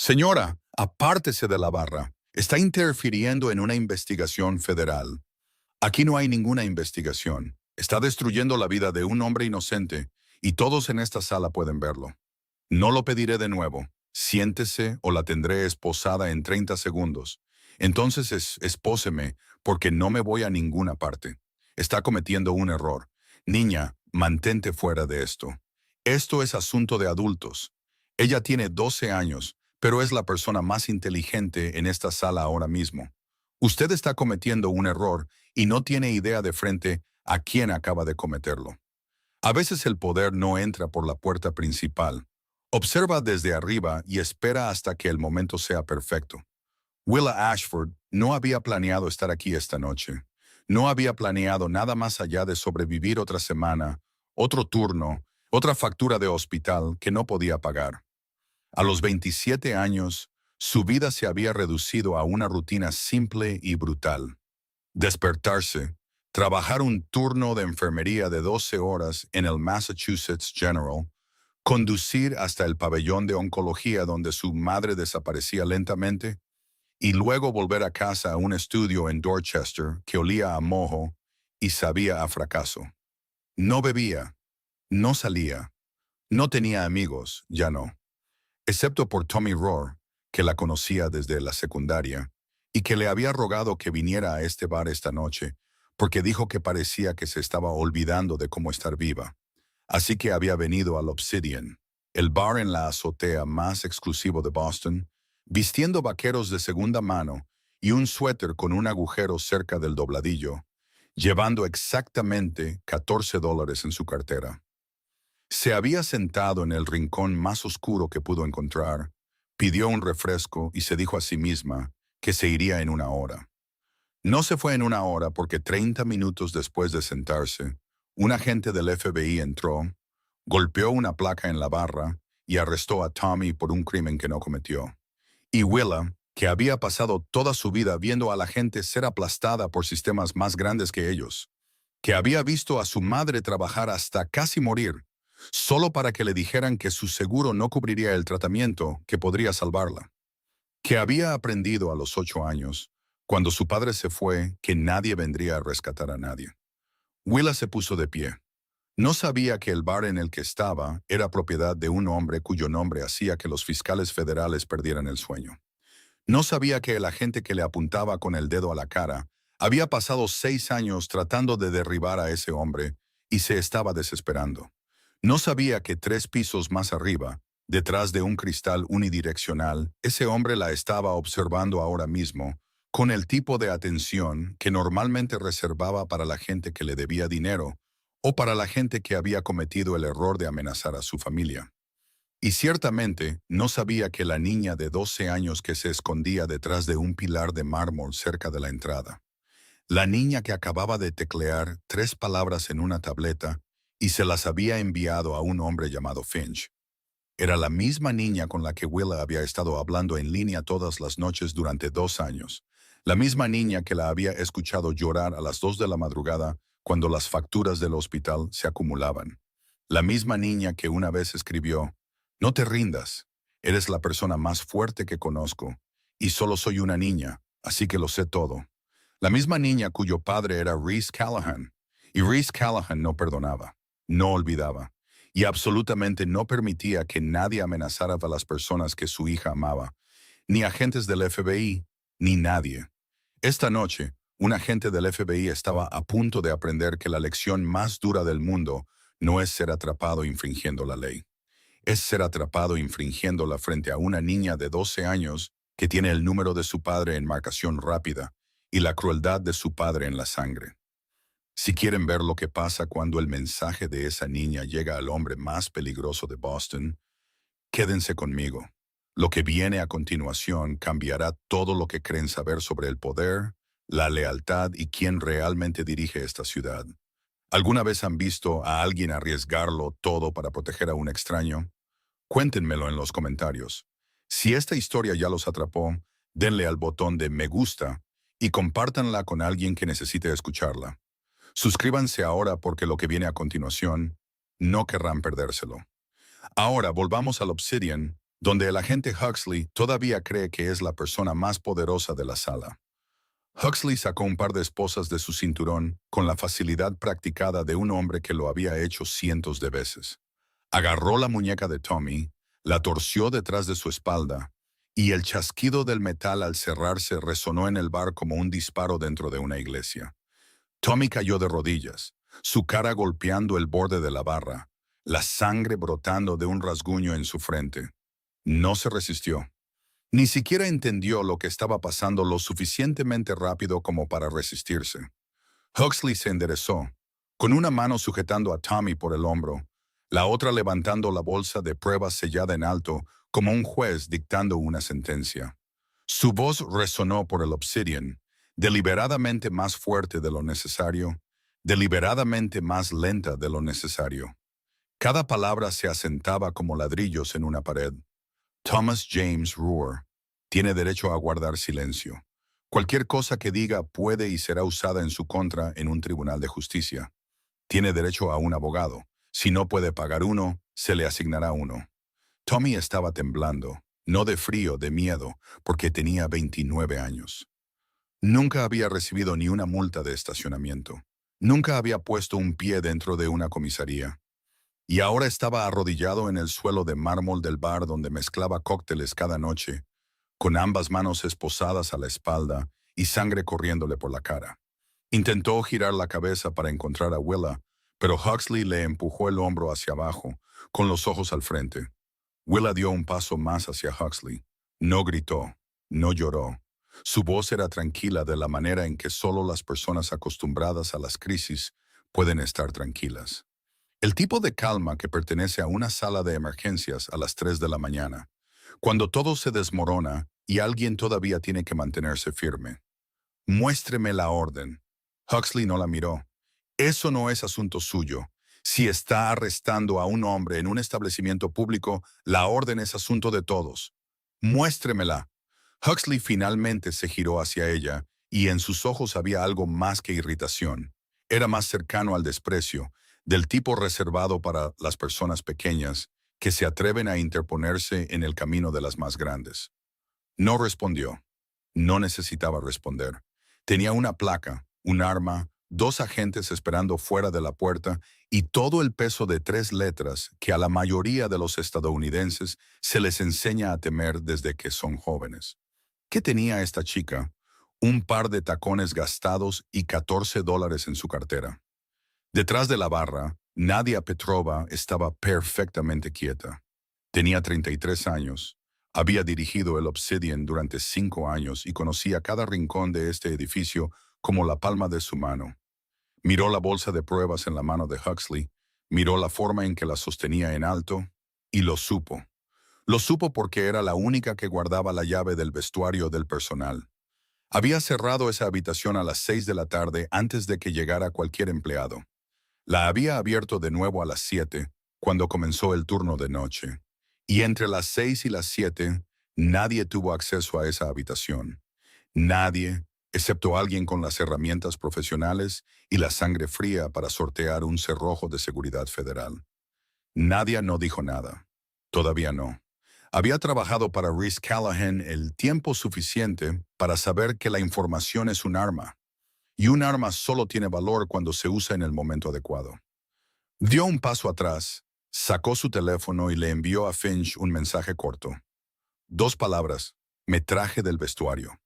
Señora, apártese de la barra. Está interfiriendo en una investigación federal. Aquí no hay ninguna investigación. Está destruyendo la vida de un hombre inocente y todos en esta sala pueden verlo. No lo pediré de nuevo. Siéntese o la tendré esposada en 30 segundos. Entonces espóseme porque no me voy a ninguna parte. Está cometiendo un error. Niña, mantente fuera de esto. Esto es asunto de adultos. Ella tiene 12 años, pero es la persona más inteligente en esta sala ahora mismo. Usted está cometiendo un error y no tiene idea de frente a quién acaba de cometerlo. A veces el poder no entra por la puerta principal. Observa desde arriba y espera hasta que el momento sea perfecto. Willa Ashford no había planeado estar aquí esta noche. No había planeado nada más allá de sobrevivir otra semana, otro turno, otra factura de hospital que no podía pagar. A los 27 años, su vida se había reducido a una rutina simple y brutal. Despertarse, trabajar un turno de enfermería de 12 horas en el Massachusetts General, conducir hasta el pabellón de oncología donde su madre desaparecía lentamente, y luego volver a casa a un estudio en Dorchester que olía a mojo y sabía a fracaso. No bebía, no salía, no tenía amigos, ya no. Excepto por Tommy Rohr, que la conocía desde la secundaria, y que le había rogado que viniera a este bar esta noche, porque dijo que parecía que se estaba olvidando de cómo estar viva. Así que había venido al Obsidian, el bar en la azotea más exclusivo de Boston, vistiendo vaqueros de segunda mano y un suéter con un agujero cerca del dobladillo, llevando exactamente $14 en su cartera. Se había sentado en el rincón más oscuro que pudo encontrar, pidió un refresco y se dijo a sí misma que se iría en una hora. No se fue en una hora porque 30 minutos después de sentarse, un agente del FBI entró, golpeó una placa en la barra y arrestó a Tommy por un crimen que no cometió. Y Willa, que había pasado toda su vida viendo a la gente ser aplastada por sistemas más grandes que ellos, que había visto a su madre trabajar hasta casi morir, solo para que le dijeran que su seguro no cubriría el tratamiento que podría salvarla. Que había aprendido a los 8 años, cuando su padre se fue, que nadie vendría a rescatar a nadie. Willa se puso de pie. No sabía que el bar en el que estaba era propiedad de un hombre cuyo nombre hacía que los fiscales federales perdieran el sueño. No sabía que el agente que le apuntaba con el dedo a la cara había pasado 6 años tratando de derribar a ese hombre y se estaba desesperando. No sabía que 3 pisos más arriba, detrás de un cristal unidireccional, ese hombre la estaba observando ahora mismo, con el tipo de atención que normalmente reservaba para la gente que le debía dinero o para la gente que había cometido el error de amenazar a su familia. Y ciertamente no sabía que la niña de 12 años que se escondía detrás de un pilar de mármol cerca de la entrada, la niña que acababa de teclear 3 palabras en una tableta y se las había enviado a un hombre llamado Finch, era la misma niña con la que Willa había estado hablando en línea todas las noches durante 2 años, la misma niña que la había escuchado llorar a las 2 de la madrugada cuando las facturas del hospital se acumulaban, la misma niña que una vez escribió: "No te rindas, eres la persona más fuerte que conozco, y solo soy una niña, así que lo sé todo". La misma niña cuyo padre era Reese Callahan, y Reese Callahan no perdonaba, no olvidaba, y absolutamente no permitía que nadie amenazara a las personas que su hija amaba, ni agentes del FBI, ni nadie. Esta noche, un agente del FBI estaba a punto de aprender que la lección más dura del mundo no es ser atrapado infringiendo la ley. Es ser atrapado infringiéndola frente a una niña de 12 años que tiene el número de su padre en marcación rápida y la crueldad de su padre en la sangre. Si quieren ver lo que pasa cuando el mensaje de esa niña llega al hombre más peligroso de Boston, quédense conmigo. Lo que viene a continuación cambiará todo lo que creen saber sobre el poder, la lealtad y quién realmente dirige esta ciudad. ¿Alguna vez han visto a alguien arriesgarlo todo para proteger a un extraño? Cuéntenmelo en los comentarios. Si esta historia ya los atrapó, denle al botón de me gusta y compártanla con alguien que necesite escucharla. Suscríbanse ahora porque lo que viene a continuación no querrán perdérselo. Ahora volvamos al Obsidian donde el agente Huxley todavía cree que es la persona más poderosa de la sala. Huxley sacó un par de esposas de su cinturón con la facilidad practicada de un hombre que lo había hecho cientos de veces. Agarró la muñeca de Tommy, la torció detrás de su espalda, y el chasquido del metal al cerrarse resonó en el bar como un disparo dentro de una iglesia. Tommy cayó de rodillas, su cara golpeando el borde de la barra, la sangre brotando de un rasguño en su frente. No se resistió. Ni siquiera entendió lo que estaba pasando lo suficientemente rápido como para resistirse. Huxley se enderezó, con una mano sujetando a Tommy por el hombro, la otra levantando la bolsa de pruebas sellada en alto como un juez dictando una sentencia. Su voz resonó por el obsidian, deliberadamente más fuerte de lo necesario, deliberadamente más lenta de lo necesario. Cada palabra se asentaba como ladrillos en una pared. Thomas James Roar tiene derecho a guardar silencio. Cualquier cosa que diga puede y será usada en su contra en un tribunal de justicia. Tiene derecho a un abogado. Si no puede pagar uno, se le asignará uno. Tommy estaba temblando, no de frío, de miedo, porque tenía 29 años. Nunca había recibido ni una multa de estacionamiento. Nunca había puesto un pie dentro de una comisaría. Y ahora estaba arrodillado en el suelo de mármol del bar donde mezclaba cócteles cada noche, con ambas manos esposadas a la espalda y sangre corriéndole por la cara. Intentó girar la cabeza para encontrar a Willa, pero Huxley le empujó el hombro hacia abajo, con los ojos al frente. Willa dio un paso más hacia Huxley. No gritó, no lloró. Su voz era tranquila de la manera en que solo las personas acostumbradas a las crisis pueden estar tranquilas. El tipo de calma que pertenece a una sala de emergencias a las 3 de la mañana, cuando todo se desmorona y alguien todavía tiene que mantenerse firme. Muéstreme la orden. Huxley no la miró. Eso no es asunto suyo. Si está arrestando a un hombre en un establecimiento público, la orden es asunto de todos. Muéstremela. Huxley finalmente se giró hacia ella, y en sus ojos había algo más que irritación. Era más cercano al desprecio, del tipo reservado para las personas pequeñas, que se atreven a interponerse en el camino de las más grandes. No respondió. No necesitaba responder. Tenía una placa, un arma, 2 agentes esperando fuera de la puerta y todo el peso de 3 letras que a la mayoría de los estadounidenses se les enseña a temer desde que son jóvenes. ¿Qué tenía esta chica? Un par de tacones gastados y $14 en su cartera. Detrás de la barra, Nadia Petrova estaba perfectamente quieta. Tenía 33 años. Había dirigido el Obsidian durante 5 años y conocía cada rincón de este edificio como la palma de su mano. Miró la bolsa de pruebas en la mano de Huxley, miró la forma en que la sostenía en alto, y lo supo. Lo supo porque era la única que guardaba la llave del vestuario del personal. Había cerrado esa habitación a las 6 de la tarde antes de que llegara cualquier empleado. La había abierto de nuevo a las 7, cuando comenzó el turno de noche. Y entre las 6 y las 7, nadie tuvo acceso a esa habitación. Nadie, excepto alguien con las herramientas profesionales y la sangre fría para sortear un cerrojo de seguridad federal. Nadia no dijo nada. Todavía no. Había trabajado para Reese Callahan el tiempo suficiente para saber que la información es un arma. Y un arma solo tiene valor cuando se usa en el momento adecuado. Dio un paso atrás, sacó su teléfono y le envió a Finch un mensaje corto. 2 palabras: metraje del vestuario.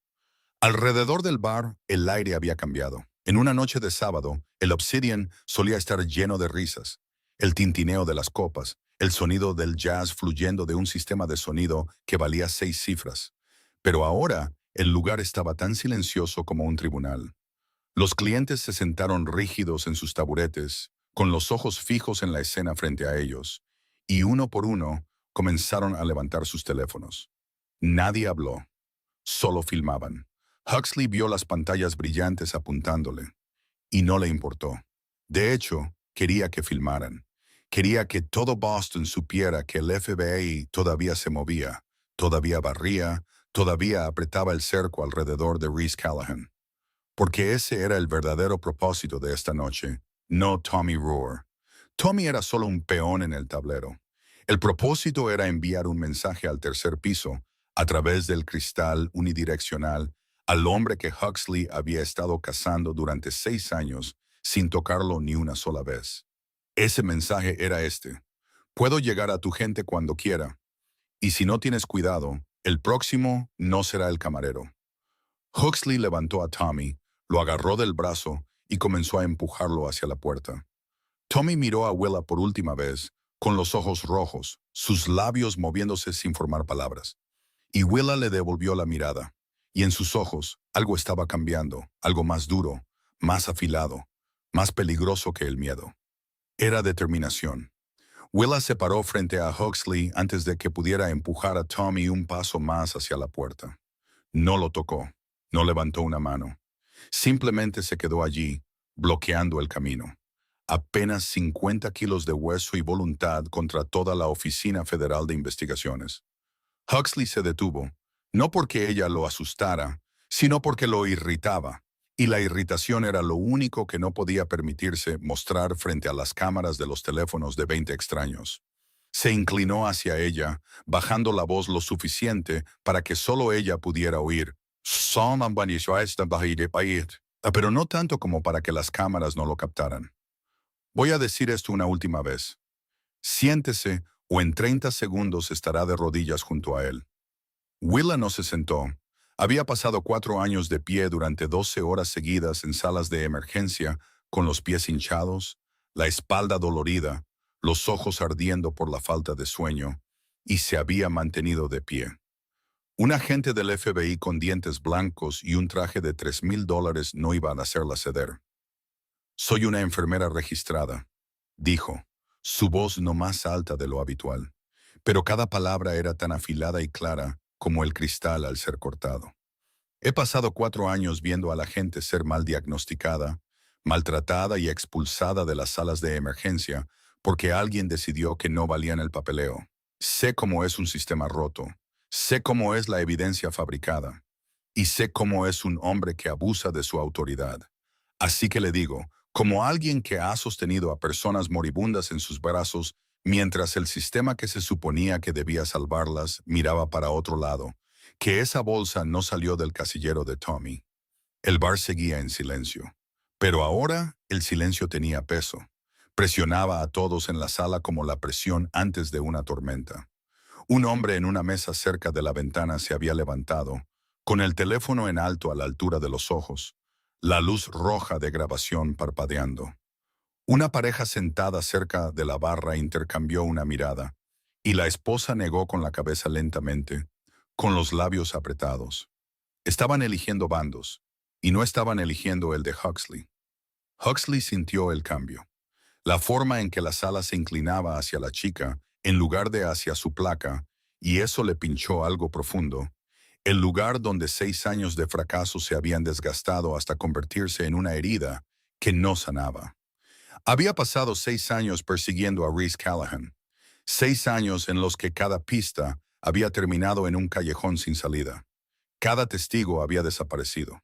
Alrededor del bar, el aire había cambiado. En una noche de sábado, el Obsidian solía estar lleno de risas. El tintineo de las copas, el sonido del jazz fluyendo de un sistema de sonido que valía 6 cifras. Pero ahora, el lugar estaba tan silencioso como un tribunal. Los clientes se sentaron rígidos en sus taburetes, con los ojos fijos en la escena frente a ellos, y uno por uno comenzaron a levantar sus teléfonos. Nadie habló, solo filmaban. Huxley vio las pantallas brillantes apuntándole, y no le importó. De hecho, quería que filmaran. Quería que todo Boston supiera que el FBI todavía se movía, todavía barría, todavía apretaba el cerco alrededor de Reese Callahan. Porque ese era el verdadero propósito de esta noche, no Tommy Roar. Tommy era solo un peón en el tablero. El propósito era enviar un mensaje al tercer piso, a través del cristal unidireccional, al hombre que Huxley había estado cazando durante 6 años sin tocarlo ni una sola vez. Ese mensaje era este: puedo llegar a tu gente cuando quiera, y si no tienes cuidado, el próximo no será el camarero. Huxley levantó a Tommy, lo agarró del brazo y comenzó a empujarlo hacia la puerta. Tommy miró a Willa por última vez, con los ojos rojos, sus labios moviéndose sin formar palabras. Y Willa le devolvió la mirada, y en sus ojos algo estaba cambiando, algo más duro, más afilado, más peligroso que el miedo. Era determinación. Willa se paró frente a Huxley antes de que pudiera empujar a Tommy un paso más hacia la puerta. No lo tocó, no levantó una mano. Simplemente se quedó allí, bloqueando el camino. Apenas 50 kilos de hueso y voluntad contra toda la Oficina Federal de Investigaciones. Huxley se detuvo, no porque ella lo asustara, sino porque lo irritaba, y la irritación era lo único que no podía permitirse mostrar frente a las cámaras de los teléfonos de 20 extraños. Se inclinó hacia ella, bajando la voz lo suficiente para que solo ella pudiera oír. Pero no tanto como para que las cámaras no lo captaran. Voy a decir esto una última vez. Siéntese o en 30 segundos estará de rodillas junto a él. Willa no se sentó. Había pasado 4 años de pie durante 12 horas seguidas en salas de emergencia, con los pies hinchados, la espalda dolorida, los ojos ardiendo por la falta de sueño, y se había mantenido de pie. Un agente del FBI con dientes blancos y un traje de $3,000 no iba a hacerla ceder. Soy una enfermera registrada, dijo, su voz no más alta de lo habitual, pero cada palabra era tan afilada y clara como el cristal al ser cortado. He pasado 4 años viendo a la gente ser mal diagnosticada, maltratada y expulsada de las salas de emergencia porque alguien decidió que no valían el papeleo. Sé cómo es un sistema roto, sé cómo es la evidencia fabricada, y sé cómo es un hombre que abusa de su autoridad. Así que le digo, como alguien que ha sostenido a personas moribundas en sus brazos mientras el sistema que se suponía que debía salvarlas miraba para otro lado, que esa bolsa no salió del casillero de Tommy. El bar seguía en silencio. Pero ahora el silencio tenía peso. Presionaba a todos en la sala como la presión antes de una tormenta. Un hombre en una mesa cerca de la ventana se había levantado, con el teléfono en alto a la altura de los ojos, la luz roja de grabación parpadeando. Una pareja sentada cerca de la barra intercambió una mirada, y la esposa negó con la cabeza lentamente, con los labios apretados. Estaban eligiendo bandos, y no estaban eligiendo el de Huxley. Huxley sintió el cambio. La forma en que la sala se inclinaba hacia la chica, en lugar de hacia su placa, y eso le pinchó algo profundo. El lugar donde 6 años de fracaso se habían desgastado hasta convertirse en una herida que no sanaba. Había pasado 6 años persiguiendo a Reese Callahan. 6 años en los que cada pista había terminado en un callejón sin salida. Cada testigo había desaparecido.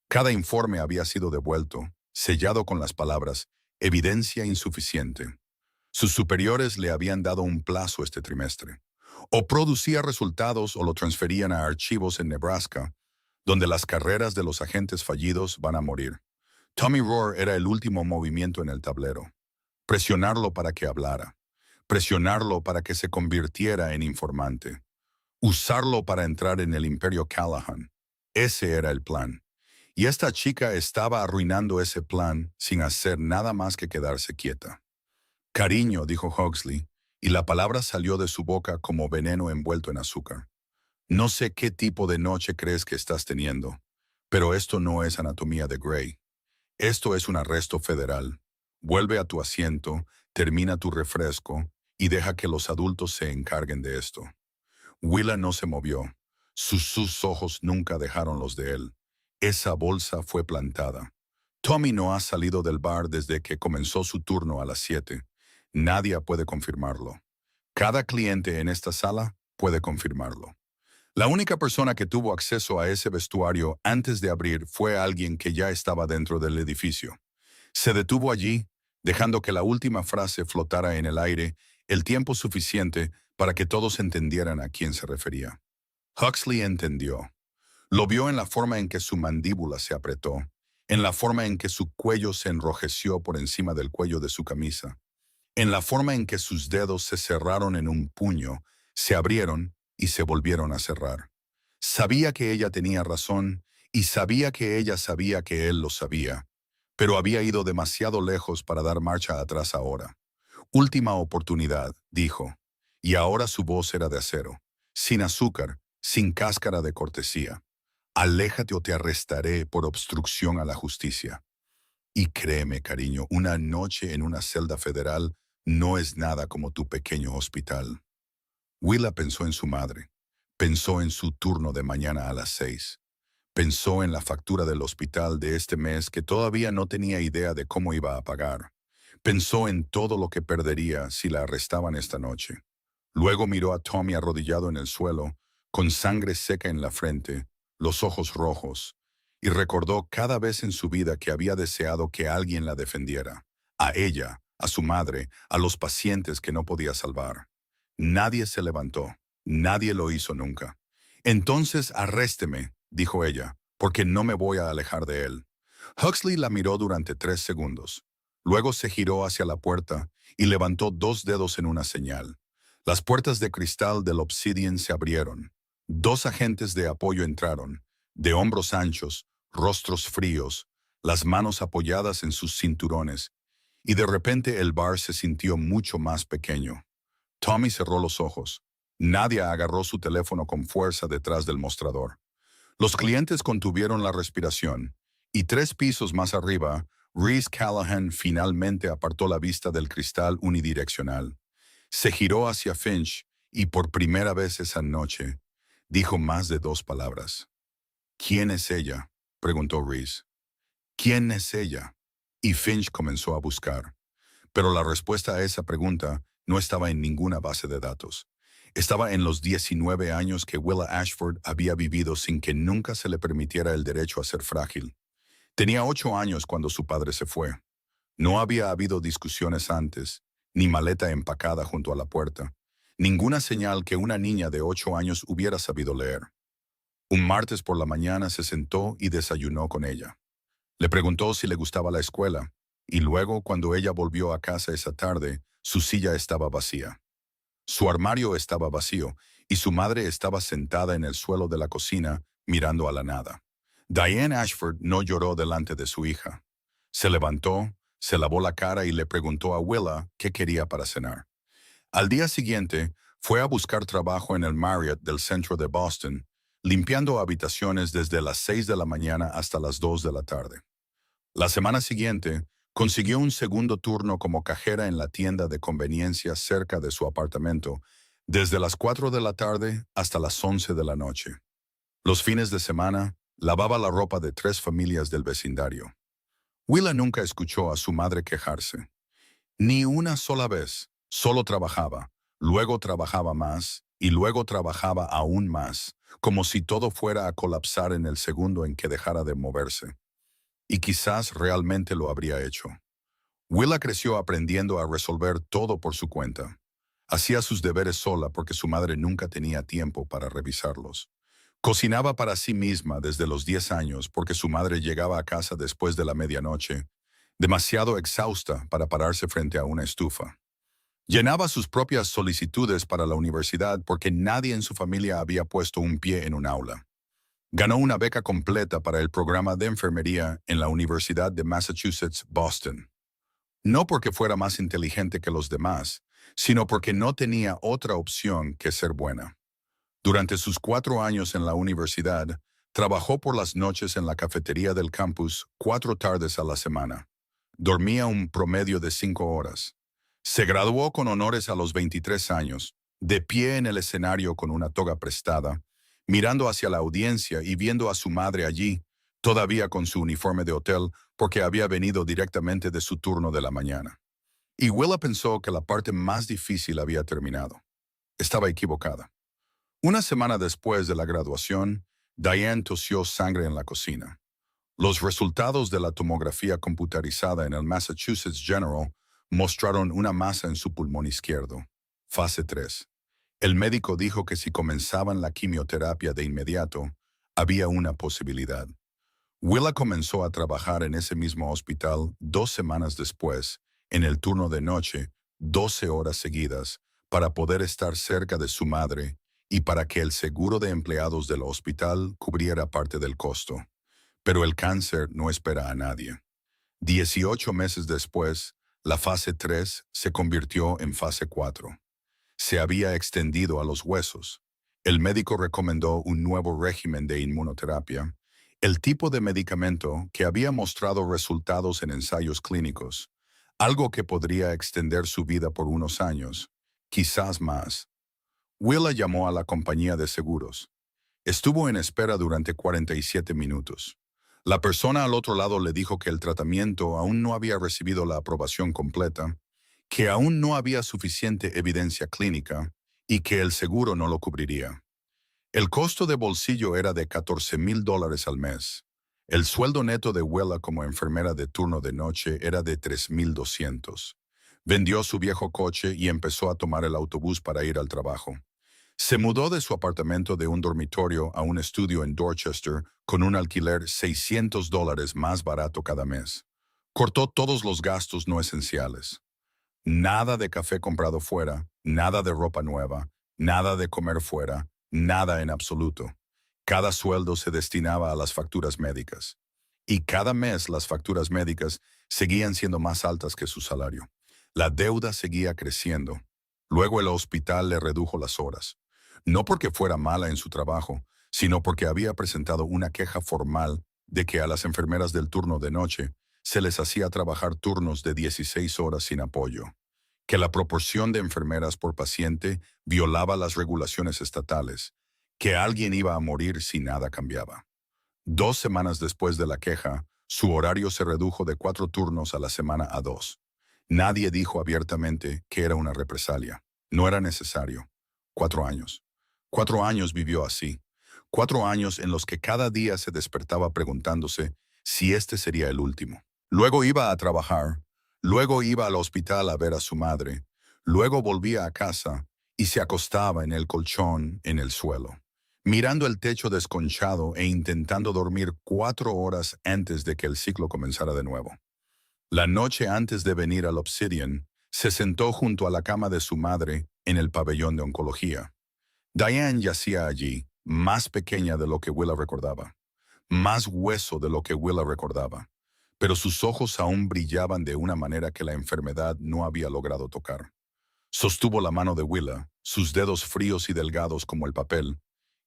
Cada informe había sido devuelto, sellado con las palabras «evidencia insuficiente». Sus superiores le habían dado un plazo este trimestre. O producía resultados o lo transferían a archivos en Nebraska, donde las carreras de los agentes fallidos van a morir. Tommy Rohr era el último movimiento en el tablero. Presionarlo para que hablara. Presionarlo para que se convirtiera en informante. Usarlo para entrar en el imperio Callahan. Ese era el plan. Y esta chica estaba arruinando ese plan sin hacer nada más que quedarse quieta. Cariño, dijo Huxley, y la palabra salió de su boca como veneno envuelto en azúcar. No sé qué tipo de noche crees que estás teniendo, pero esto no es anatomía de Grey. Esto es un arresto federal. Vuelve a tu asiento, termina tu refresco y deja que los adultos se encarguen de esto. Willa no se movió. Sus ojos nunca dejaron los de él. Esa bolsa fue plantada. Tommy no ha salido del bar desde que comenzó su turno a las 7. Nadie puede confirmarlo. Cada cliente en esta sala puede confirmarlo. La única persona que tuvo acceso a ese vestuario antes de abrir fue alguien que ya estaba dentro del edificio. Se detuvo allí, dejando que la última frase flotara en el aire el tiempo suficiente para que todos entendieran a quién se refería. Huxley entendió. Lo vio en la forma en que su mandíbula se apretó, en la forma en que su cuello se enrojeció por encima del cuello de su camisa, en la forma en que sus dedos se cerraron en un puño, se abrieron y se volvieron a cerrar. Sabía que ella tenía razón y sabía que ella sabía que él lo sabía, pero había ido demasiado lejos para dar marcha atrás ahora. Última oportunidad, dijo, y ahora su voz era de acero, sin azúcar, sin cáscara de cortesía. Aléjate o te arrestaré por obstrucción a la justicia. Y créeme, cariño, una noche en una celda federal no es nada como tu pequeño hospital. Willa pensó en su madre, pensó en su turno de mañana a las 6, pensó en la factura del hospital de este mes que todavía no tenía idea de cómo iba a pagar. Pensó en todo lo que perdería si la arrestaban esta noche. Luego miró a Tommy arrodillado en el suelo, con sangre seca en la frente, los ojos rojos, y recordó cada vez en su vida que había deseado que alguien la defendiera. A ella, a su madre, a los pacientes que no podía salvar. Nadie se levantó, nadie lo hizo nunca. Entonces arrésteme, dijo ella, porque no me voy a alejar de él. Huxley la miró durante 3 segundos. Luego se giró hacia la puerta y levantó 2 dedos en una señal. Las puertas de cristal del Obsidian se abrieron. 2 agentes de apoyo entraron, de hombros anchos, rostros fríos, las manos apoyadas en sus cinturones, y de repente el bar se sintió mucho más pequeño. Tommy cerró los ojos. Nadia agarró su teléfono con fuerza detrás del mostrador. Los clientes contuvieron la respiración, y 3 pisos más arriba, Reese Callahan finalmente apartó la vista del cristal unidireccional. Se giró hacia Finch y por primera vez esa noche dijo más de 2 palabras. ¿Quién es ella?, preguntó Reese. ¿Quién es ella? Y Finch comenzó a buscar. Pero la respuesta a esa pregunta no estaba en ninguna base de datos. Estaba en los 19 años que Willa Ashford había vivido sin que nunca se le permitiera el derecho a ser frágil. Tenía 8 años cuando su padre se fue. No había habido discusiones antes, ni maleta empacada junto a la puerta, ninguna señal que una niña de 8 años hubiera sabido leer. Un martes por la mañana se sentó y desayunó con ella. Le preguntó si le gustaba la escuela, y luego, cuando ella volvió a casa esa tarde, su silla estaba vacía. Su armario estaba vacío, y su madre estaba sentada en el suelo de la cocina, mirando a la nada. Diane Ashford no lloró delante de su hija. Se levantó, se lavó la cara y le preguntó a Willa qué quería para cenar. Al día siguiente, fue a buscar trabajo en el Marriott del centro de Boston, limpiando habitaciones desde las 6 de la mañana hasta las 2 de la tarde. La semana siguiente, consiguió un segundo turno como cajera en la tienda de conveniencia cerca de su apartamento, desde las 4 de la tarde hasta las 11 de la noche. Los fines de semana, lavaba la ropa de 3 familias del vecindario. Willa nunca escuchó a su madre quejarse. Ni una sola vez. Solo trabajaba, luego trabajaba más y luego trabajaba aún más, como si todo fuera a colapsar en el segundo en que dejara de moverse. Y quizás realmente lo habría hecho. Willa creció aprendiendo a resolver todo por su cuenta. Hacía sus deberes sola porque su madre nunca tenía tiempo para revisarlos. Cocinaba para sí misma desde los 10 años porque su madre llegaba a casa después de la medianoche, demasiado exhausta para pararse frente a una estufa. Llenaba sus propias solicitudes para la universidad porque nadie en su familia había puesto un pie en un aula. Ganó una beca completa para el programa de enfermería en la Universidad de Massachusetts, Boston. No porque fuera más inteligente que los demás, sino porque no tenía otra opción que ser buena. Durante sus 4 años en la universidad, trabajó por las noches en la cafetería del campus 4 tardes a la semana. Dormía un promedio de 5 horas. Se graduó con honores a los 23 años, de pie en el escenario con una toga prestada, mirando hacia la audiencia y viendo a su madre allí, todavía con su uniforme de hotel porque había venido directamente de su turno de la mañana. Y Willa pensó que la parte más difícil había terminado. Estaba equivocada. Una semana después de la graduación, Diane tosió sangre en la cocina. Los resultados de la tomografía computarizada en el Massachusetts General mostraron una masa en su pulmón izquierdo. Fase 3. El médico dijo que si comenzaban la quimioterapia de inmediato, había una posibilidad. Willa comenzó a trabajar en ese mismo hospital 2 semanas después, en el turno de noche, 12 horas seguidas, para poder estar cerca de su madre y para que el seguro de empleados del hospital cubriera parte del costo. Pero el cáncer no espera a nadie. 18 meses después, la fase 3 se convirtió en fase 4. Se había extendido a los huesos. El médico recomendó un nuevo régimen de inmunoterapia, el tipo de medicamento que había mostrado resultados en ensayos clínicos, algo que podría extender su vida por unos años, quizás más. Willa llamó a la compañía de seguros. Estuvo en espera durante 47 minutos. La persona al otro lado le dijo que el tratamiento aún no había recibido la aprobación completa, que aún no había suficiente evidencia clínica y que el seguro no lo cubriría. El costo de bolsillo era de $14,000 al mes. El sueldo neto de Willa como enfermera de turno de noche era de $3,200. Vendió su viejo coche y empezó a tomar el autobús para ir al trabajo. Se mudó de su apartamento de un dormitorio a un estudio en Dorchester con un alquiler $600 más barato cada mes. Cortó todos los gastos no esenciales. Nada de café comprado fuera, nada de ropa nueva, nada de comer fuera, nada en absoluto. Cada sueldo se destinaba a las facturas médicas. Y cada mes las facturas médicas seguían siendo más altas que su salario. La deuda seguía creciendo. Luego el hospital le redujo las horas. No porque fuera mala en su trabajo, sino porque había presentado una queja formal de que a las enfermeras del turno de noche se les hacía trabajar turnos de 16 horas sin apoyo, que la proporción de enfermeras por paciente violaba las regulaciones estatales, que alguien iba a morir si nada cambiaba. 2 semanas después de la queja, su horario se redujo de 4 turnos a la semana a 2. Nadie dijo abiertamente que era una represalia. No era necesario. 4 años. 4 años vivió así. 4 años en los que cada día se despertaba preguntándose si este sería el último. Luego iba a trabajar, luego iba al hospital a ver a su madre, luego volvía a casa y se acostaba en el colchón en el suelo, mirando el techo desconchado e intentando dormir 4 horas antes de que el ciclo comenzara de nuevo. La noche antes de venir al Obsidian, se sentó junto a la cama de su madre en el pabellón de oncología. Diane yacía allí, más pequeña de lo que Willa recordaba, más hueso de lo que Willa recordaba, pero sus ojos aún brillaban de una manera que la enfermedad no había logrado tocar. Sostuvo la mano de Willa, sus dedos fríos y delgados como el papel,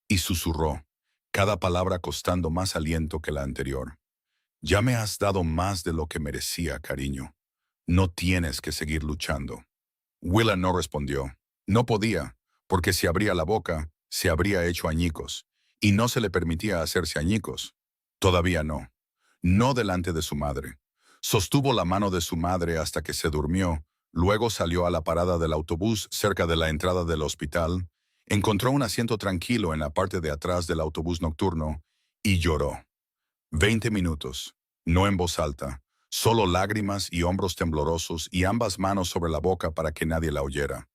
y susurró, cada palabra costando más aliento que la anterior. Ya me has dado más de lo que merecía, cariño. No tienes que seguir luchando. Willa no respondió. No podía, porque si abría la boca, se habría hecho añicos, y no se le permitía hacerse añicos. Todavía no. No delante de su madre. Sostuvo la mano de su madre hasta que se durmió, luego salió a la parada del autobús cerca de la entrada del hospital, encontró un asiento tranquilo en la parte de atrás del autobús nocturno y lloró. 20 minutos, no en voz alta, solo lágrimas y hombros temblorosos y ambas manos sobre la boca para que nadie la oyera.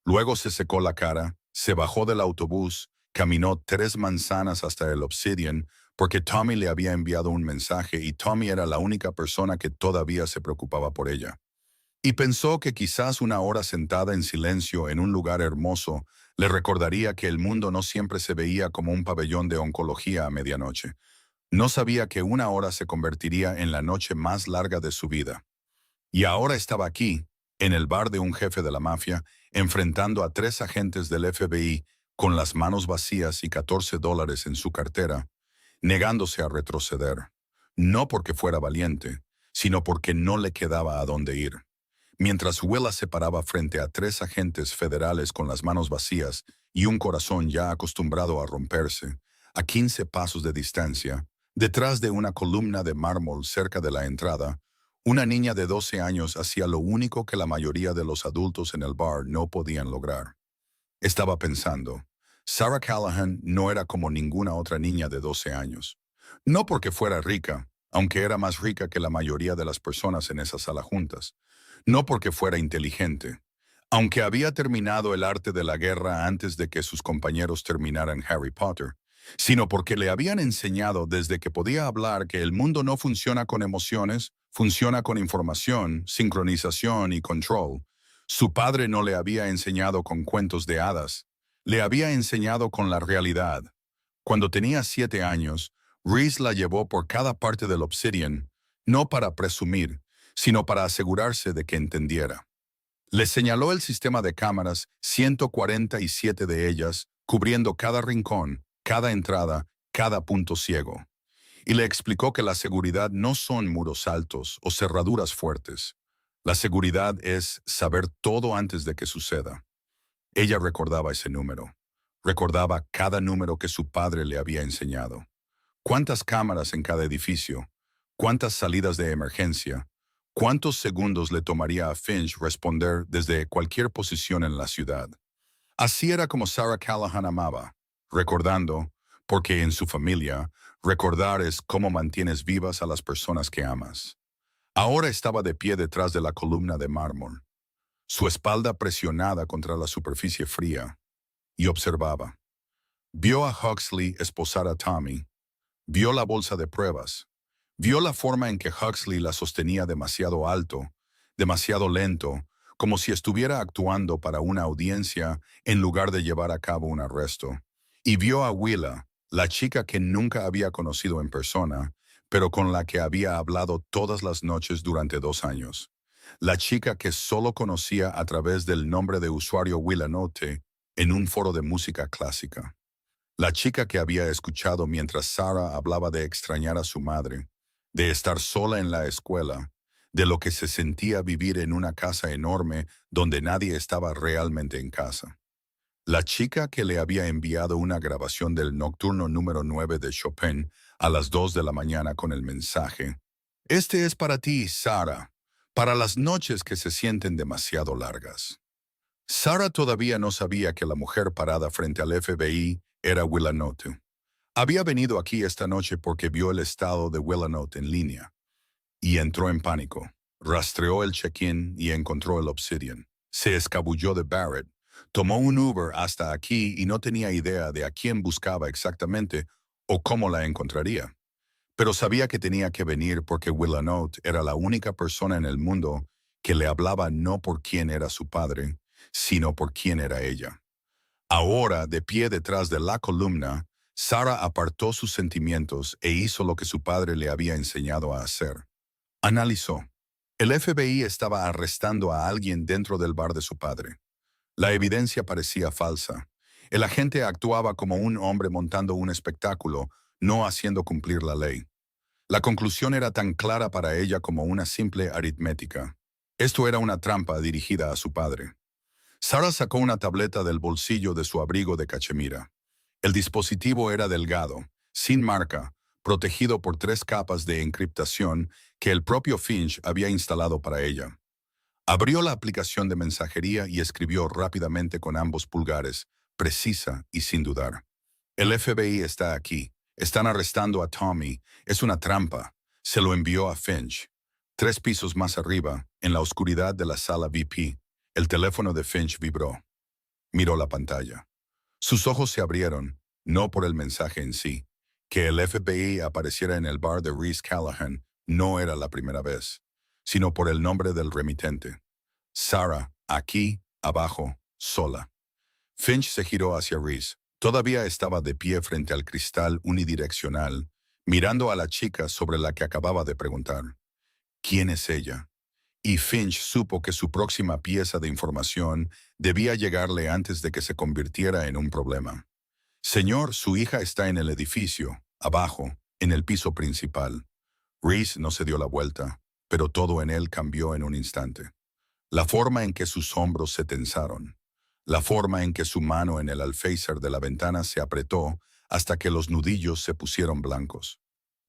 Luego se secó la cara, se bajó del autobús, caminó 3 manzanas hasta el Obsidian porque Tommy le había enviado un mensaje y Tommy era la única persona que todavía se preocupaba por ella. Y pensó que quizás una hora sentada en silencio en un lugar hermoso le recordaría que el mundo no siempre se veía como un pabellón de oncología a medianoche. No sabía que una hora se convertiría en la noche más larga de su vida. Y ahora estaba aquí, en el bar de un jefe de la mafia, enfrentando a 3 agentes del FBI con las manos vacías y $14 en su cartera, negándose a retroceder. No porque fuera valiente, sino porque no le quedaba a dónde ir. Mientras Willa se paraba frente a 3 agentes federales con las manos vacías y un corazón ya acostumbrado a romperse, a 15 pasos de distancia, detrás de una columna de mármol cerca de la entrada, una niña de 12 años hacía lo único que la mayoría de los adultos en el bar no podían lograr. Estaba pensando, Sarah Callahan no era como ninguna otra niña de 12 años. No porque fuera rica, aunque era más rica que la mayoría de las personas en esa sala juntas. No porque fuera inteligente. Aunque había terminado el arte de la guerra antes de que sus compañeros terminaran Harry Potter, sino porque le habían enseñado desde que podía hablar que el mundo no funciona con emociones, funciona con información, sincronización y control. Su padre no le había enseñado con cuentos de hadas, le había enseñado con la realidad. Cuando tenía 7 años, Reese la llevó por cada parte del Obsidian, no para presumir, sino para asegurarse de que entendiera. Le señaló el sistema de cámaras, 147 de ellas, cubriendo cada rincón, cada entrada, cada punto ciego. Y le explicó que la seguridad no son muros altos o cerraduras fuertes. La seguridad es saber todo antes de que suceda. Ella recordaba ese número. Recordaba cada número que su padre le había enseñado. ¿Cuántas cámaras en cada edificio? ¿Cuántas salidas de emergencia? ¿Cuántos segundos le tomaría a Finch responder desde cualquier posición en la ciudad? Así era como Sarah Callahan amaba, recordando, porque en su familia, recordar es cómo mantienes vivas a las personas que amas. Ahora estaba de pie detrás de la columna de mármol, su espalda presionada contra la superficie fría, y observaba. Vio a Huxley esposar a Tommy, vio la bolsa de pruebas, vio la forma en que Huxley la sostenía demasiado alto, demasiado lento, como si estuviera actuando para una audiencia en lugar de llevar a cabo un arresto. Y vio a Willa, la chica que nunca había conocido en persona, pero con la que había hablado todas las noches durante 2 años. La chica que solo conocía a través del nombre de usuario Willa Note en un foro de música clásica. La chica que había escuchado mientras Sarah hablaba de extrañar a su madre, de estar sola en la escuela, de lo que se sentía vivir en una casa enorme donde nadie estaba realmente en casa. La chica que le había enviado una grabación del Nocturno número 9 de Chopin a las 2 de la mañana con el mensaje: "Este es para ti, Sarah, para las noches que se sienten demasiado largas". Sarah todavía no sabía que la mujer parada frente al FBI era Willa Note. Había venido aquí esta noche porque vio el estado de Willa Note en línea y entró en pánico. Rastreó el check-in y encontró el Obsidian. Se escabulló de Barrett, tomó un Uber hasta aquí y no tenía idea de a quién buscaba exactamente o cómo la encontraría. Pero sabía que tenía que venir porque Willa Note era la única persona en el mundo que le hablaba no por quién era su padre, sino por quién era ella. Ahora, de pie detrás de la columna, Sarah apartó sus sentimientos e hizo lo que su padre le había enseñado a hacer. Analizó. El FBI estaba arrestando a alguien dentro del bar de su padre. La evidencia parecía falsa. El agente actuaba como un hombre montando un espectáculo, no haciendo cumplir la ley. La conclusión era tan clara para ella como una simple aritmética. Esto era una trampa dirigida a su padre. Sarah sacó una tableta del bolsillo de su abrigo de cachemira. El dispositivo era delgado, sin marca, protegido por 3 capas de encriptación que el propio Finch había instalado para ella. Abrió la aplicación de mensajería y escribió rápidamente con ambos pulgares, precisa y sin dudar. El FBI está aquí. Están arrestando a Tommy. Es una trampa. Se lo envió a Finch. 3 pisos más arriba, en la oscuridad de la sala VIP, el teléfono de Finch vibró. Miró la pantalla. Sus ojos se abrieron, no por el mensaje en sí. Que el FBI apareciera en el bar de Reese Callahan no era la primera vez, sino por el nombre del remitente. Sarah, aquí, abajo, sola. Finch se giró hacia Reese. Todavía estaba de pie frente al cristal unidireccional, mirando a la chica sobre la que acababa de preguntar. ¿Quién es ella? Y Finch supo que su próxima pieza de información debía llegarle antes de que se convirtiera en un problema. Señor, su hija está en el edificio, abajo, en el piso principal. Reese no se dio la vuelta, pero todo en él cambió en un instante. La forma en que sus hombros se tensaron, la forma en que su mano en el alféizar de la ventana se apretó hasta que los nudillos se pusieron blancos.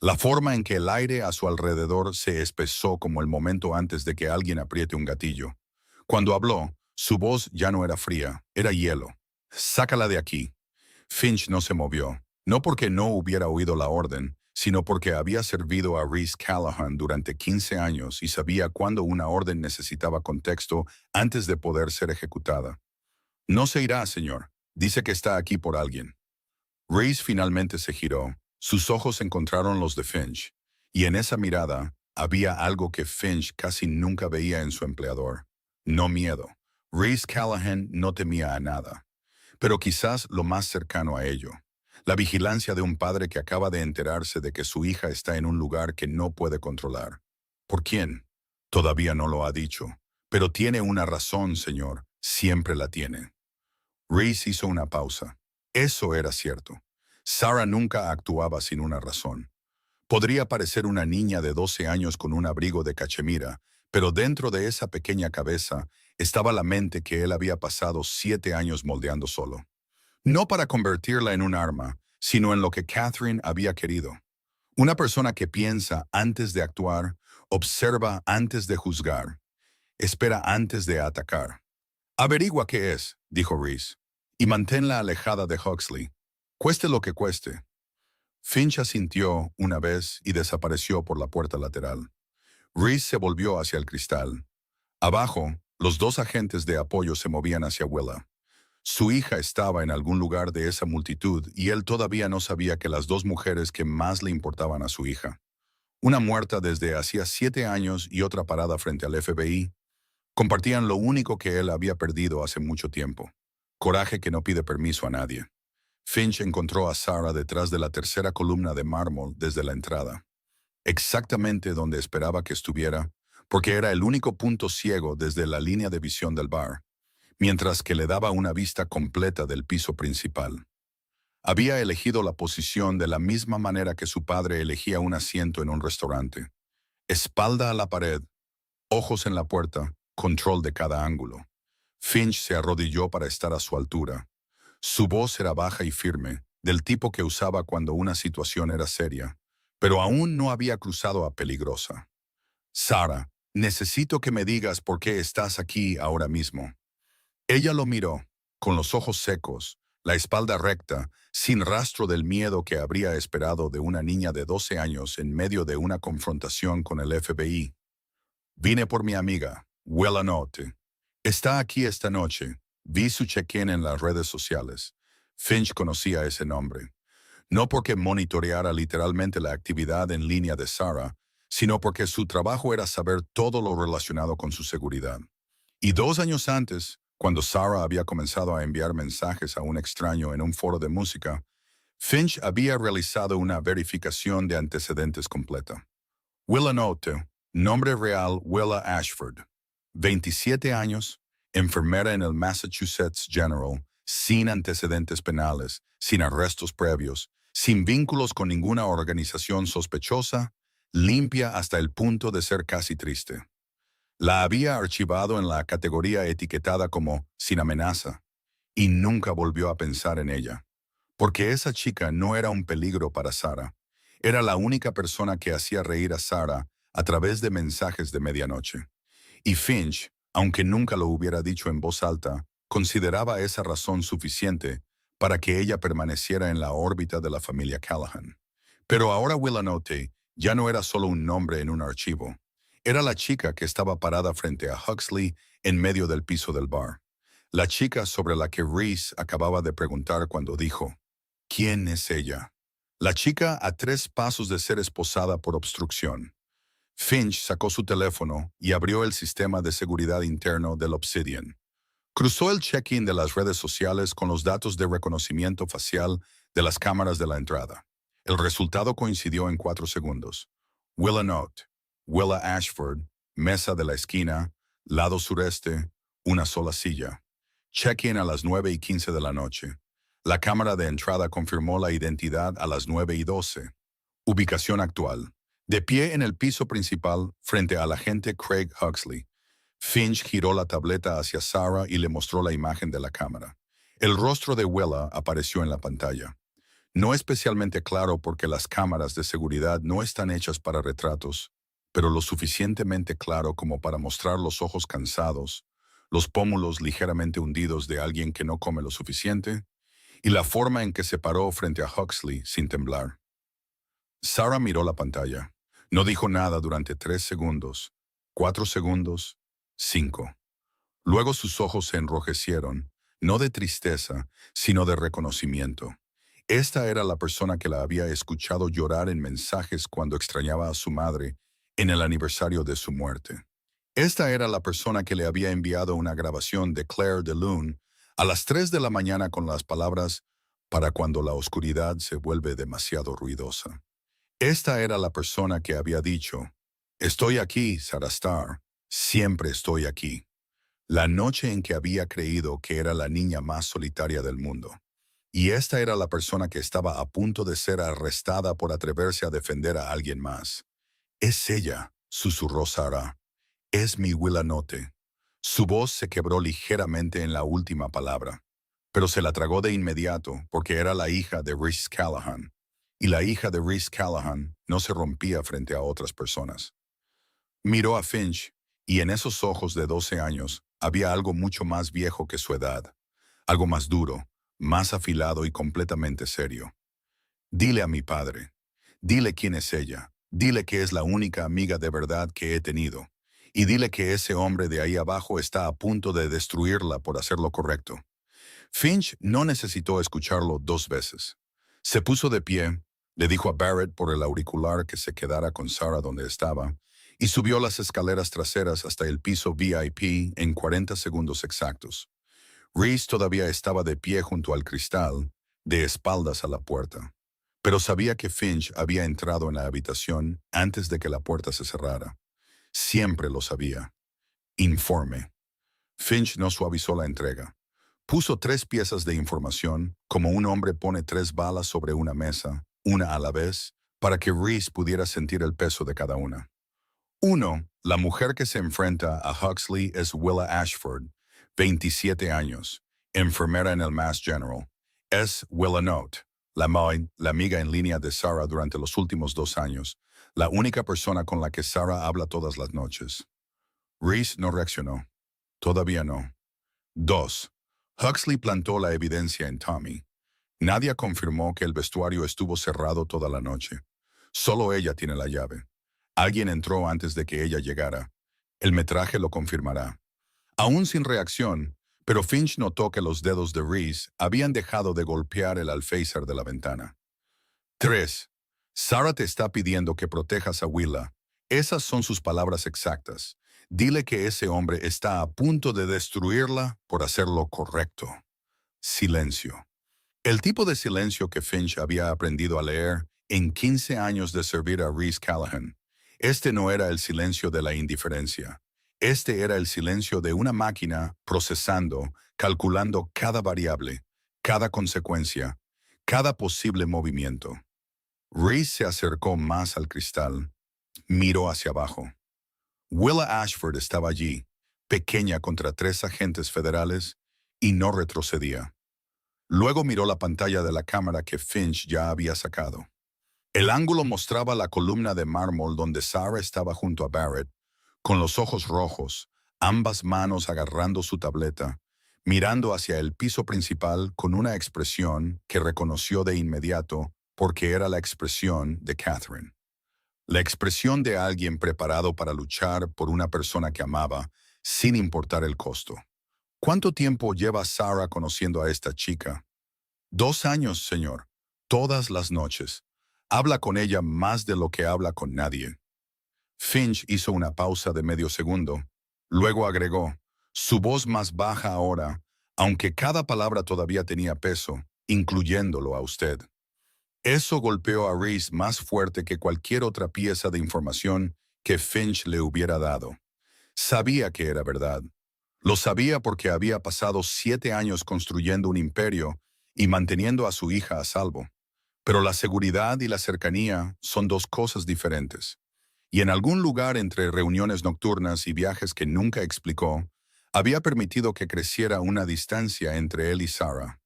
La forma en que el aire a su alrededor se espesó como el momento antes de que alguien apriete un gatillo. Cuando habló, su voz ya no era fría, era hielo. «Sácala de aquí». Finch no se movió, no porque no hubiera oído la orden, sino porque había servido a Reese Callahan durante 15 años y sabía cuándo una orden necesitaba contexto antes de poder ser ejecutada. No se irá, señor. Dice que está aquí por alguien. Reese finalmente se giró. Sus ojos encontraron los de Finch, y en esa mirada había algo que Finch casi nunca veía en su empleador. No miedo. Reese Callahan no temía a nada, pero quizás lo más cercano a ello. La vigilancia de un padre que acaba de enterarse de que su hija está en un lugar que no puede controlar. ¿Por quién? Todavía no lo ha dicho, pero tiene una razón, señor. Siempre la tiene. Reese hizo una pausa. Eso era cierto. Sarah nunca actuaba sin una razón. Podría parecer una niña de 12 años con un abrigo de cachemira, pero dentro de esa pequeña cabeza estaba la mente que él había pasado 7 años moldeando solo. No para convertirla en un arma, sino en lo que Catherine había querido. Una persona que piensa antes de actuar, observa antes de juzgar, espera antes de atacar. Averigua qué es, dijo Reese, y manténla alejada de Huxley, cueste lo que cueste. Finch asintió una vez y desapareció por la puerta lateral. Reese se volvió hacia el cristal. Abajo, los dos agentes de apoyo se movían hacia Willa. Su hija estaba en algún lugar de esa multitud y él todavía no sabía que las dos mujeres que más le importaban a su hija, una muerta desde hacía 7 años y otra parada frente al FBI, compartían lo único que él había perdido hace mucho tiempo: coraje que no pide permiso a nadie. Finch encontró a Sarah detrás de la tercera columna de mármol desde la entrada, exactamente donde esperaba que estuviera, porque era el único punto ciego desde la línea de visión del bar, mientras que le daba una vista completa del piso principal. Había elegido la posición de la misma manera que su padre elegía un asiento en un restaurante. Espalda a la pared, ojos en la puerta, control de cada ángulo. Finch se arrodilló para estar a su altura. Su voz era baja y firme, del tipo que usaba cuando una situación era seria, pero aún no había cruzado a peligrosa. Sarah, necesito que me digas por qué estás aquí ahora mismo. Ella lo miró, con los ojos secos, la espalda recta, sin rastro del miedo que habría esperado de una niña de 12 años en medio de una confrontación con el FBI. Vine por mi amiga, Willa Notte. Está aquí esta noche. Vi su check-in en las redes sociales. Finch conocía ese nombre. No porque monitoreara literalmente la actividad en línea de Sarah, sino porque su trabajo era saber todo lo relacionado con su seguridad. Y 2 años antes, cuando Sarah había comenzado a enviar mensajes a un extraño en un foro de música, Finch había realizado una verificación de antecedentes completa. Willa Notte, nombre real Willa Ashford, 27 años, enfermera en el Massachusetts General, sin antecedentes penales, sin arrestos previos, sin vínculos con ninguna organización sospechosa, limpia hasta el punto de ser casi triste. La había archivado en la categoría etiquetada como sin amenaza, y nunca volvió a pensar en ella, porque esa chica no era un peligro para Sarah. Era la única persona que hacía reír a Sarah a través de mensajes de medianoche. Y Finch, aunque nunca lo hubiera dicho en voz alta, consideraba esa razón suficiente para que ella permaneciera en la órbita de la familia Callahan. Pero ahora Willa Notte ya no era solo un nombre en un archivo. Era la chica que estaba parada frente a Huxley en medio del piso del bar. La chica sobre la que Reese acababa de preguntar cuando dijo, ¿quién es ella? La chica a 3 pasos de ser esposada por obstrucción. Finch sacó su teléfono y abrió el sistema de seguridad interno del Obsidian. Cruzó el check-in de las redes sociales con los datos de reconocimiento facial de las cámaras de la entrada. El resultado coincidió en 4 segundos. Willa Notte, Willa Ashford, mesa de la esquina, lado sureste, una sola silla. Check-in a las 9:15 de la noche. La cámara de entrada confirmó la identidad a las 9:12. Ubicación actual. De pie en el piso principal, frente al agente Craig Huxley. Finch giró la tableta hacia Sarah y le mostró la imagen de la cámara. El rostro de Willa apareció en la pantalla. No especialmente claro porque las cámaras de seguridad no están hechas para retratos, pero lo suficientemente claro como para mostrar los ojos cansados, los pómulos ligeramente hundidos de alguien que no come lo suficiente, y la forma en que se paró frente a Huxley sin temblar. Sarah miró la pantalla. No dijo nada durante 3 segundos, 4 segundos, 5. Luego sus ojos se enrojecieron, no de tristeza, sino de reconocimiento. Esta era la persona que la había escuchado llorar en mensajes cuando extrañaba a su madre en el aniversario de su muerte. Esta era la persona que le había enviado una grabación de Claire de Lune a las 3 de la mañana con las palabras «para cuando la oscuridad se vuelve demasiado ruidosa». Esta era la persona que había dicho «Estoy aquí, Sarah Starr, siempre estoy aquí». La noche en que había creído que era la niña más solitaria del mundo. Y esta era la persona que estaba a punto de ser arrestada por atreverse a defender a alguien más. «Es ella», susurró Sarah. «Es mi Wilanote». Su voz se quebró ligeramente en la última palabra, pero se la tragó de inmediato porque era la hija de Reese Callahan. Y la hija de Reese Callahan no se rompía frente a otras personas. Miró a Finch, y en esos ojos de 12 años había algo mucho más viejo que su edad, algo más duro, más afilado y completamente serio. «Dile a mi padre, dile quién es ella, dile que es la única amiga de verdad que he tenido, y dile que ese hombre de ahí abajo está a punto de destruirla por hacer lo correcto». Finch no necesitó escucharlo 2 veces. Se puso de pie, le dijo a Barrett por el auricular que se quedara con Sarah donde estaba, y subió las escaleras traseras hasta el piso VIP en 40 segundos exactos. Reese todavía estaba de pie junto al cristal, de espaldas a la puerta. Pero sabía que Finch había entrado en la habitación antes de que la puerta se cerrara. Siempre lo sabía. Informe. Finch no suavizó la entrega. Puso 3 piezas de información, como un hombre pone 3 balas sobre una mesa, una a la vez, para que Reese pudiera sentir el peso de cada una. 1. La mujer que se enfrenta a Huxley es Willa Ashford, 27 años, enfermera en el Mass General. Es Willa Note, la amiga en línea de Sarah durante los últimos 2 años, la única persona con la que Sarah habla todas las noches. Reese no reaccionó. Todavía no. 2. Huxley plantó la evidencia en Tommy. Nadia confirmó que el vestuario estuvo cerrado toda la noche. Solo ella tiene la llave. Alguien entró antes de que ella llegara. El metraje lo confirmará. Aún sin reacción, pero Finch notó que los dedos de Reese habían dejado de golpear el alféizar de la ventana. 3. Sarah te está pidiendo que protejas a Willa. Esas son sus palabras exactas. Dile que ese hombre está a punto de destruirla por hacer lo correcto. Silencio. El tipo de silencio que Finch había aprendido a leer en 15 años de servir a Reese Callahan. Este no era el silencio de la indiferencia. Este era el silencio de una máquina procesando, calculando cada variable, cada consecuencia, cada posible movimiento. Reese se acercó más al cristal. Miró hacia abajo. Willa Ashford estaba allí, pequeña contra 3 agentes federales, y no retrocedía. Luego miró la pantalla de la cámara que Finch ya había sacado. El ángulo mostraba la columna de mármol donde Sarah estaba junto a Barrett, con los ojos rojos, ambas manos agarrando su tableta, mirando hacia el piso principal con una expresión que reconoció de inmediato porque era la expresión de Catherine. La expresión de alguien preparado para luchar por una persona que amaba, sin importar el costo. ¿Cuánto tiempo lleva Sarah conociendo a esta chica? 2 años, señor. Todas las noches. Habla con ella más de lo que habla con nadie. Finch hizo una pausa de medio segundo. Luego agregó, su voz más baja ahora, aunque cada palabra todavía tenía peso, incluyéndolo a usted. Eso golpeó a Reese más fuerte que cualquier otra pieza de información que Finch le hubiera dado. Sabía que era verdad. Lo sabía porque había pasado 7 años construyendo un imperio y manteniendo a su hija a salvo. Pero la seguridad y la cercanía son 2 cosas diferentes. Y en algún lugar entre reuniones nocturnas y viajes que nunca explicó, había permitido que creciera una distancia entre él y Sarah.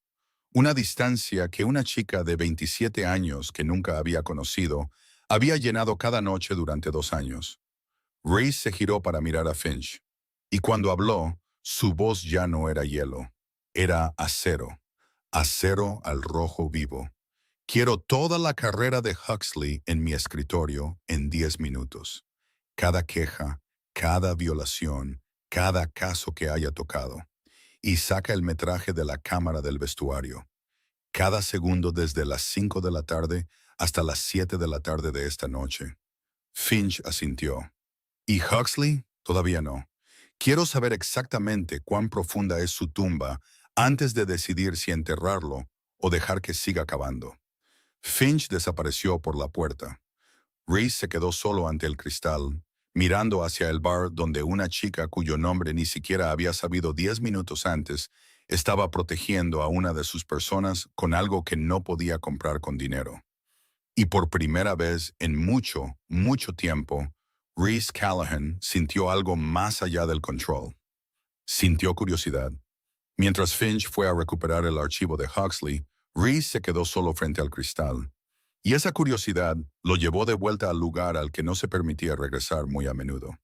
Una distancia que una chica de 27 años que nunca había conocido había llenado cada noche durante 2 años. Reese se giró para mirar a Finch. Y cuando habló, su voz ya no era hielo. Era acero. Acero al rojo vivo. Quiero toda la carrera de Huxley en mi escritorio en 10 minutos. Cada queja, cada violación, cada caso que haya tocado. Y saca el metraje de la cámara del vestuario. Cada segundo desde las 5 de la tarde hasta las 7 de la tarde de esta noche. Finch asintió. ¿Y Huxley? Todavía no. Quiero saber exactamente cuán profunda es su tumba antes de decidir si enterrarlo o dejar que siga cavando. Finch desapareció por la puerta. Reese se quedó solo ante el cristal, mirando hacia el bar donde una chica cuyo nombre ni siquiera había sabido 10 minutos antes estaba protegiendo a una de sus personas con algo que no podía comprar con dinero. Y por primera vez en mucho, mucho tiempo, Reese Callahan sintió algo más allá del control. Sintió curiosidad. Mientras Finch fue a recuperar el archivo de Huxley, Reese se quedó solo frente al cristal. Y esa curiosidad lo llevó de vuelta al lugar al que no se permitía regresar muy a menudo.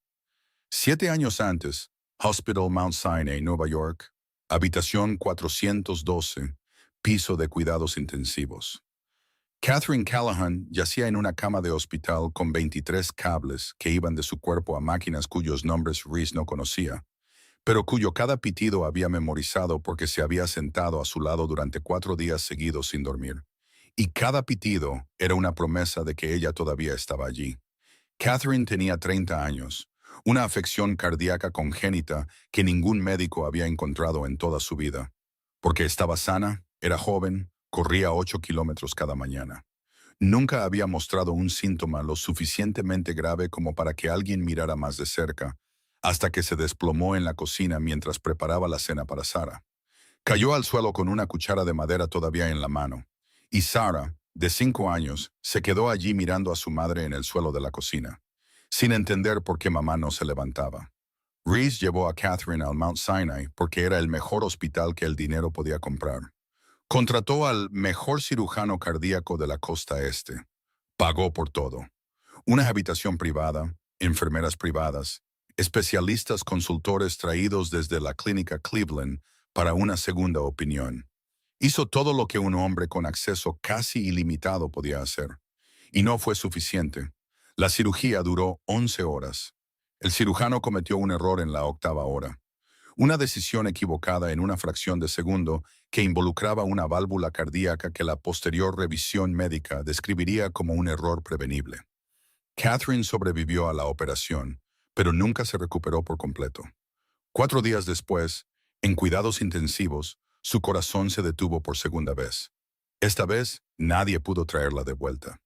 7 años antes, Hospital Mount Sinai, Nueva York, habitación 412, piso de cuidados intensivos. Catherine Callahan yacía en una cama de hospital con 23 cables que iban de su cuerpo a máquinas cuyos nombres Reese no conocía, pero cuyo cada pitido había memorizado porque se había sentado a su lado durante 4 días seguidos sin dormir. Y cada pitido era una promesa de que ella todavía estaba allí. Catherine tenía 30 años, una afección cardíaca congénita que ningún médico había encontrado en toda su vida. Porque estaba sana, era joven, corría 8 kilómetros cada mañana. Nunca había mostrado un síntoma lo suficientemente grave como para que alguien mirara más de cerca, hasta que se desplomó en la cocina mientras preparaba la cena para Sarah. Cayó al suelo con una cuchara de madera todavía en la mano, y Sarah, de 5 años, se quedó allí mirando a su madre en el suelo de la cocina, sin entender por qué mamá no se levantaba. Reese llevó a Catherine al Mount Sinai porque era el mejor hospital que el dinero podía comprar. Contrató al mejor cirujano cardíaco de la costa este. Pagó por todo. Una habitación privada, enfermeras privadas, especialistas consultores traídos desde la clínica Cleveland para una segunda opinión. Hizo todo lo que un hombre con acceso casi ilimitado podía hacer. Y no fue suficiente. La cirugía duró 11 horas. El cirujano cometió un error en la 8ª hora. Una decisión equivocada en una fracción de segundo que involucraba una válvula cardíaca que la posterior revisión médica describiría como un error prevenible. Catherine sobrevivió a la operación, pero nunca se recuperó por completo. 4 días después, en cuidados intensivos, su corazón se detuvo por segunda vez. Esta vez, nadie pudo traerla de vuelta.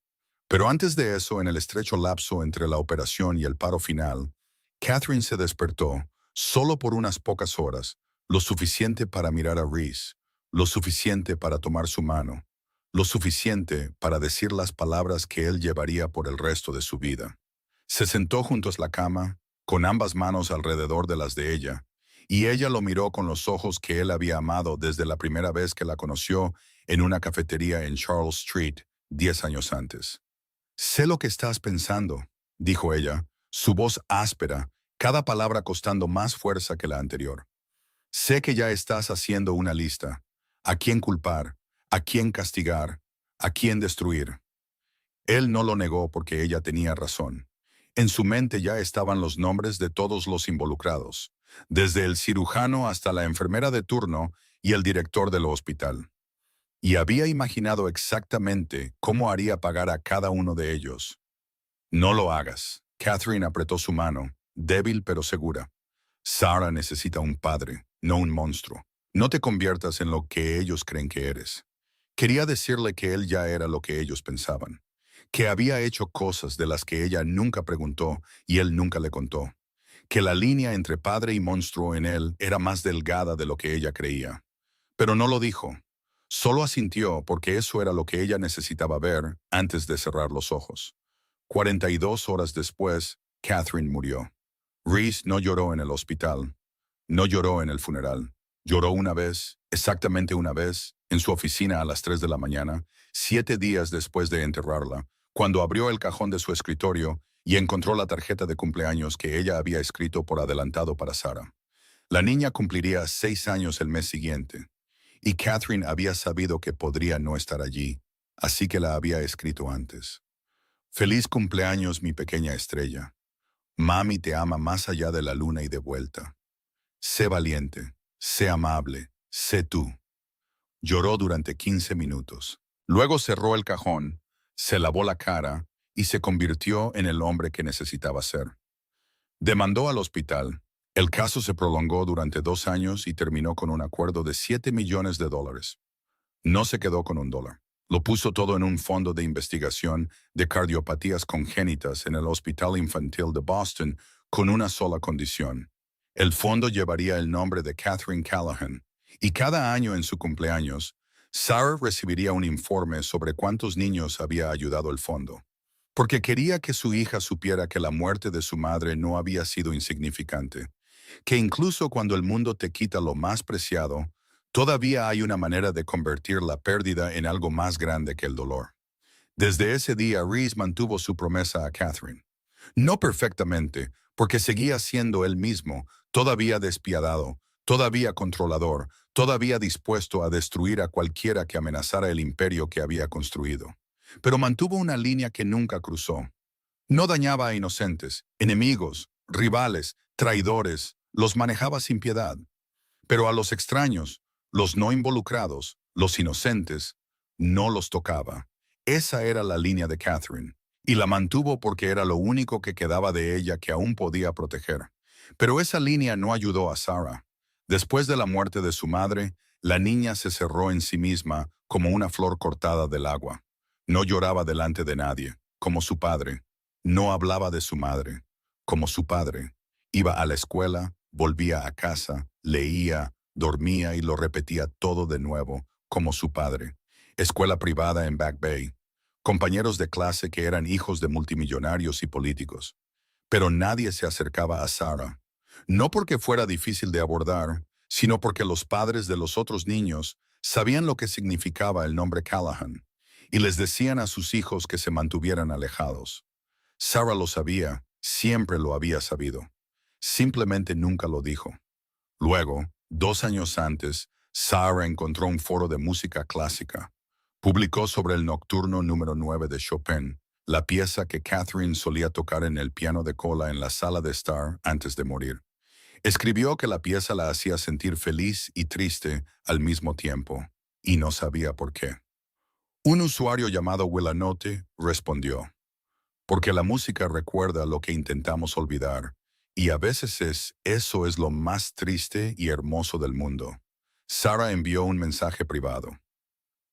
Pero antes de eso, en el estrecho lapso entre la operación y el paro final, Catherine se despertó, solo por unas pocas horas, lo suficiente para mirar a Reese, lo suficiente para tomar su mano, lo suficiente para decir las palabras que él llevaría por el resto de su vida. Se sentó junto a la cama, con ambas manos alrededor de las de ella, y ella lo miró con los ojos que él había amado desde la primera vez que la conoció en una cafetería en Charles Street, 10 años antes. «Sé lo que estás pensando», dijo ella, su voz áspera, cada palabra costando más fuerza que la anterior. «Sé que ya estás haciendo una lista. ¿A quién culpar? ¿A quién castigar? ¿A quién destruir?» Él no lo negó porque ella tenía razón. En su mente ya estaban los nombres de todos los involucrados, desde el cirujano hasta la enfermera de turno y el director del hospital. Y había imaginado exactamente cómo haría pagar a cada uno de ellos. «No lo hagas». Catherine apretó su mano, débil pero segura. «Sarah necesita un padre, no un monstruo. No te conviertas en lo que ellos creen que eres». Quería decirle que él ya era lo que ellos pensaban, que había hecho cosas de las que ella nunca preguntó y él nunca le contó, que la línea entre padre y monstruo en él era más delgada de lo que ella creía. Pero no lo dijo. Solo asintió porque eso era lo que ella necesitaba ver antes de cerrar los ojos. 42 horas después, Catherine murió. Reese no lloró en el hospital, no lloró en el funeral. Lloró una vez, exactamente una vez, en su oficina a las 3 de la mañana, 7 días después de enterrarla, cuando abrió el cajón de su escritorio y encontró la tarjeta de cumpleaños que ella había escrito por adelantado para Sarah. La niña cumpliría 6 años el mes siguiente, y Catherine había sabido que podría no estar allí, así que la había escrito antes. Feliz cumpleaños, mi pequeña estrella. Mami te ama más allá de la luna y de vuelta. Sé valiente, sé amable, sé tú. Lloró durante 15 minutos. Luego cerró el cajón, se lavó la cara y se convirtió en el hombre que necesitaba ser. Demandó al hospital. El caso se prolongó durante 2 años y terminó con un acuerdo de $7 millones. No se quedó con $1. Lo puso todo en un fondo de investigación de cardiopatías congénitas en el Hospital Infantil de Boston con una sola condición. El fondo llevaría el nombre de Catherine Callahan, y cada año en su cumpleaños, Sarah recibiría un informe sobre cuántos niños había ayudado el fondo, porque quería que su hija supiera que la muerte de su madre no había sido insignificante, que incluso cuando el mundo te quita lo más preciado, todavía hay una manera de convertir la pérdida en algo más grande que el dolor. Desde ese día, Reese mantuvo su promesa a Catherine. No perfectamente, porque seguía siendo él mismo, todavía despiadado, todavía controlador, todavía dispuesto a destruir a cualquiera que amenazara el imperio que había construido. Pero mantuvo una línea que nunca cruzó. No dañaba a inocentes, enemigos, rivales, traidores, los manejaba sin piedad. Pero a los extraños, los no involucrados, los inocentes, no los tocaba. Esa era la línea de Catherine, y la mantuvo porque era lo único que quedaba de ella que aún podía proteger. Pero esa línea no ayudó a Sarah. Después de la muerte de su madre, la niña se cerró en sí misma como una flor cortada del agua. No lloraba delante de nadie, como su padre. No hablaba de su madre, como su padre. Iba a la escuela, volvía a casa, leía, dormía y lo repetía todo de nuevo, como su padre. Escuela privada en Back Bay. Compañeros de clase que eran hijos de multimillonarios y políticos. Pero nadie se acercaba a Sarah. No porque fuera difícil de abordar, sino porque los padres de los otros niños sabían lo que significaba el nombre Callahan, y les decían a sus hijos que se mantuvieran alejados. Sarah lo sabía, siempre lo había sabido. Simplemente nunca lo dijo. Luego, 2 años antes, Sarah encontró un foro de música clásica. Publicó sobre el Nocturno número 9 de Chopin, la pieza que Catherine solía tocar en el piano de cola en la sala de estar antes de morir. Escribió que la pieza la hacía sentir feliz y triste al mismo tiempo, y no sabía por qué. Un usuario llamado Willanote respondió: porque la música recuerda lo que intentamos olvidar, y a veces eso es lo más triste y hermoso del mundo. Sarah envió un mensaje privado.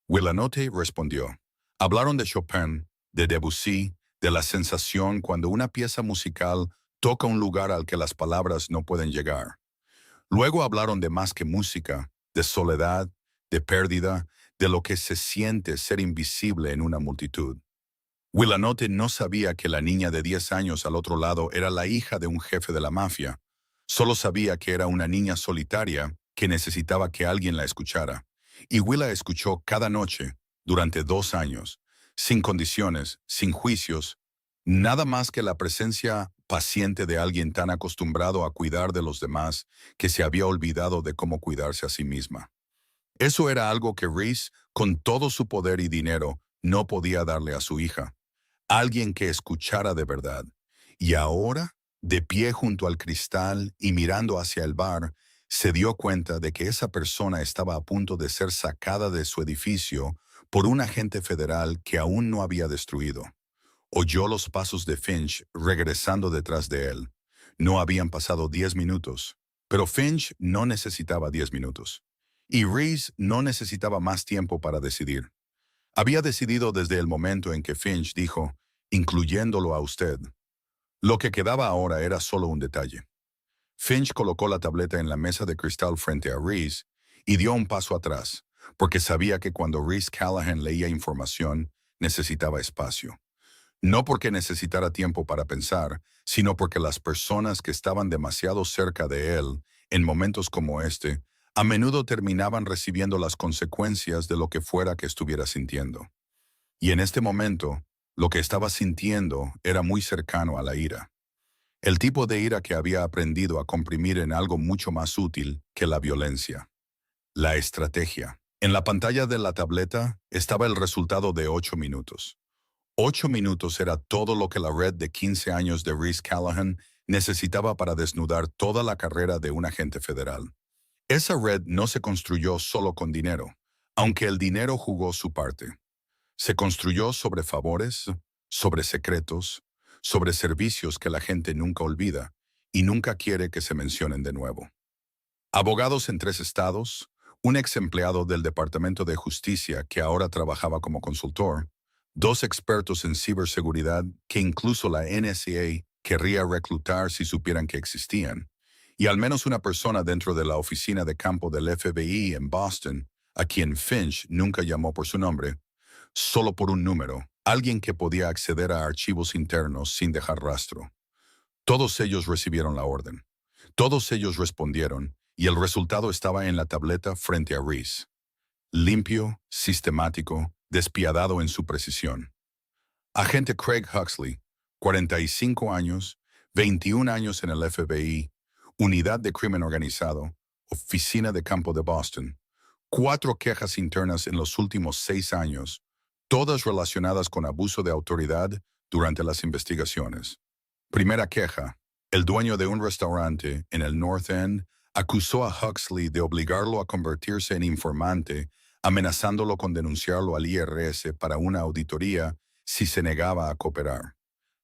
Willanote respondió. Hablaron de Chopin, de Debussy, de la sensación cuando una pieza musical toca un lugar al que las palabras no pueden llegar. Luego hablaron de más que música, de soledad, de pérdida, de lo que se siente ser invisible en una multitud. Willanote no sabía que la niña de 10 años al otro lado era la hija de un jefe de la mafia. Solo sabía que era una niña solitaria que necesitaba que alguien la escuchara. Y Willa escuchó cada noche, durante 2 años, sin condiciones, sin juicios, nada más que la presencia paciente de alguien tan acostumbrado a cuidar de los demás que se había olvidado de cómo cuidarse a sí misma. Eso era algo que Reese, con todo su poder y dinero, no podía darle a su hija. Alguien que escuchara de verdad. Y ahora, de pie junto al cristal y mirando hacia el bar, se dio cuenta de que esa persona estaba a punto de ser sacada de su edificio por un agente federal que aún no había destruido. Oyó los pasos de Finch regresando detrás de él. No habían pasado 10 minutos, pero Finch no necesitaba 10 minutos. Y Reese no necesitaba más tiempo para decidir. Había decidido desde el momento en que Finch dijo, incluyéndolo a usted. Lo que quedaba ahora era solo un detalle. Finch colocó la tableta en la mesa de cristal frente a Reese y dio un paso atrás, porque sabía que cuando Reese Callahan leía información, necesitaba espacio. No porque necesitara tiempo para pensar, sino porque las personas que estaban demasiado cerca de él, en momentos como este, a menudo terminaban recibiendo las consecuencias de lo que fuera que estuviera sintiendo. Y en este momento, lo que estaba sintiendo era muy cercano a la ira. El tipo de ira que había aprendido a comprimir en algo mucho más útil que la violencia. La estrategia. En la pantalla de la tableta estaba el resultado de 8 minutos. 8 minutos era todo lo que la red de 15 años de Reese Callahan necesitaba para desnudar toda la carrera de un agente federal. Esa red no se construyó solo con dinero, aunque el dinero jugó su parte. Se construyó sobre favores, sobre secretos, sobre servicios que la gente nunca olvida y nunca quiere que se mencionen de nuevo. Abogados en 3 estados, un ex empleado del Departamento de Justicia que ahora trabajaba como consultor, 2 expertos en ciberseguridad que incluso la NSA querría reclutar si supieran que existían, y al menos una persona dentro de la oficina de campo del FBI en Boston, a quien Finch nunca llamó por su nombre, solo por un número, alguien que podía acceder a archivos internos sin dejar rastro. Todos ellos recibieron la orden. Todos ellos respondieron, y el resultado estaba en la tableta frente a Reese. Limpio, sistemático, despiadado en su precisión. Agente Craig Huxley, 45 años, 21 años en el FBI, Unidad de Crimen Organizado, Oficina de Campo de Boston. 4 quejas internas en los últimos 6 años, todas relacionadas con abuso de autoridad durante las investigaciones. Primera queja. El dueño de un restaurante en el North End acusó a Huxley de obligarlo a convertirse en informante, amenazándolo con denunciarlo al IRS para una auditoría si se negaba a cooperar.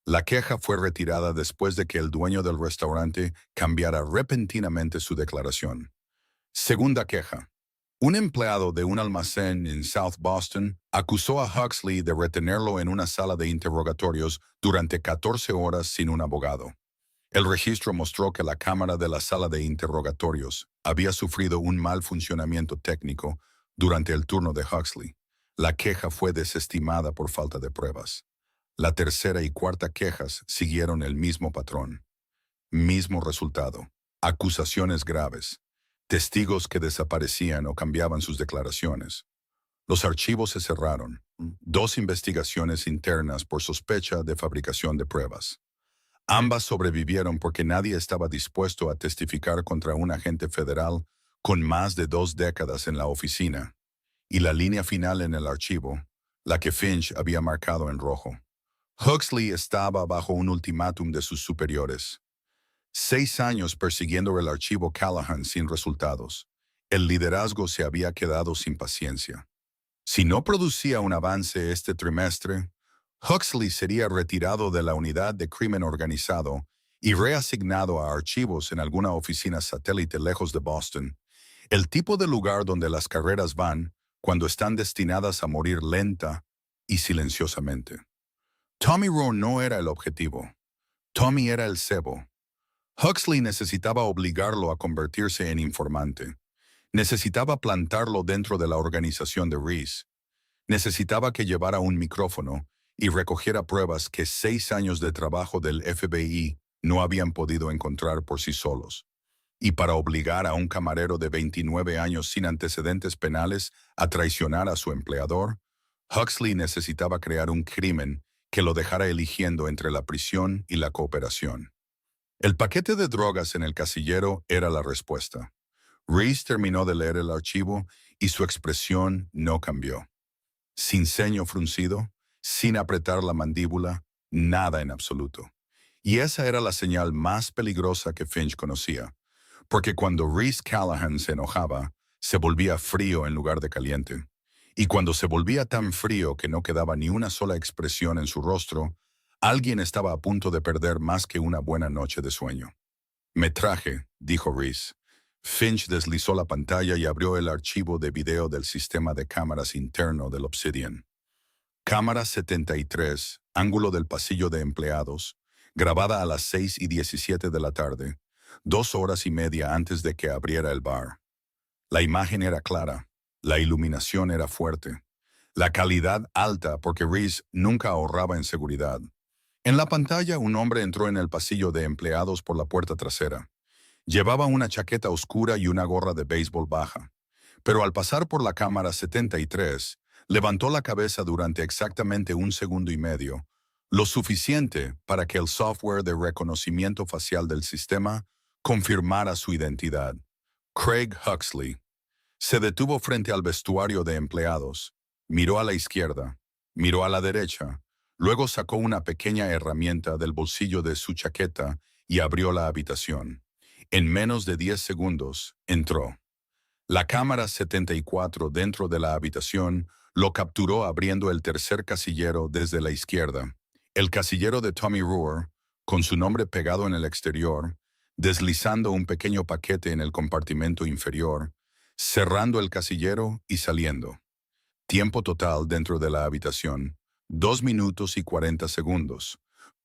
La queja fue retirada después de que el dueño del restaurante cambiara repentinamente su declaración. Segunda queja. Un empleado de un almacén en South Boston acusó a Huxley de retenerlo en una sala de interrogatorios durante 14 horas sin un abogado. El registro mostró que la cámara de la sala de interrogatorios había sufrido un mal funcionamiento técnico durante el turno de Huxley. La queja fue desestimada por falta de pruebas. La tercera y cuarta quejas siguieron el mismo patrón. Mismo resultado. Acusaciones graves. Testigos que desaparecían o cambiaban sus declaraciones. Los archivos se cerraron. 2 investigaciones internas por sospecha de fabricación de pruebas. Ambas sobrevivieron porque nadie estaba dispuesto a testificar contra un agente federal con más de 2 décadas en la oficina. Y la línea final en el archivo, la que Finch había marcado en rojo. Huxley estaba bajo un ultimátum de sus superiores. 6 años persiguiendo el archivo Callahan sin resultados. El liderazgo se había quedado sin paciencia. Si no producía un avance este trimestre, Huxley sería retirado de la unidad de crimen organizado y reasignado a archivos en alguna oficina satélite lejos de Boston, el tipo de lugar donde las carreras van cuando están destinadas a morir lenta y silenciosamente. Tommy Rowe no era el objetivo. Tommy era el cebo. Huxley necesitaba obligarlo a convertirse en informante. Necesitaba plantarlo dentro de la organización de Reese. Necesitaba que llevara un micrófono y recogiera pruebas que 6 años de trabajo del FBI no habían podido encontrar por sí solos. Y para obligar a un camarero de 29 años sin antecedentes penales a traicionar a su empleador, Huxley necesitaba crear un crimen que lo dejara eligiendo entre la prisión y la cooperación. El paquete de drogas en el casillero era la respuesta. Reese terminó de leer el archivo y su expresión no cambió. Sin ceño fruncido, sin apretar la mandíbula, nada en absoluto. Y esa era la señal más peligrosa que Finch conocía, porque cuando Reese Callahan se enojaba, se volvía frío en lugar de caliente. Y cuando se volvía tan frío que no quedaba ni una sola expresión en su rostro, alguien estaba a punto de perder más que una buena noche de sueño. Metraje, dijo Reese. Finch deslizó la pantalla y abrió el archivo de video del sistema de cámaras interno del Obsidian. Cámara 73, ángulo del pasillo de empleados, grabada a las 6:17 de la tarde, 2 horas y media antes de que abriera el bar. La imagen era clara, la iluminación era fuerte, la calidad alta porque Reese nunca ahorraba en seguridad. En la pantalla un hombre entró en el pasillo de empleados por la puerta trasera. Llevaba una chaqueta oscura y una gorra de béisbol baja. Pero al pasar por la cámara 73, levantó la cabeza durante exactamente 1 segundo y medio, lo suficiente para que el software de reconocimiento facial del sistema confirmara su identidad. Craig Huxley. Se detuvo frente al vestuario de empleados, miró a la izquierda, miró a la derecha, luego sacó una pequeña herramienta del bolsillo de su chaqueta y abrió la habitación. En menos de 10 segundos, entró. La cámara 74 dentro de la habitación lo capturó abriendo el tercer casillero desde la izquierda. El casillero de Tommy Rohr, con su nombre pegado en el exterior, deslizando un pequeño paquete en el compartimento inferior, cerrando el casillero y saliendo. Tiempo total dentro de la habitación, 2 minutos y 40 segundos.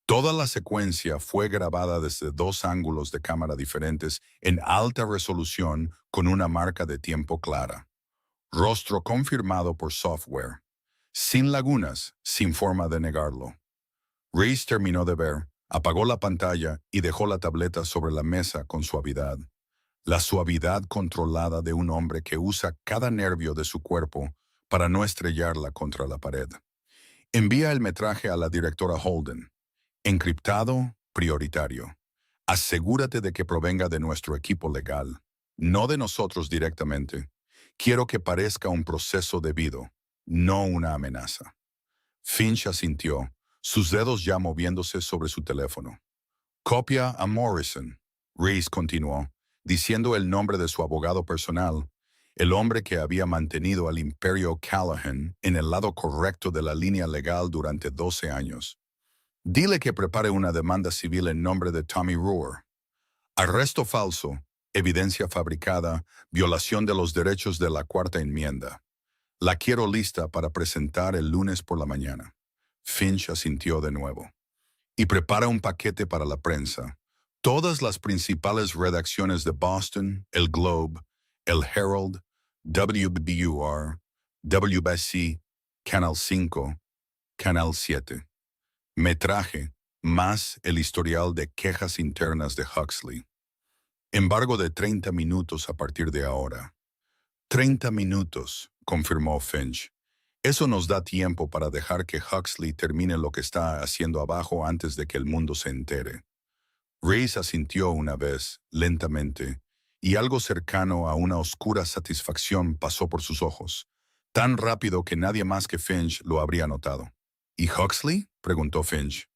Toda la secuencia fue grabada desde 2 ángulos de cámara diferentes en alta resolución con una marca de tiempo clara. Rostro confirmado por software. Sin lagunas, sin forma de negarlo. Reese terminó de ver, apagó la pantalla y dejó la tableta sobre la mesa con suavidad. La suavidad controlada de un hombre que usa cada nervio de su cuerpo para no estrellarla contra la pared. Envía el metraje a la directora Holden. Encriptado, prioritario. Asegúrate de que provenga de nuestro equipo legal, no de nosotros directamente. Quiero que parezca un proceso debido, no una amenaza. Finch asintió, sus dedos ya moviéndose sobre su teléfono. Copia a Morrison. Reese continuó, diciendo el nombre de su abogado personal, el hombre que había mantenido al imperio Callahan en el lado correcto de la línea legal durante 12 años. Dile que prepare una demanda civil en nombre de Tommy Rohr. Arresto falso, evidencia fabricada, violación de los derechos de la Cuarta Enmienda. La quiero lista para presentar el lunes por la mañana. Finch asintió de nuevo. Y prepara un paquete para la prensa. Todas las principales redacciones de Boston, el Globe, el Herald, WBUR, WBC, Canal 5, Canal 7. Metraje, más el historial de quejas internas de Huxley. Embargo de 30 minutos a partir de ahora. 30 minutos, confirmó Finch. Eso nos da tiempo para dejar que Huxley termine lo que está haciendo abajo antes de que el mundo se entere. Reese asintió una vez, lentamente, y algo cercano a una oscura satisfacción pasó por sus ojos, tan rápido que nadie más que Finch lo habría notado. ¿Y Huxley?, preguntó Finch.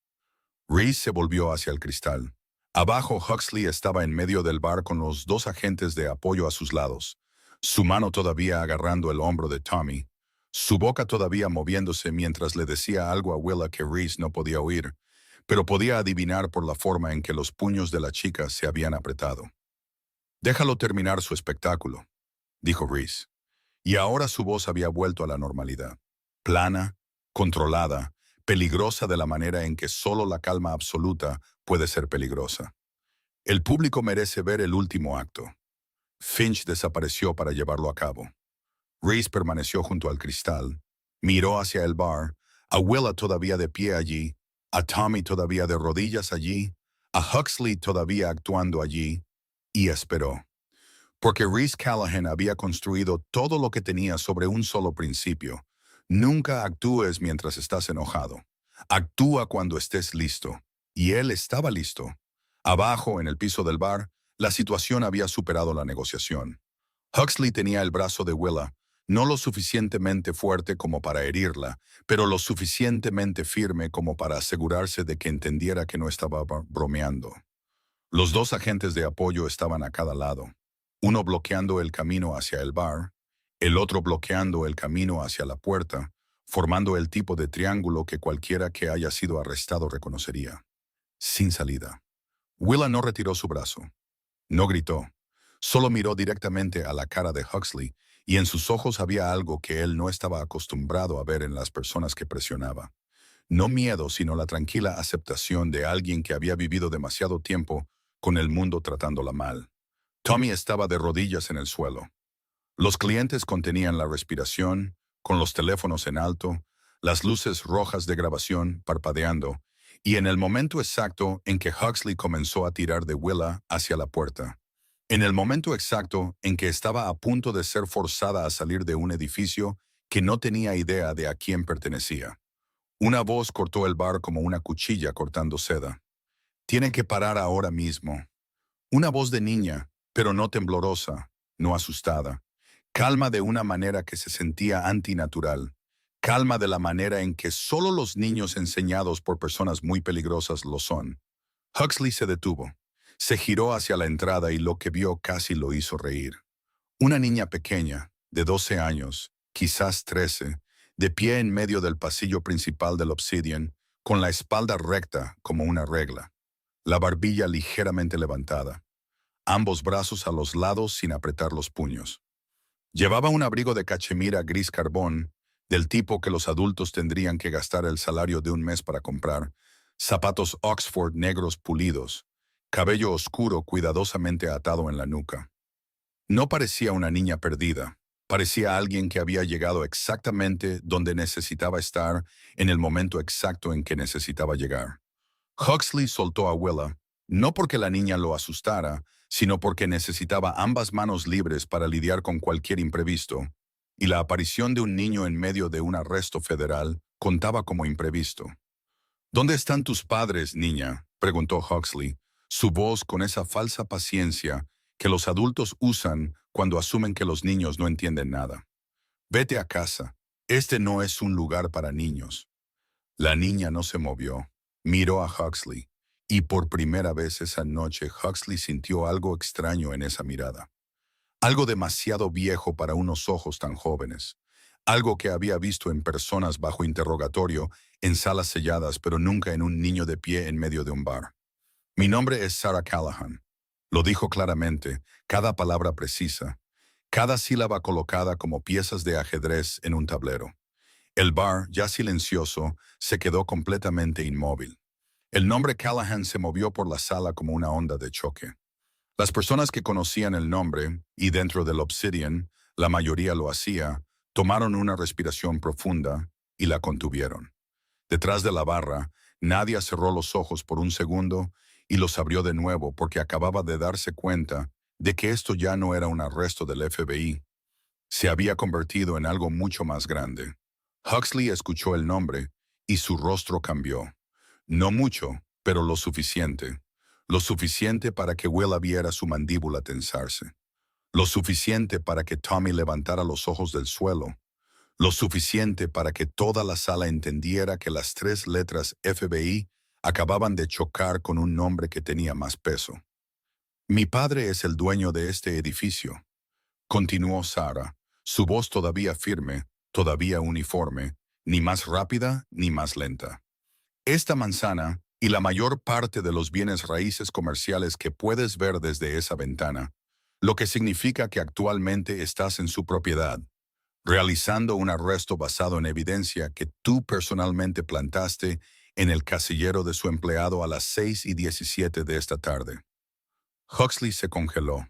Reese se volvió hacia el cristal. Abajo, Huxley estaba en medio del bar con los 2 agentes de apoyo a sus lados, su mano todavía agarrando el hombro de Tommy, su boca todavía moviéndose mientras le decía algo a Willa que Reese no podía oír, pero podía adivinar por la forma en que los puños de la chica se habían apretado. «Déjalo terminar su espectáculo», dijo Reese. Y ahora su voz había vuelto a la normalidad. Plana, controlada, peligrosa de la manera en que solo la calma absoluta puede ser peligrosa. El público merece ver el último acto. Finch desapareció para llevarlo a cabo. Reese permaneció junto al cristal, miró hacia el bar, a Willa todavía de pie allí, a Tommy todavía de rodillas allí, a Huxley todavía actuando allí, y esperó. Porque Reese Callahan había construido todo lo que tenía sobre un solo principio. Nunca actúes mientras estás enojado. Actúa cuando estés listo. Y él estaba listo. Abajo, en el piso del bar, la situación había superado la negociación. Huxley tenía el brazo de Willa, no lo suficientemente fuerte como para herirla, pero lo suficientemente firme como para asegurarse de que entendiera que no estaba bromeando. Los 2 agentes de apoyo estaban a cada lado, uno bloqueando el camino hacia el bar, el otro bloqueando el camino hacia la puerta, formando el tipo de triángulo que cualquiera que haya sido arrestado reconocería. Sin salida. Willa no retiró su brazo. No gritó. Solo miró directamente a la cara de Huxley, y en sus ojos había algo que él no estaba acostumbrado a ver en las personas que presionaba. No miedo, sino la tranquila aceptación de alguien que había vivido demasiado tiempo con el mundo tratándola mal. Tommy estaba de rodillas en el suelo. Los clientes contenían la respiración, con los teléfonos en alto, las luces rojas de grabación parpadeando, y en el momento exacto en que Huxley comenzó a tirar de Willa hacia la puerta. En el momento exacto en que estaba a punto de ser forzada a salir de un edificio que no tenía idea de a quién pertenecía. Una voz cortó el bar como una cuchilla cortando seda. «Tiene que parar ahora mismo». Una voz de niña, pero no temblorosa, no asustada. Calma de una manera que se sentía antinatural. Calma de la manera en que solo los niños enseñados por personas muy peligrosas lo son. Huxley se detuvo. Se giró hacia la entrada y lo que vio casi lo hizo reír. Una niña pequeña, de 12 años, quizás 13, de pie en medio del pasillo principal del Obsidian, con la espalda recta como una regla, la barbilla ligeramente levantada, ambos brazos a los lados sin apretar los puños. Llevaba un abrigo de cachemira gris carbón, del tipo que los adultos tendrían que gastar el salario de un mes para comprar, zapatos Oxford negros pulidos, cabello oscuro cuidadosamente atado en la nuca. No parecía una niña perdida, parecía alguien que había llegado exactamente donde necesitaba estar en el momento exacto en que necesitaba llegar. Huxley soltó a Willa, no porque la niña lo asustara, sino porque necesitaba ambas manos libres para lidiar con cualquier imprevisto, y la aparición de un niño en medio de un arresto federal contaba como imprevisto. ¿Dónde están tus padres, niña?, preguntó Huxley, su voz con esa falsa paciencia que los adultos usan cuando asumen que los niños no entienden nada. Vete a casa. Este no es un lugar para niños. La niña no se movió. Miró a Huxley, y por primera vez esa noche Huxley sintió algo extraño en esa mirada. Algo demasiado viejo para unos ojos tan jóvenes. Algo que había visto en personas bajo interrogatorio, en salas selladas, pero nunca en un niño de pie en medio de un bar. Mi nombre es Sarah Callahan. Lo dijo claramente, cada palabra precisa, cada sílaba colocada como piezas de ajedrez en un tablero. El bar, ya silencioso, se quedó completamente inmóvil. El nombre Callahan se movió por la sala como una onda de choque. Las personas que conocían el nombre, y dentro del Obsidian, la mayoría lo hacía, tomaron una respiración profunda y la contuvieron. Detrás de la barra, Nadia cerró los ojos por un segundo y los abrió de nuevo porque acababa de darse cuenta de que esto ya no era un arresto del FBI. Se había convertido en algo mucho más grande. Huxley escuchó el nombre y su rostro cambió. No mucho, pero lo suficiente. Lo suficiente para que Willa viera su mandíbula tensarse. Lo suficiente para que Tommy levantara los ojos del suelo. Lo suficiente para que toda la sala entendiera que las 3 letras FBI acababan de chocar con un nombre que tenía más peso. Mi padre es el dueño de este edificio, continuó Sarah, su voz todavía firme, todavía uniforme, ni más rápida ni más lenta. Esta manzana y la mayor parte de los bienes raíces comerciales que puedes ver desde esa ventana, lo que significa que actualmente estás en su propiedad, realizando un arresto basado en evidencia que tú personalmente plantaste en el casillero de su empleado a las 6:17 de esta tarde. Huxley se congeló.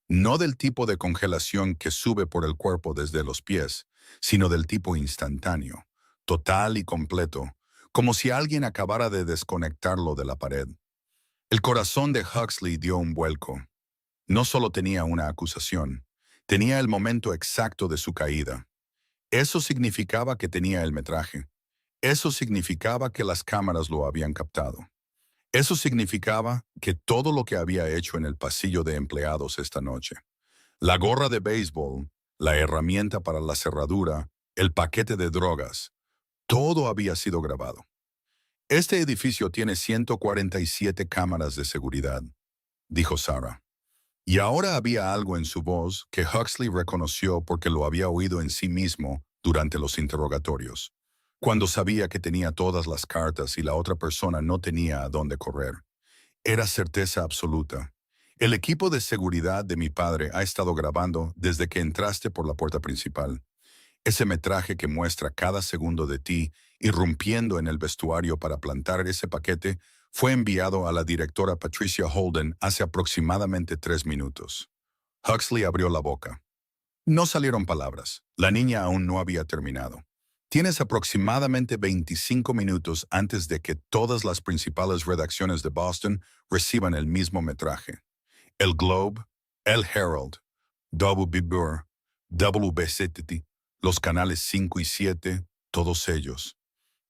No del tipo de congelación que sube por el cuerpo desde los pies, sino del tipo instantáneo, total y completo, como si alguien acabara de desconectarlo de la pared. El corazón de Huxley dio un vuelco. No solo tenía una acusación, tenía el momento exacto de su caída. Eso significaba que tenía el metraje. Eso significaba que las cámaras lo habían captado. Eso significaba que todo lo que había hecho en el pasillo de empleados esta noche, la gorra de béisbol, la herramienta para la cerradura, el paquete de drogas, todo había sido grabado. Este edificio tiene 147 cámaras de seguridad, dijo Sarah. Y ahora había algo en su voz que Huxley reconoció porque lo había oído en sí mismo durante los interrogatorios, cuando sabía que tenía todas las cartas y la otra persona no tenía a dónde correr. Era certeza absoluta. El equipo de seguridad de mi padre ha estado grabando desde que entraste por la puerta principal. Ese metraje que muestra cada segundo de ti irrumpiendo en el vestuario para plantar ese paquete fue enviado a la directora Patricia Holden hace aproximadamente 3 minutos. Huxley abrió la boca. No salieron palabras. La niña aún no había terminado. Tienes aproximadamente 25 minutos antes de que todas las principales redacciones de Boston reciban el mismo metraje. El Globe, el Herald, WB Burr, WBCT, los canales 5 y 7, todos ellos.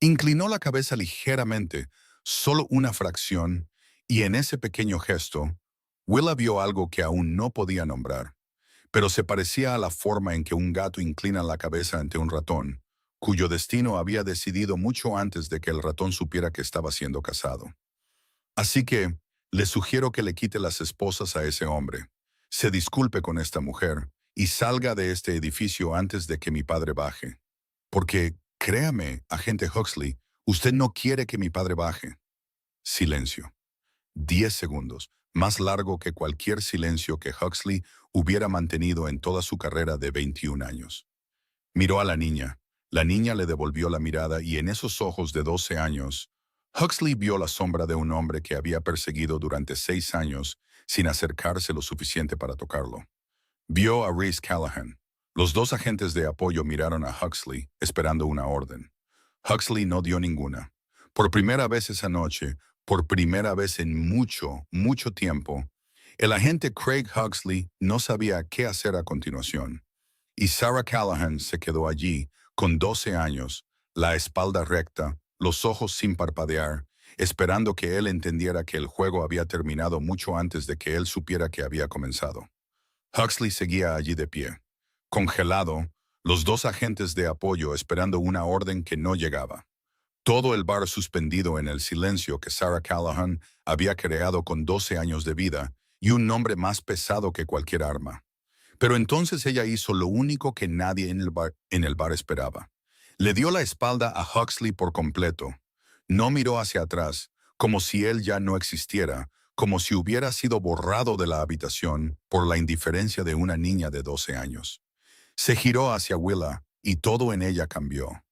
Inclinó la cabeza ligeramente, solo una fracción, y en ese pequeño gesto, Willa vio algo que aún no podía nombrar, pero se parecía a la forma en que un gato inclina la cabeza ante un ratón, cuyo destino había decidido mucho antes de que el ratón supiera que estaba siendo casado. Así que, le sugiero que le quite las esposas a ese hombre, se disculpe con esta mujer y salga de este edificio antes de que mi padre baje. Porque, créame, agente Huxley, usted no quiere que mi padre baje. Silencio. 10 segundos, más largo que cualquier silencio que Huxley hubiera mantenido en toda su carrera de 21 años. Miró a la niña. La niña le devolvió la mirada y en esos ojos de 12 años, Huxley vio la sombra de un hombre que había perseguido durante 6 años sin acercarse lo suficiente para tocarlo. Vio a Reese Callahan. Los dos agentes de apoyo miraron a Huxley, esperando una orden. Huxley no dio ninguna. Por primera vez esa noche, por primera vez en mucho, mucho tiempo, el agente Craig Huxley no sabía qué hacer a continuación. Y Sarah Callahan se quedó allí, con 12 años, la espalda recta, los ojos sin parpadear, esperando que él entendiera que el juego había terminado mucho antes de que él supiera que había comenzado. Huxley seguía allí de pie, congelado, los dos agentes de apoyo esperando una orden que no llegaba. Todo el bar suspendido en el silencio que Sarah Callahan había creado con 12 años de vida y un nombre más pesado que cualquier arma. Pero entonces ella hizo lo único que nadie en el bar esperaba. Le dio la espalda a Huxley por completo. No miró hacia atrás, como si él ya no existiera, como si hubiera sido borrado de la habitación por la indiferencia de una niña de 12 años. Se giró hacia Willa y todo en ella cambió.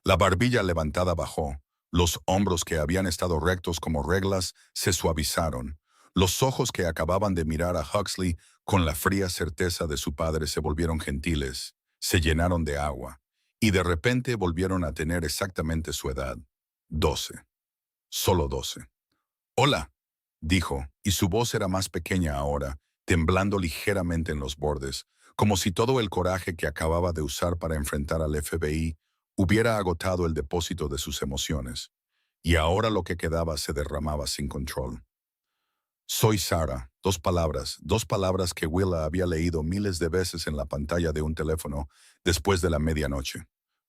La barbilla levantada bajó, los hombros que habían estado rectos como reglas se suavizaron, los ojos que acababan de mirar a Huxley con la fría certeza de su padre se volvieron gentiles, se llenaron de agua, y de repente volvieron a tener exactamente su edad, 12. Solo 12. «Hola», dijo, y su voz era más pequeña ahora, temblando ligeramente en los bordes, como si todo el coraje que acababa de usar para enfrentar al FBI hubiera agotado el depósito de sus emociones, y ahora lo que quedaba se derramaba sin control. «Soy Sarah», dos palabras que Willa había leído miles de veces en la pantalla de un teléfono después de la medianoche.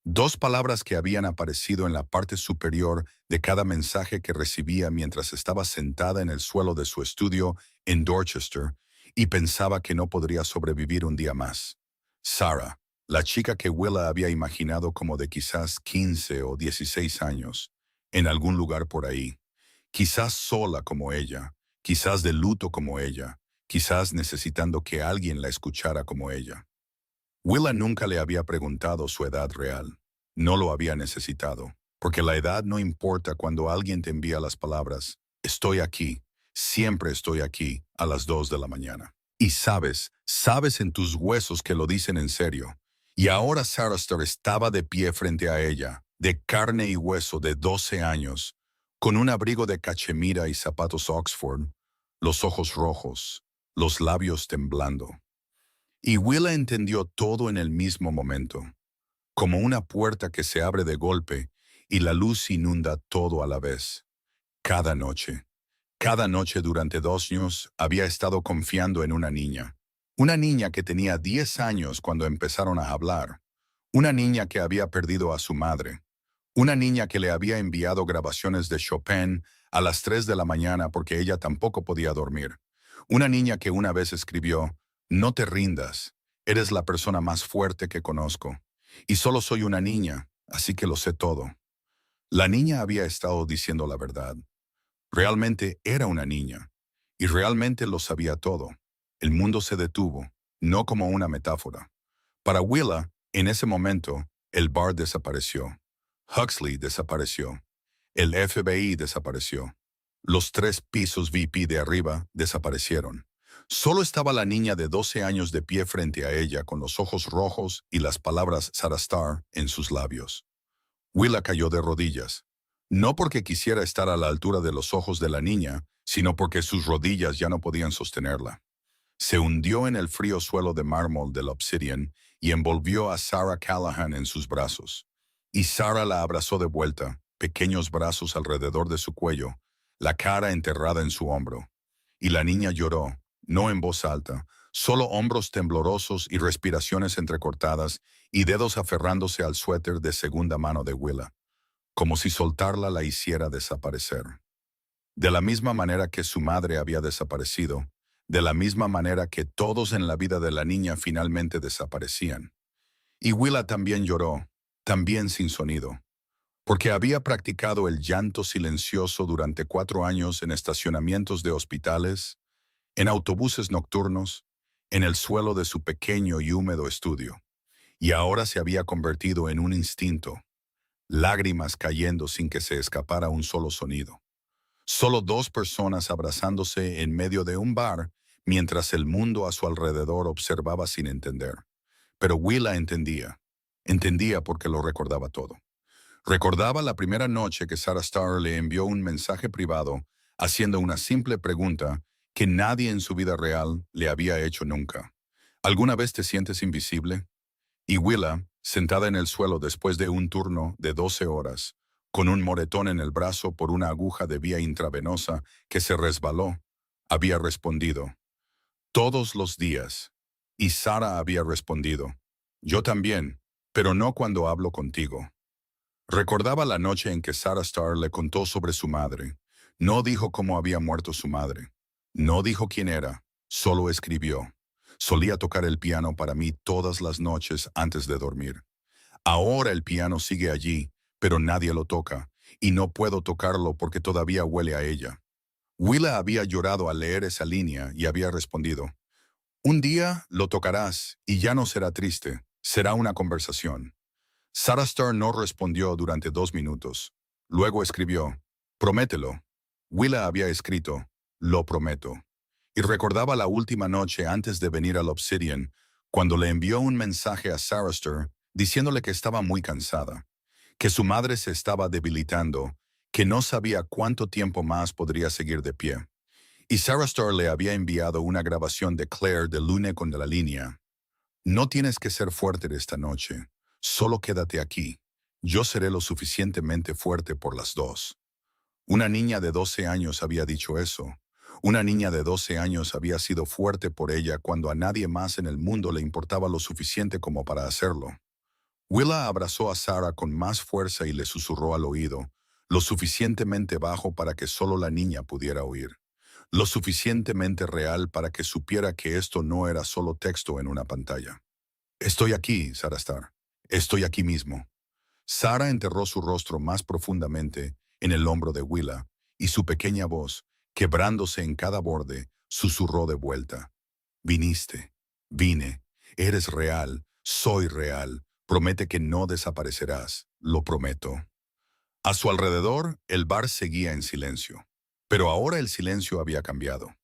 Dos palabras que habían aparecido en la parte superior de cada mensaje que recibía mientras estaba sentada en el suelo de su estudio en Dorchester y pensaba que no podría sobrevivir un día más. Sarah, la chica que Willa había imaginado como de quizás 15 o 16 años, en algún lugar por ahí, quizás sola como ella, quizás de luto como ella, quizás necesitando que alguien la escuchara como ella. Willa nunca le había preguntado su edad real. No lo había necesitado, porque la edad no importa cuando alguien te envía las palabras, «Estoy aquí, siempre estoy aquí», a las 2 de la mañana. Y sabes en tus huesos que lo dicen en serio. Y ahora Sarastar estaba de pie frente a ella, de carne y hueso de 12 años, con un abrigo de cachemira y zapatos Oxford, los ojos rojos, los labios temblando. Y Willa entendió todo en el mismo momento, como una puerta que se abre de golpe y la luz inunda todo a la vez. Cada noche durante 2 años había estado confiando en una niña que tenía 10 años cuando empezaron a hablar, una niña que había perdido a su madre, una niña que le había enviado grabaciones de Chopin a las 3 de la mañana porque ella tampoco podía dormir, una niña que una vez escribió, «No te rindas, eres la persona más fuerte que conozco, y solo soy una niña, así que lo sé todo». La niña había estado diciendo la verdad. Realmente era una niña, y realmente lo sabía todo. El mundo se detuvo, no como una metáfora. Para Willa, en ese momento, el bar desapareció. Huxley desapareció. El FBI desapareció. Los 3 pisos VP de arriba desaparecieron. Solo estaba la niña de 12 años de pie frente a ella con los ojos rojos y las palabras Sarastar en sus labios. Willa cayó de rodillas. No porque quisiera estar a la altura de los ojos de la niña, sino porque sus rodillas ya no podían sostenerla. Se hundió en el frío suelo de mármol del Obsidian y envolvió a Sarah Callahan en sus brazos. Y Sarah la abrazó de vuelta, pequeños brazos alrededor de su cuello, la cara enterrada en su hombro. Y la niña lloró, no en voz alta, Solo hombros temblorosos y respiraciones entrecortadas y dedos aferrándose al suéter de segunda mano de Willa, como si soltarla la hiciera desaparecer. De la misma manera que su madre había desaparecido, de la misma manera que todos en la vida de la niña finalmente desaparecían. Y Willa también lloró, también sin sonido, porque había practicado el llanto silencioso durante 4 años en estacionamientos de hospitales, en autobuses nocturnos, en el suelo de su pequeño y húmedo estudio, y ahora se había convertido en un instinto, lágrimas cayendo sin que se escapara un solo sonido. Solo 2 personas abrazándose en medio de un bar mientras el mundo a su alrededor observaba sin entender. Pero Willa entendía. Entendía porque lo recordaba todo. Recordaba la primera noche que Sarah Starr le envió un mensaje privado haciendo una simple pregunta que nadie en su vida real le había hecho nunca. ¿Alguna vez te sientes invisible? Y Willa, sentada en el suelo después de un turno de 12 horas, con un moretón en el brazo por una aguja de vía intravenosa que se resbaló, había respondido, todos los días. Y Sarah había respondido, yo también, pero no cuando hablo contigo. Recordaba la noche en que Sarah Starr le contó sobre su madre. No dijo cómo había muerto su madre. No dijo quién era, solo escribió. Solía tocar el piano para mí todas las noches antes de dormir. Ahora el piano sigue allí, pero nadie lo toca, y no puedo tocarlo porque todavía huele a ella. Willa había llorado al leer esa línea y había respondido, un día lo tocarás y ya no será triste, será una conversación. Sarah Starr no respondió durante 2 minutos. Luego escribió, promételo. Willa había escrito, lo prometo. Y recordaba la última noche antes de venir al Obsidian, cuando le envió un mensaje a Sarah Starr diciéndole que estaba muy cansada, que su madre se estaba debilitando, que no sabía cuánto tiempo más podría seguir de pie. Y Sarah Starr le había enviado una grabación de Claire de Lune con la línea. No tienes que ser fuerte esta noche, solo quédate aquí. Yo seré lo suficientemente fuerte por las dos. Una niña de 12 años había dicho eso. Una niña de 12 años había sido fuerte por ella cuando a nadie más en el mundo le importaba lo suficiente como para hacerlo. Willa abrazó a Sarah con más fuerza y le susurró al oído, lo suficientemente bajo para que solo la niña pudiera oír. Lo suficientemente real para que supiera que esto no era solo texto en una pantalla. Estoy aquí, Sarah Starr. Estoy aquí mismo. Sarah enterró su rostro más profundamente en el hombro de Willa, y su pequeña voz, quebrándose en cada borde, susurró de vuelta. Viniste. Vine. Eres real. Soy real. Promete que no desaparecerás. Lo prometo. A su alrededor, el bar seguía en silencio. Pero ahora el silencio había cambiado.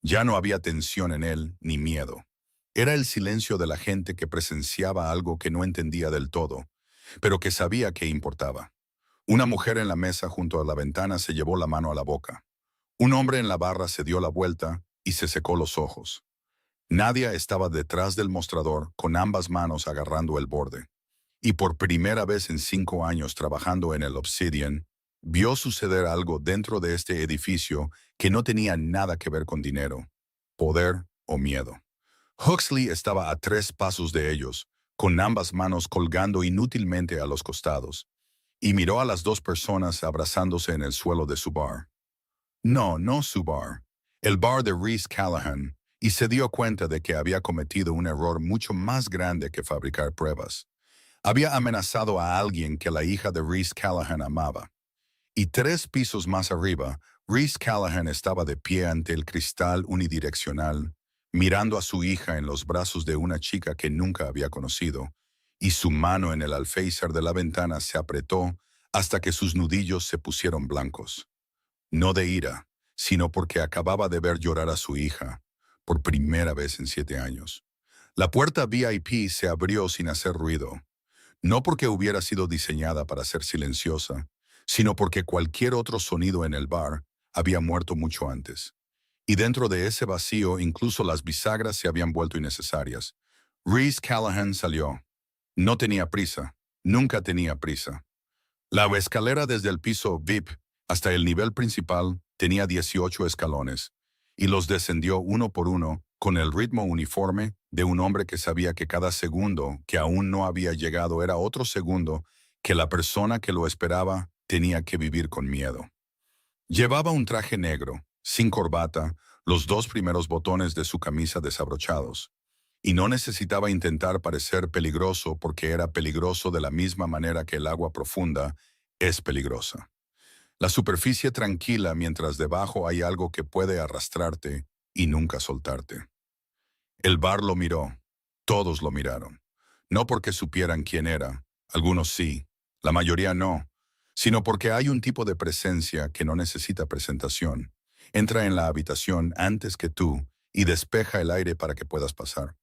Ya no había tensión en él, ni miedo. Era el silencio de la gente que presenciaba algo que no entendía del todo, pero que sabía que importaba. Una mujer en la mesa junto a la ventana se llevó la mano a la boca. Un hombre en la barra se dio la vuelta y se secó los ojos. Nadia estaba detrás del mostrador con ambas manos agarrando el borde. Y por primera vez en 5 años trabajando en el Obsidian, vio suceder algo dentro de este edificio que no tenía nada que ver con dinero, poder o miedo. Huxley estaba a 3 pasos de ellos, con ambas manos colgando inútilmente a los costados, y miró a las 2 personas abrazándose en el suelo de su bar. No, no su bar, el bar de Reese Callahan, y se dio cuenta de que había cometido un error mucho más grande que fabricar pruebas. Había amenazado a alguien que la hija de Reese Callahan amaba. Y 3 pisos más arriba, Reese Callahan estaba de pie ante el cristal unidireccional, mirando a su hija en los brazos de una chica que nunca había conocido, y su mano en el alféizar de la ventana se apretó hasta que sus nudillos se pusieron blancos. No de ira, sino porque acababa de ver llorar a su hija, por primera vez en 7 años. La puerta VIP se abrió sin hacer ruido, no porque hubiera sido diseñada para ser silenciosa, sino porque cualquier otro sonido en el bar había muerto mucho antes. Y dentro de ese vacío incluso las bisagras se habían vuelto innecesarias. Reese Callahan salió. No tenía prisa. Nunca tenía prisa. La escalera desde el piso VIP hasta el nivel principal tenía 18 escalones, y los descendió uno por uno con el ritmo uniforme de un hombre que sabía que cada segundo que aún no había llegado era otro segundo que la persona que lo esperaba tenía que vivir con miedo. Llevaba un traje negro, sin corbata, los dos primeros botones de su camisa desabrochados, y no necesitaba intentar parecer peligroso porque era peligroso de la misma manera que el agua profunda es peligrosa. La superficie tranquila mientras debajo hay algo que puede arrastrarte y nunca soltarte. El bar lo miró. Todos lo miraron. No porque supieran quién era, algunos sí, la mayoría no, sino porque hay un tipo de presencia que no necesita presentación. Entra en la habitación antes que tú y despeja el aire para que puedas pasar.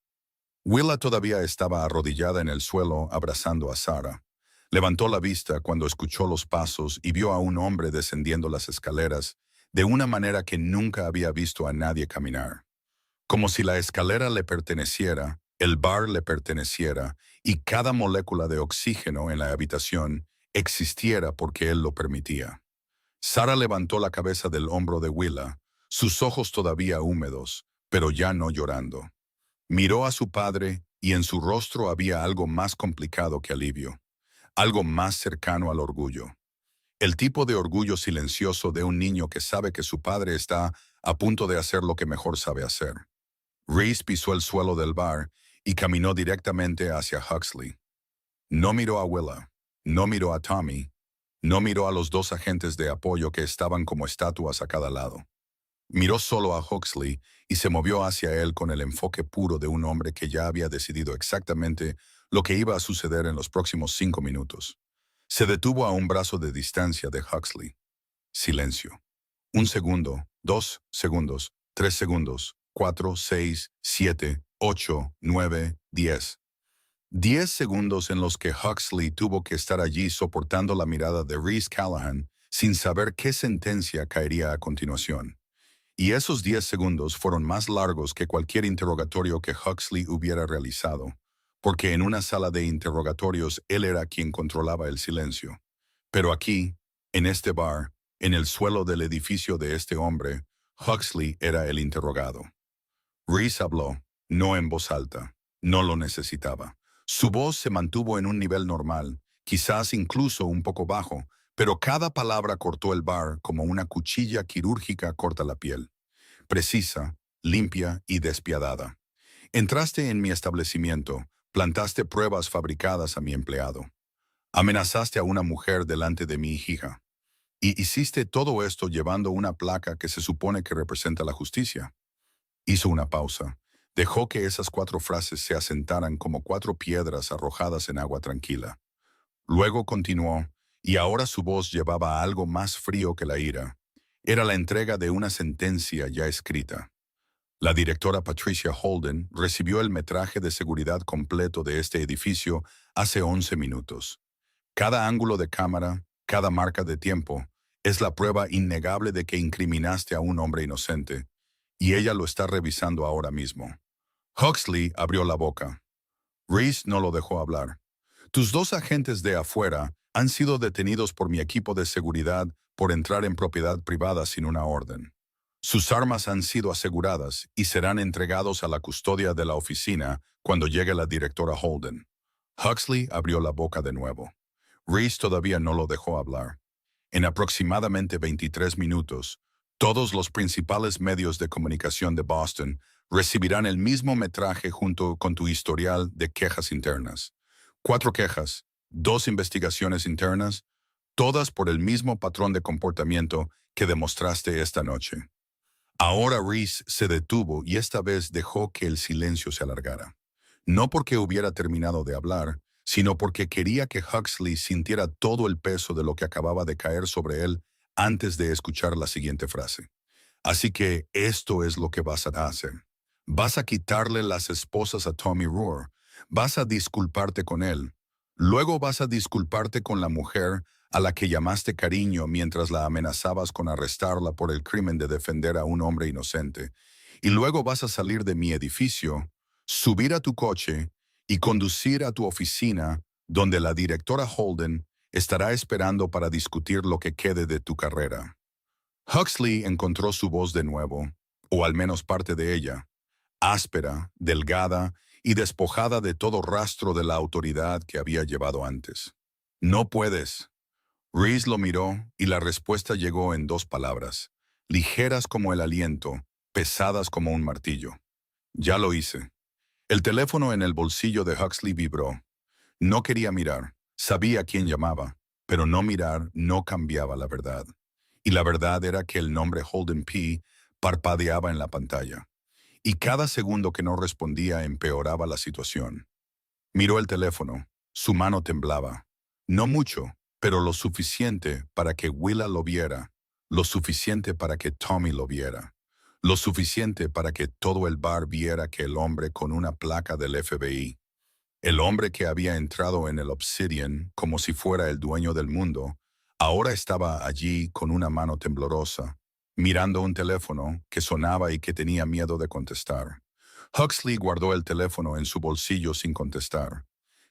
Willa todavía estaba arrodillada en el suelo abrazando a Sarah. Levantó la vista cuando escuchó los pasos y vio a un hombre descendiendo las escaleras de una manera que nunca había visto a nadie caminar. Como si la escalera le perteneciera, el bar le perteneciera y cada molécula de oxígeno en la habitación existiera porque él lo permitía. Sarah levantó la cabeza del hombro de Willa, sus ojos todavía húmedos, pero ya no llorando. Miró a su padre y en su rostro había algo más complicado que alivio, algo más cercano al orgullo. El tipo de orgullo silencioso de un niño que sabe que su padre está a punto de hacer lo que mejor sabe hacer. Reese pisó el suelo del bar y caminó directamente hacia Huxley. No miró a Willa, no miró a Tommy, no miró a los dos agentes de apoyo que estaban como estatuas a cada lado. Miró solo a Huxley y se movió hacia él con el enfoque puro de un hombre que ya había decidido exactamente lo que iba a suceder en los próximos 5 minutos. Se detuvo a un brazo de distancia de Huxley. Silencio. 1 segundo, 2 segundos, 3 segundos, 4, 6, 7, 8, 9, 10. 10 segundos en los que Huxley tuvo que estar allí soportando la mirada de Reese Callahan sin saber qué sentencia caería a continuación. Y esos 10 segundos fueron más largos que cualquier interrogatorio que Huxley hubiera realizado, porque en una sala de interrogatorios él era quien controlaba el silencio. Pero aquí, en este bar, en el suelo del edificio de este hombre, Huxley era el interrogado. Reese habló, no en voz alta, no lo necesitaba. Su voz se mantuvo en un nivel normal, quizás incluso un poco bajo, pero cada palabra cortó el bar como una cuchilla quirúrgica corta la piel. Precisa, limpia y despiadada. Entraste en mi establecimiento, plantaste pruebas fabricadas a mi empleado. Amenazaste a una mujer delante de mi hija. Y hiciste todo esto llevando una placa que se supone que representa la justicia. Hizo una pausa. Dejó que esas 4 frases se asentaran como 4 piedras arrojadas en agua tranquila. Luego continuó, y ahora su voz llevaba algo más frío que la ira. Era la entrega de una sentencia ya escrita. La directora Patricia Holden recibió el metraje de seguridad completo de este edificio hace 11 minutos. Cada ángulo de cámara, cada marca de tiempo, es la prueba innegable de que incriminaste a un hombre inocente, y ella lo está revisando ahora mismo. Huxley abrió la boca. Reese no lo dejó hablar. Tus 2 agentes de afuera han sido detenidos por mi equipo de seguridad por entrar en propiedad privada sin una orden. Sus armas han sido aseguradas y serán entregados a la custodia de la oficina cuando llegue la directora Holden. Huxley abrió la boca de nuevo. Reese todavía no lo dejó hablar. En aproximadamente 23 minutos, todos los principales medios de comunicación de Boston recibirán el mismo metraje junto con tu historial de quejas internas. 4 quejas, 2 investigaciones internas, todas por el mismo patrón de comportamiento que demostraste esta noche. Ahora Reese se detuvo y esta vez dejó que el silencio se alargara. No porque hubiera terminado de hablar, sino porque quería que Huxley sintiera todo el peso de lo que acababa de caer sobre él antes de escuchar la siguiente frase. Así que esto es lo que vas a hacer. Vas a quitarle las esposas a Tommy Rohr. Vas a disculparte con él. Luego vas a disculparte con la mujer a la que llamaste cariño mientras la amenazabas con arrestarla por el crimen de defender a un hombre inocente. Y luego vas a salir de mi edificio, subir a tu coche y conducir a tu oficina donde la directora Holden estará esperando para discutir lo que quede de tu carrera. Huxley encontró su voz de nuevo, o al menos parte de ella. áspera, delgada y despojada de todo rastro de la autoridad que había llevado antes. No puedes. Reese lo miró y la respuesta llegó en dos palabras, ligeras como el aliento, pesadas como un martillo. Ya lo hice. El teléfono en el bolsillo de Huxley vibró. No quería mirar, sabía quién llamaba, pero no mirar no cambiaba la verdad. Y la verdad era que el nombre Holden P. parpadeaba en la pantalla. Y cada segundo que no respondía empeoraba la situación. Miró el teléfono. Su mano temblaba. No mucho, pero lo suficiente para que Willa lo viera, lo suficiente para que Tommy lo viera, lo suficiente para que todo el bar viera que el hombre con una placa del FBI, el hombre que había entrado en el Obsidian como si fuera el dueño del mundo, ahora estaba allí con una mano temblorosa, mirando un teléfono que sonaba y que tenía miedo de contestar. Huxley guardó el teléfono en su bolsillo sin contestar.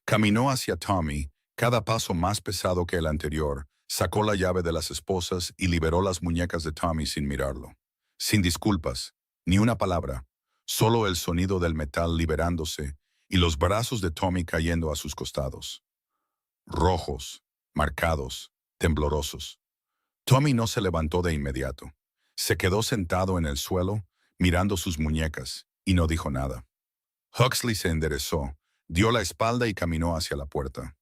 Caminó hacia Tommy, cada paso más pesado que el anterior, sacó la llave de las esposas y liberó las muñecas de Tommy sin mirarlo. Sin disculpas, ni una palabra, solo el sonido del metal liberándose y los brazos de Tommy cayendo a sus costados. Rojos, marcados, temblorosos. Tommy no se levantó de inmediato. Se quedó sentado en el suelo, mirando sus muñecas, y no dijo nada. Huxley se enderezó, dio la espalda y caminó hacia la puerta.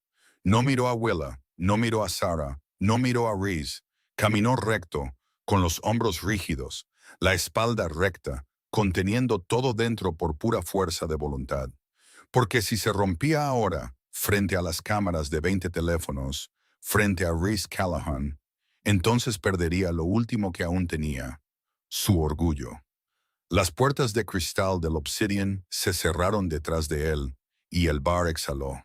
No miró a Willa, no miró a Sarah, no miró a Reese. Caminó recto, con los hombros rígidos, la espalda recta, conteniendo todo dentro por pura fuerza de voluntad. Porque si se rompía ahora, frente a las cámaras de 20 teléfonos, frente a Reese Callahan, entonces perdería lo último que aún tenía, su orgullo. Las puertas de cristal del Obsidian se cerraron detrás de él, y el bar exhaló.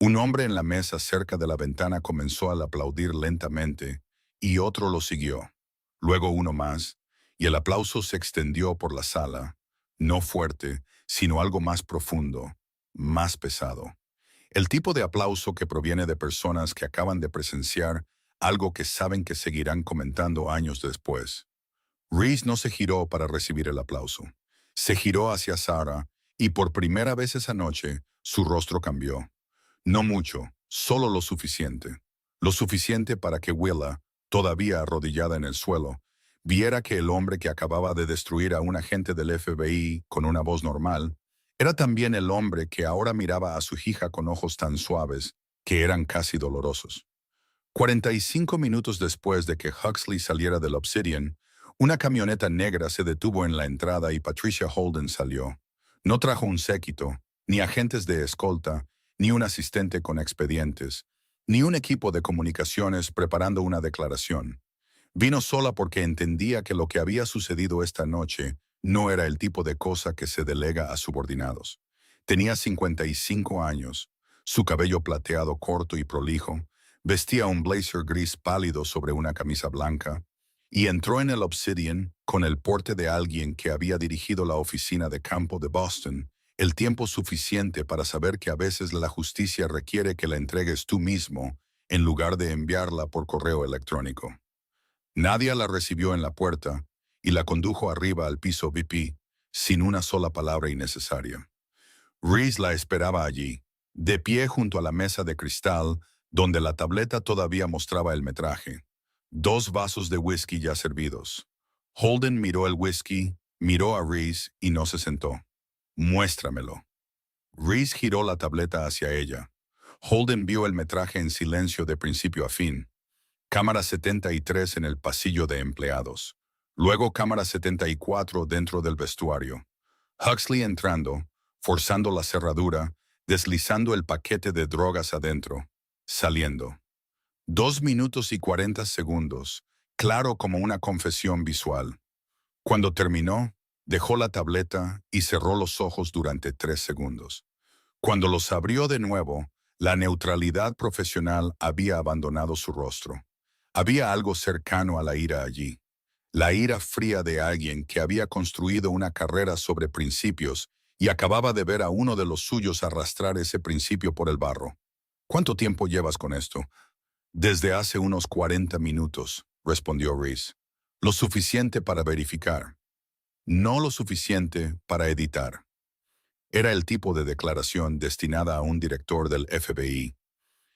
Un hombre en la mesa cerca de la ventana comenzó a aplaudir lentamente, y otro lo siguió. Luego uno más, y el aplauso se extendió por la sala, no fuerte, sino algo más profundo, más pesado. El tipo de aplauso que proviene de personas que acaban de presenciar algo que saben que seguirán comentando años después. Reese no se giró para recibir el aplauso. Se giró hacia Sarah, y por primera vez esa noche, su rostro cambió. No mucho, solo lo suficiente. Lo suficiente para que Willa, todavía arrodillada en el suelo, viera que el hombre que acababa de destruir a un agente del FBI con una voz normal, era también el hombre que ahora miraba a su hija con ojos tan suaves que eran casi dolorosos. 45 minutos después de que Huxley saliera del Obsidian, una camioneta negra se detuvo en la entrada y Patricia Holden salió. No trajo un séquito, ni agentes de escolta, ni un asistente con expedientes, ni un equipo de comunicaciones preparando una declaración. Vino sola porque entendía que lo que había sucedido esta noche no era el tipo de cosa que se delega a subordinados. Tenía 55 años, su cabello plateado corto y prolijo, vestía un blazer gris pálido sobre una camisa blanca, y entró en el Obsidian con el porte de alguien que había dirigido la oficina de campo de Boston el tiempo suficiente para saber que a veces la justicia requiere que la entregues tú mismo en lugar de enviarla por correo electrónico. Nadia la recibió en la puerta y la condujo arriba al piso VIP, sin una sola palabra innecesaria. Reese la esperaba allí, de pie junto a la mesa de cristal, donde la tableta todavía mostraba el metraje. 2 vasos de whisky ya servidos. Holden miró el whisky, miró a Reese y no se sentó. Muéstramelo. Reese giró la tableta hacia ella. Holden vio el metraje en silencio de principio a fin. Cámara 73 en el pasillo de empleados. Luego cámara 74 dentro del vestuario. Huxley entrando, forzando la cerradura, deslizando el paquete de drogas adentro, saliendo. 2 minutos y 40 segundos, claro como una confesión visual. Cuando terminó, dejó la tableta y cerró los ojos durante 3 segundos. Cuando los abrió de nuevo, la neutralidad profesional había abandonado su rostro. Había algo cercano a la ira allí. La ira fría de alguien que había construido una carrera sobre principios y acababa de ver a uno de los suyos arrastrar ese principio por el barro. ¿Cuánto tiempo llevas con esto? Desde hace unos 40 minutos, respondió Reese. Lo suficiente para verificar. no lo suficiente para editar. Era el tipo de declaración destinada a un director del FBI,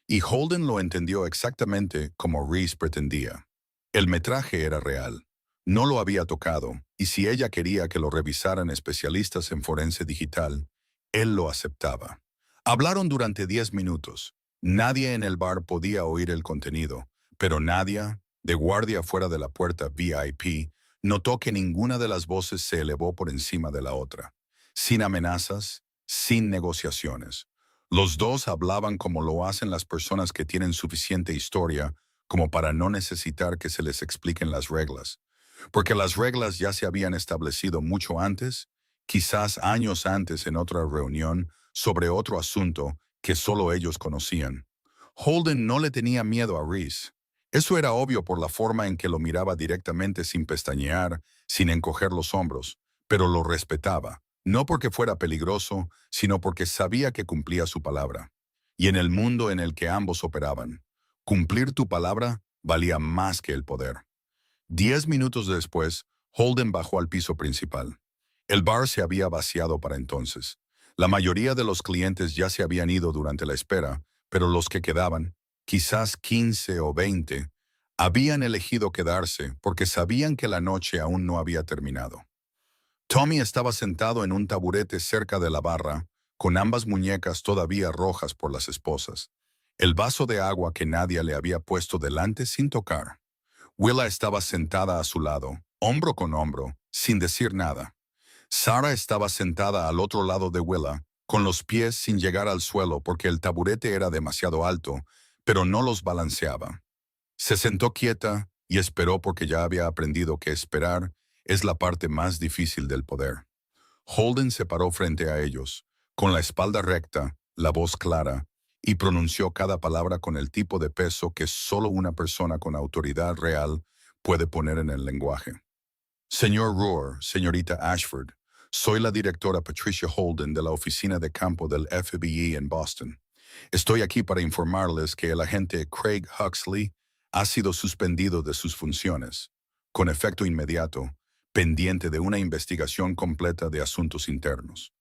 y Holden lo entendió exactamente como Reese pretendía. El metraje era real. No lo había tocado, y si ella quería que lo revisaran especialistas en forense digital, él lo aceptaba. Hablaron durante 10 minutos. Nadie en el bar podía oír el contenido, pero Nadia, de guardia fuera de la puerta VIP, notó que ninguna de las voces se elevó por encima de la otra. Sin amenazas, sin negociaciones. Los dos hablaban como lo hacen las personas que tienen suficiente historia como para no necesitar que se les expliquen las reglas, porque las reglas ya se habían establecido mucho antes, quizás años antes en otra reunión, sobre otro asunto que solo ellos conocían. Holden no le tenía miedo a Reese. Eso era obvio por la forma en que lo miraba directamente sin pestañear, sin encoger los hombros, pero lo respetaba, no porque fuera peligroso, sino porque sabía que cumplía su palabra. Y en el mundo en el que ambos operaban, cumplir tu palabra valía más que el poder. 10 minutos después, Holden bajó al piso principal. El bar se había vaciado para entonces. La mayoría de los clientes ya se habían ido durante la espera, pero los que quedaban, quizás 15 o 20, habían elegido quedarse porque sabían que la noche aún no había terminado. Tommy estaba sentado en un taburete cerca de la barra, con ambas muñecas todavía rojas por las esposas. El vaso de agua que Nadia le había puesto delante sin tocar. Willa estaba sentada a su lado, hombro con hombro, sin decir nada. Sarah estaba sentada al otro lado de Willa, con los pies sin llegar al suelo porque el taburete era demasiado alto, pero no los balanceaba. Se sentó quieta y esperó porque ya había aprendido que esperar es la parte más difícil del poder. Holden se paró frente a ellos, con la espalda recta, la voz clara, y pronunció cada palabra con el tipo de peso que solo una persona con autoridad real puede poner en el lenguaje. Señor Rohr, señorita Ashford, soy la directora Patricia Holden de la oficina de campo del FBI en Boston. Estoy aquí para informarles que el agente Craig Huxley ha sido suspendido de sus funciones, con efecto inmediato, pendiente de una investigación completa de asuntos internos.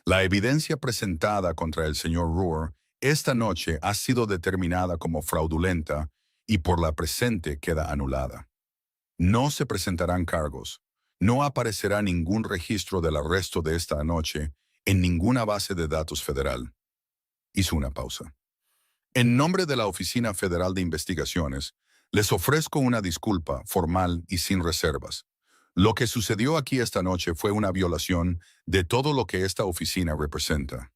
La evidencia presentada contra el señor Rohr esta noche ha sido determinada como fraudulenta y por la presente queda anulada. No se presentarán cargos. No aparecerá ningún registro del arresto de esta noche en ninguna base de datos federal. Hizo una pausa. En nombre de la Oficina Federal de Investigaciones, les ofrezco una disculpa formal y sin reservas. Lo que sucedió aquí esta noche fue una violación de todo lo que esta oficina representa.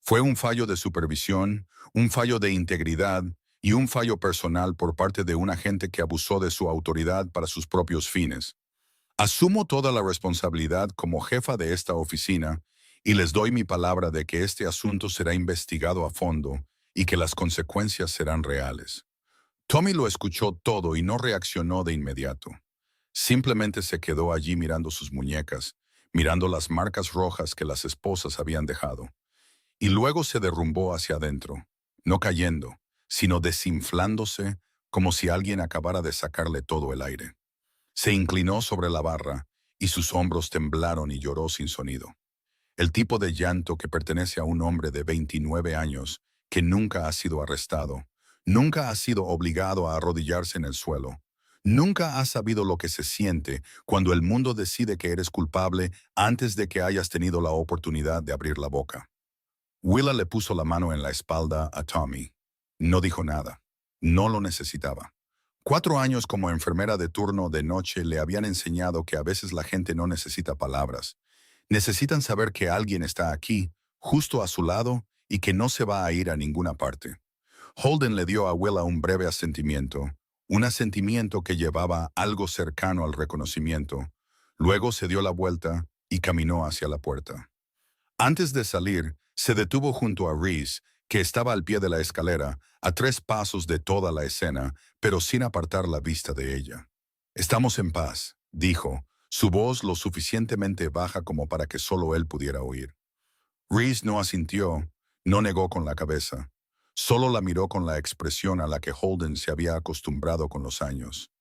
Fue un fallo de supervisión, un fallo de integridad y un fallo personal por parte de un agente que abusó de su autoridad para sus propios fines. Asumo toda la responsabilidad como jefa de esta oficina y les doy mi palabra de que este asunto será investigado a fondo y que las consecuencias serán reales. Tommy lo escuchó todo y no reaccionó de inmediato. Simplemente se quedó allí mirando sus muñecas, mirando las marcas rojas que las esposas habían dejado. Y luego se derrumbó hacia adentro, no cayendo, sino desinflándose como si alguien acabara de sacarle todo el aire. Se inclinó sobre la barra y sus hombros temblaron y lloró sin sonido. El tipo de llanto que pertenece a un hombre de 29 años que nunca ha sido arrestado, nunca ha sido obligado a arrodillarse en el suelo, nunca ha sabido lo que se siente cuando el mundo decide que eres culpable antes de que hayas tenido la oportunidad de abrir la boca. Willa le puso la mano en la espalda a Tommy. No dijo nada. No lo necesitaba. 4 años como enfermera de turno de noche le habían enseñado que a veces la gente no necesita palabras. Necesitan saber que alguien está aquí, justo a su lado, y que no se va a ir a ninguna parte. Holden le dio a Willa un breve asentimiento, un asentimiento que llevaba algo cercano al reconocimiento. Luego se dio la vuelta y caminó hacia la puerta. Antes de salir, se detuvo junto a Reese, que estaba al pie de la escalera, a 3 pasos de toda la escena, pero sin apartar la vista de ella. «Estamos en paz», dijo, su voz lo suficientemente baja como para que solo él pudiera oír. Reese no asintió, no negó con la cabeza. Solo la miró con la expresión a la que Holden se había acostumbrado con los años.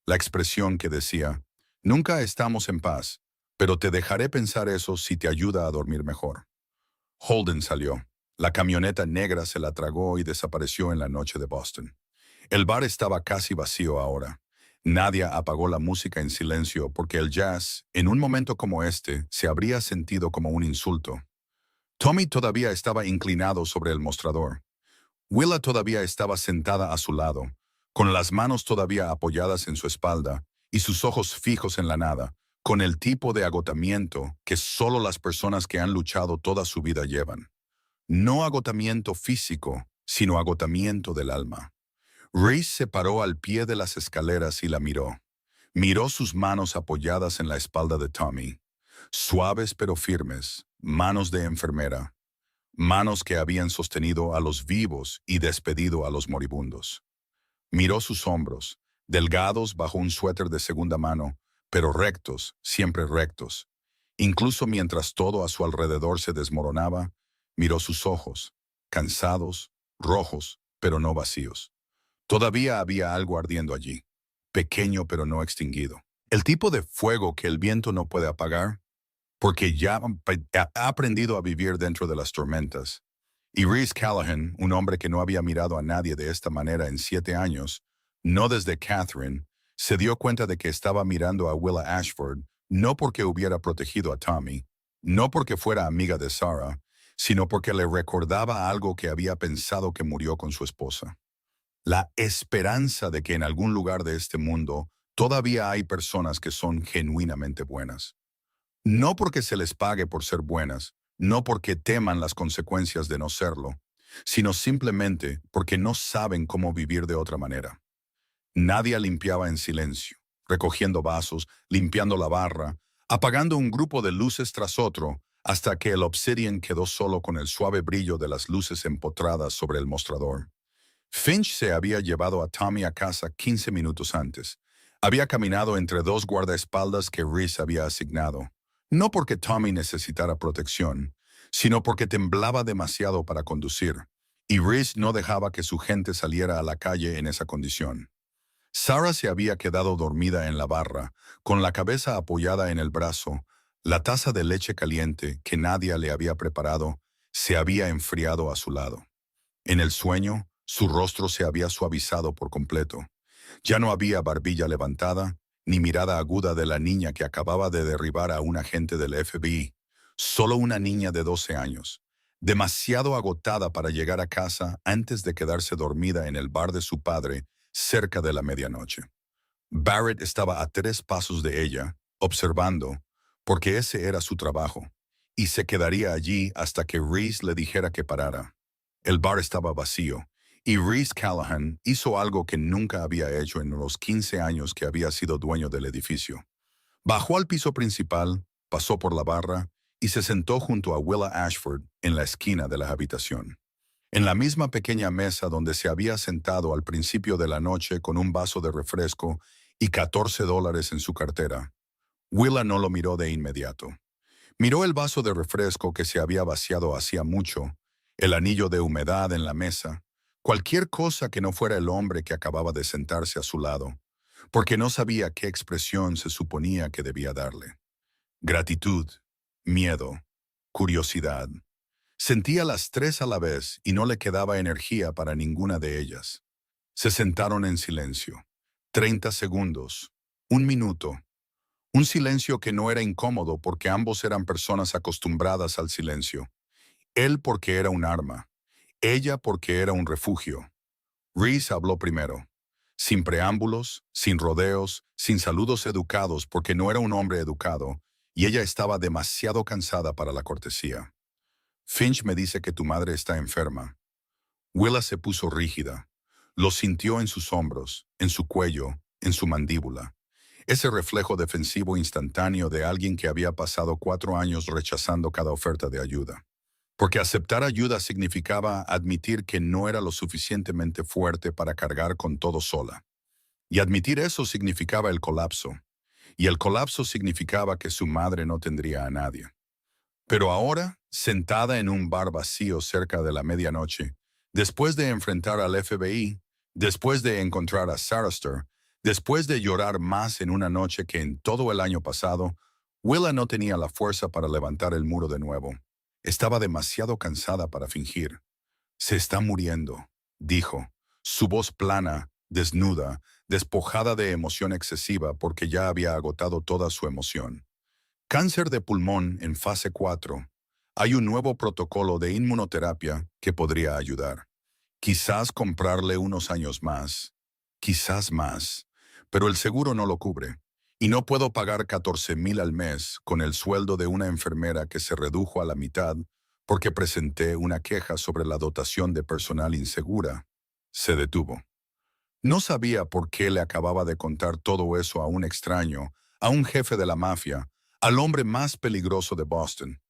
La expresión que decía, «Nunca estamos en paz, pero te dejaré pensar eso si te ayuda a dormir mejor. Holden salió. La camioneta negra se la tragó y desapareció en la noche de Boston. El bar estaba casi vacío ahora. Nadia apagó la música en silencio porque el jazz, en un momento como este, se habría sentido como un insulto. Tommy todavía estaba inclinado sobre el mostrador. Willa todavía estaba sentada a su lado, con las manos todavía apoyadas en su espalda y sus ojos fijos en la nada, con el tipo de agotamiento que solo las personas que han luchado toda su vida llevan. No agotamiento físico, sino agotamiento del alma. Reese se paró al pie de las escaleras y la miró. Miró sus manos apoyadas en la espalda de Tommy. Suaves pero firmes, manos de enfermera. Manos que habían sostenido a los vivos y despedido a los moribundos. Miró sus hombros, delgados bajo un suéter de segunda mano, pero rectos, siempre rectos. Incluso mientras todo a su alrededor se desmoronaba, miró sus ojos, cansados, rojos, pero no vacíos. Todavía había algo ardiendo allí, pequeño pero no extinguido. El tipo de fuego que el viento no puede apagar, porque ya ha aprendido a vivir dentro de las tormentas. Y Reese Callahan, un hombre que no había mirado a nadie de esta manera en 7 años, no desde Catherine, se dio cuenta de que estaba mirando a Willa Ashford no porque hubiera protegido a Tommy, no porque fuera amiga de Sarah, sino porque le recordaba algo que había pensado que murió con su esposa. La esperanza de que en algún lugar de este mundo todavía hay personas que son genuinamente buenas. No porque se les pague por ser buenas, no porque teman las consecuencias de no serlo, sino simplemente porque no saben cómo vivir de otra manera. Nadia limpiaba en silencio, recogiendo vasos, limpiando la barra, apagando un grupo de luces tras otro, hasta que el obsidian quedó solo con el suave brillo de las luces empotradas sobre el mostrador. Finch se había llevado a Tommy a casa 15 minutos antes. Había caminado entre 2 guardaespaldas que Reese había asignado. No porque Tommy necesitara protección, sino porque temblaba demasiado para conducir, y Reese no dejaba que su gente saliera a la calle en esa condición. Sarah se había quedado dormida en la barra, con la cabeza apoyada en el brazo. La taza de leche caliente que Nadia le había preparado se había enfriado a su lado. En el sueño, su rostro se había suavizado por completo. Ya no había barbilla levantada, ni mirada aguda de la niña que acababa de derribar a un agente del FBI. Solo una niña de 12 años, demasiado agotada para llegar a casa antes de quedarse dormida en el bar de su padre cerca de la medianoche. Barrett estaba a 3 pasos de ella, observando, porque ese era su trabajo, y se quedaría allí hasta que Reese le dijera que parara. El bar estaba vacío, y Reese Callahan hizo algo que nunca había hecho en los 15 años que había sido dueño del edificio. Bajó al piso principal, pasó por la barra y se sentó junto a Willa Ashford en la esquina de la habitación. En la misma pequeña mesa donde se había sentado al principio de la noche con un vaso de refresco y $14 en su cartera. Willa no lo miró de inmediato. Miró el vaso de refresco que se había vaciado hacía mucho, el anillo de humedad en la mesa, cualquier cosa que no fuera el hombre que acababa de sentarse a su lado, porque no sabía qué expresión se suponía que debía darle. Gratitud, miedo, curiosidad. Sentía las 3 a la vez y no le quedaba energía para ninguna de ellas. Se sentaron en silencio. 30 segundos. 1 minuto. Un silencio que no era incómodo porque ambos eran personas acostumbradas al silencio. Él porque era un arma. Ella porque era un refugio. Reese habló primero. Sin preámbulos, sin rodeos, sin saludos educados porque no era un hombre educado, y ella estaba demasiado cansada para la cortesía. Finch me dice que tu madre está enferma. Willa se puso rígida. Lo sintió en sus hombros, en su cuello, en su mandíbula. Ese reflejo defensivo instantáneo de alguien que había pasado 4 años rechazando cada oferta de ayuda. Porque aceptar ayuda significaba admitir que no era lo suficientemente fuerte para cargar con todo sola. Y admitir eso significaba el colapso. Y el colapso significaba que su madre no tendría a nadie. Pero ahora, sentada en un bar vacío cerca de la medianoche, después de enfrentar al FBI, después de encontrar a Sarastor, después de llorar más en una noche que en todo el año pasado, Willa no tenía la fuerza para levantar el muro de nuevo. Estaba demasiado cansada para fingir. Se está muriendo, dijo, su voz plana, desnuda, despojada de emoción excesiva porque ya había agotado toda su emoción. Cáncer de pulmón en fase 4. Hay un nuevo protocolo de inmunoterapia que podría ayudar. Quizás comprarle unos años más, quizás más, pero el seguro no lo cubre. Y no puedo pagar 14,000 al mes con el sueldo de una enfermera que se redujo a la mitad porque presenté una queja sobre la dotación de personal insegura. Se detuvo. No sabía por qué le acababa de contar todo eso a un extraño, a un jefe de la mafia, al hombre más peligroso de Boston.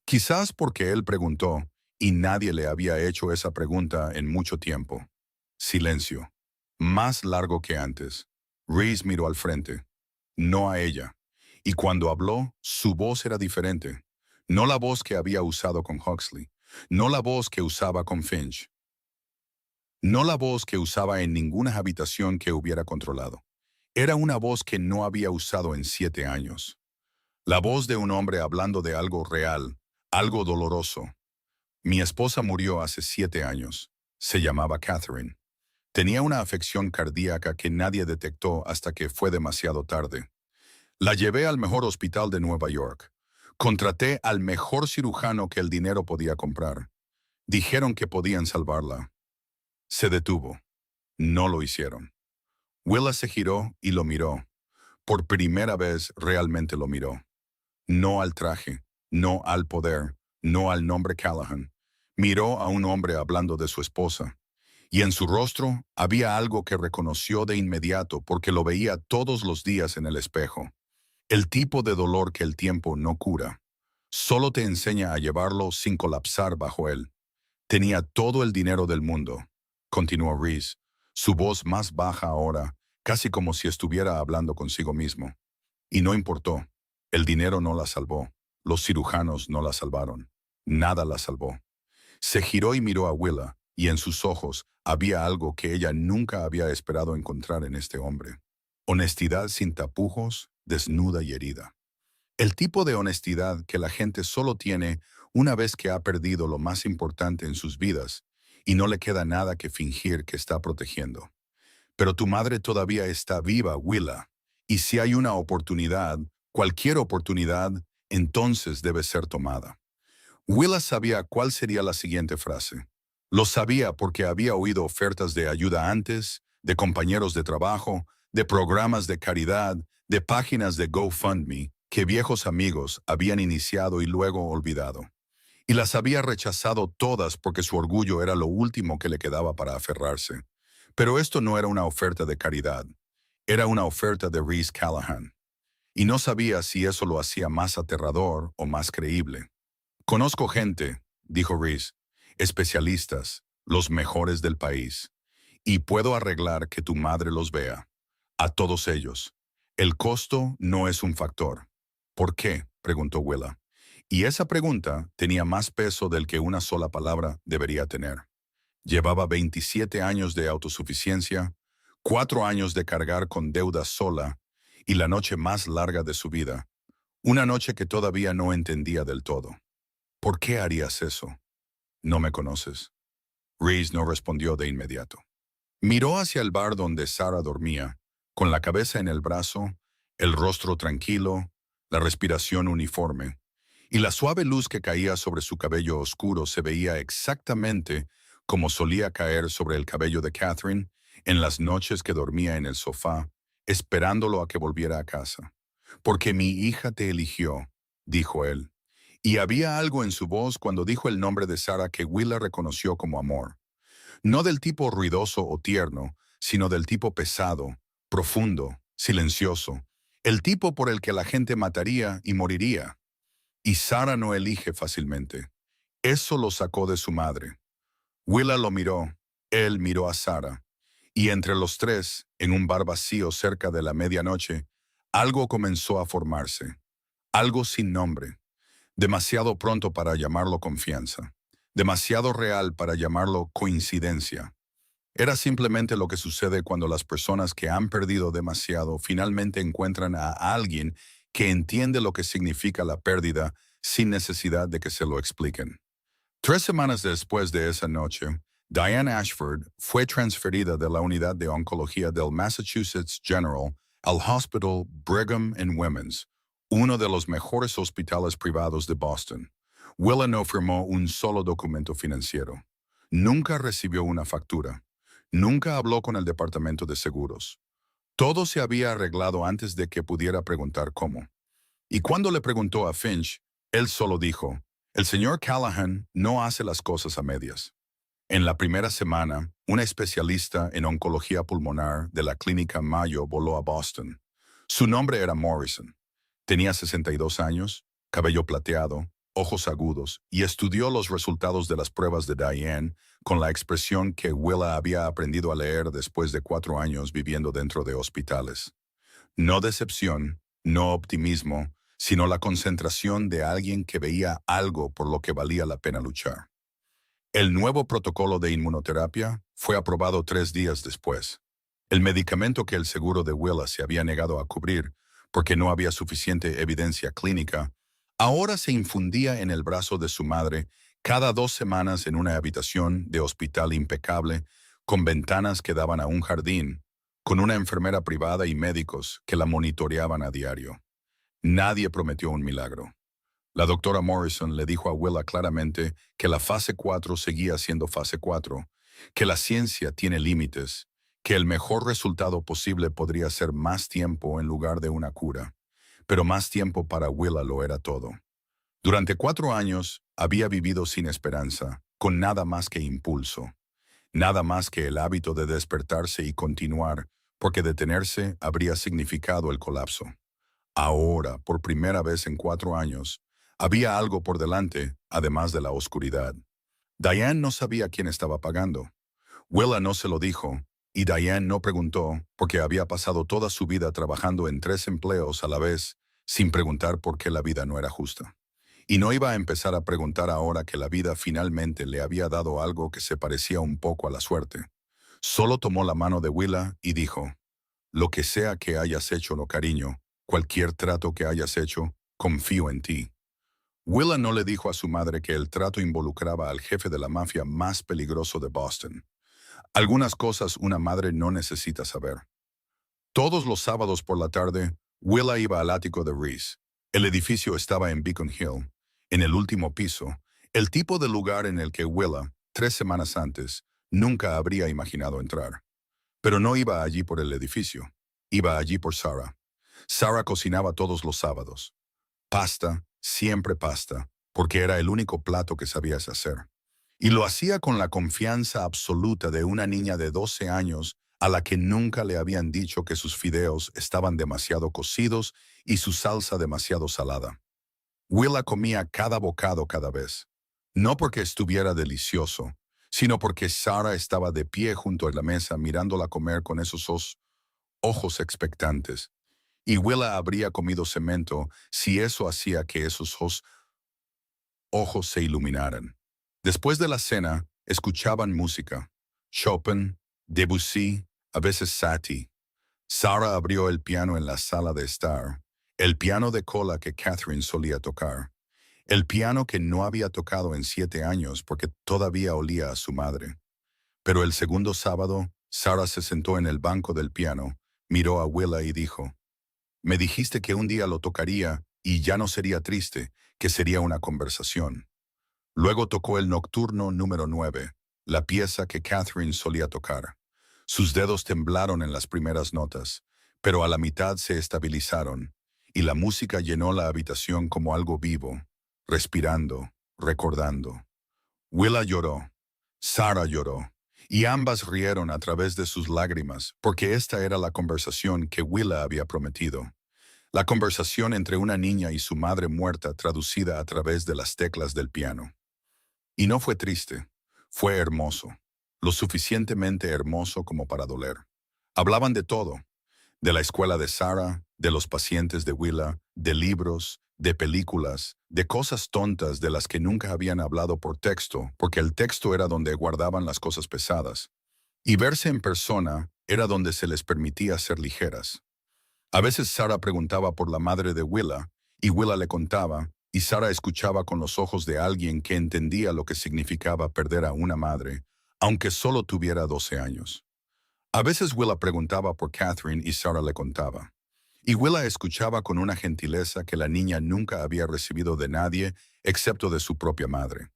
Quizás porque él preguntó, y nadie le había hecho esa pregunta en mucho tiempo. Silencio. Más largo que antes. Reese miró al frente, no a ella. Y cuando habló, su voz era diferente. No la voz que había usado con Huxley. No la voz que usaba con Finch. No la voz que usaba en ninguna habitación que hubiera controlado. Era una voz que no había usado en 7 años. La voz de un hombre hablando de algo real, algo doloroso. Mi esposa murió hace 7 años. Se llamaba Catherine. Tenía una afección cardíaca que nadie detectó hasta que fue demasiado tarde. La llevé al mejor hospital de Nueva York. Contraté al mejor cirujano que el dinero podía comprar. Dijeron que podían salvarla. Se detuvo. No lo hicieron. Willa se giró y lo miró. Por primera vez realmente lo miró. No al traje, no al poder, no al nombre Callahan. Miró a un hombre hablando de su esposa. Y en su rostro había algo que reconoció de inmediato porque lo veía todos los días en el espejo. El tipo de dolor que el tiempo no cura. Solo te enseña a llevarlo sin colapsar bajo él. Tenía todo el dinero del mundo, continuó Reese, su voz más baja ahora, casi como si estuviera hablando consigo mismo. Y no importó. El dinero no la salvó. Los cirujanos no la salvaron. Nada la salvó. Se giró y miró a Willa, y en sus ojos había algo que ella nunca había esperado encontrar en este hombre. Honestidad sin tapujos, desnuda y herida. El tipo de honestidad que la gente solo tiene una vez que ha perdido lo más importante en sus vidas y no le queda nada que fingir que está protegiendo. Pero tu madre todavía está viva, Willa, y si hay una oportunidad, cualquier oportunidad, entonces debe ser tomada. Willa sabía cuál sería la siguiente frase. Lo sabía porque había oído ofertas de ayuda antes, de compañeros de trabajo, de programas de caridad, de páginas de GoFundMe que viejos amigos habían iniciado y luego olvidado. Y las había rechazado todas porque su orgullo era lo último que le quedaba para aferrarse. Pero esto no era una oferta de caridad. Era una oferta de Reese Callahan. Y no sabía si eso lo hacía más aterrador o más creíble. Conozco gente, dijo Reese, especialistas, los mejores del país, y puedo arreglar que tu madre los vea. A todos ellos. El costo no es un factor. ¿Por qué?, preguntó Willa. Y esa pregunta tenía más peso del que una sola palabra debería tener. Llevaba 27 años de autosuficiencia, 4 años de cargar con deudas sola y la noche más larga de su vida, una noche que todavía no entendía del todo. ¿Por qué harías eso? No me conoces. Reese no respondió de inmediato. Miró hacia el bar donde Sarah dormía, con la cabeza en el brazo, el rostro tranquilo, la respiración uniforme, y la suave luz que caía sobre su cabello oscuro se veía exactamente como solía caer sobre el cabello de Catherine en las noches que dormía en el sofá, esperándolo a que volviera a casa. Porque mi hija te eligió, dijo él. Y había algo en su voz cuando dijo el nombre de Sarah que Willa reconoció como amor. No del tipo ruidoso o tierno, sino del tipo pesado, profundo, silencioso. El tipo por el que la gente mataría y moriría. Y Sarah no elige fácilmente. Eso lo sacó de su madre. Willa lo miró, él miró a Sarah. Y entre los tres, en un bar vacío cerca de la medianoche, algo comenzó a formarse. Algo sin nombre. Demasiado pronto para llamarlo confianza. Demasiado real para llamarlo coincidencia. Era simplemente lo que sucede cuando las personas que han perdido demasiado finalmente encuentran a alguien que entiende lo que significa la pérdida sin necesidad de que se lo expliquen. 3 semanas después de esa noche, Diane Ashford fue transferida de la unidad de oncología del Massachusetts General al Hospital Brigham and Women's, uno de los mejores hospitales privados de Boston. Willa no firmó un solo documento financiero. Nunca recibió una factura. Nunca habló con el departamento de seguros. Todo se había arreglado antes de que pudiera preguntar cómo. Y cuando le preguntó a Finch, él solo dijo, el señor Callahan no hace las cosas a medias. En la primera semana, una especialista en oncología pulmonar de la clínica Mayo voló a Boston. Su nombre era Morrison. Tenía 62 años, cabello plateado, ojos agudos, y estudió los resultados de las pruebas de Diane con la expresión que Willa había aprendido a leer después de 4 años viviendo dentro de hospitales. No decepción, no optimismo, sino la concentración de alguien que veía algo por lo que valía la pena luchar. El nuevo protocolo de inmunoterapia fue aprobado 3 días después. El medicamento que el seguro de Willa se había negado a cubrir porque no había suficiente evidencia clínica, ahora se infundía en el brazo de su madre cada 2 semanas en una habitación de hospital impecable, con ventanas que daban a un jardín, con una enfermera privada y médicos que la monitoreaban a diario. Nadie prometió un milagro. La doctora Morrison le dijo a Willa claramente que la fase 4 seguía siendo fase 4, que la ciencia tiene límites, que el mejor resultado posible podría ser más tiempo en lugar de una cura, pero más tiempo para Willa lo era todo. Durante 4 años había vivido sin esperanza, con nada más que impulso, nada más que el hábito de despertarse y continuar, porque detenerse habría significado el colapso. Ahora, por primera vez en 4 años, había algo por delante, además de la oscuridad. Diane no sabía quién estaba pagando. Willa no se lo dijo, y Diane no preguntó porque había pasado toda su vida trabajando en 3 empleos a la vez, sin preguntar por qué la vida no era justa. Y no iba a empezar a preguntar ahora que la vida finalmente le había dado algo que se parecía un poco a la suerte. Solo tomó la mano de Willa y dijo, lo que sea que hayas hecho, no cariño, cualquier trato que hayas hecho, confío en ti. Willa no le dijo a su madre que el trato involucraba al jefe de la mafia más peligroso de Boston. Algunas cosas una madre no necesita saber. Todos los sábados por la tarde, Willa iba al ático de Reese. El edificio estaba en Beacon Hill, en el último piso, el tipo de lugar en el que Willa, 3 semanas antes, nunca habría imaginado entrar. Pero no iba allí por el edificio, iba allí por Sarah. Sarah cocinaba todos los sábados. Pasta, siempre pasta, porque era el único plato que sabías hacer. Y lo hacía con la confianza absoluta de una niña de 12 años a la que nunca le habían dicho que sus fideos estaban demasiado cocidos y su salsa demasiado salada. Willa comía cada bocado cada vez, no porque estuviera delicioso, sino porque Sarah estaba de pie junto a la mesa mirándola comer con esos ojos expectantes. Y Willa habría comido cemento si eso hacía que esos ojos se iluminaran. Después de la cena, escuchaban música. Chopin, Debussy, a veces Satie. Sarah abrió el piano en la sala de estar, el piano de cola que Catherine solía tocar, el piano que no había tocado en 7 años porque todavía olía a su madre. Pero el segundo sábado, Sarah se sentó en el banco del piano, miró a Willa y dijo, me dijiste que un día lo tocaría y ya no sería triste, que sería una conversación. Luego tocó el nocturno número 9, la pieza que Catherine solía tocar. Sus dedos temblaron en las primeras notas, pero a la mitad se estabilizaron, y la música llenó la habitación como algo vivo, respirando, recordando. Willa lloró, Sarah lloró, y ambas rieron a través de sus lágrimas, porque esta era la conversación que Willa había prometido. La conversación entre una niña y su madre muerta traducida a través de las teclas del piano. Y no fue triste, fue hermoso, lo suficientemente hermoso como para doler. Hablaban de todo, de la escuela de Sarah, de los pacientes de Willa, de libros, de películas, de cosas tontas de las que nunca habían hablado por texto, porque el texto era donde guardaban las cosas pesadas. Y verse en persona era donde se les permitía ser ligeras. A veces Sarah preguntaba por la madre de Willa, y Willa le contaba, y Sarah escuchaba con los ojos de alguien que entendía lo que significaba perder a una madre, aunque solo tuviera 12 años. A veces Willa preguntaba por Catherine y Sarah le contaba. Y Willa escuchaba con una gentileza que la niña nunca había recibido de nadie excepto de su propia madre.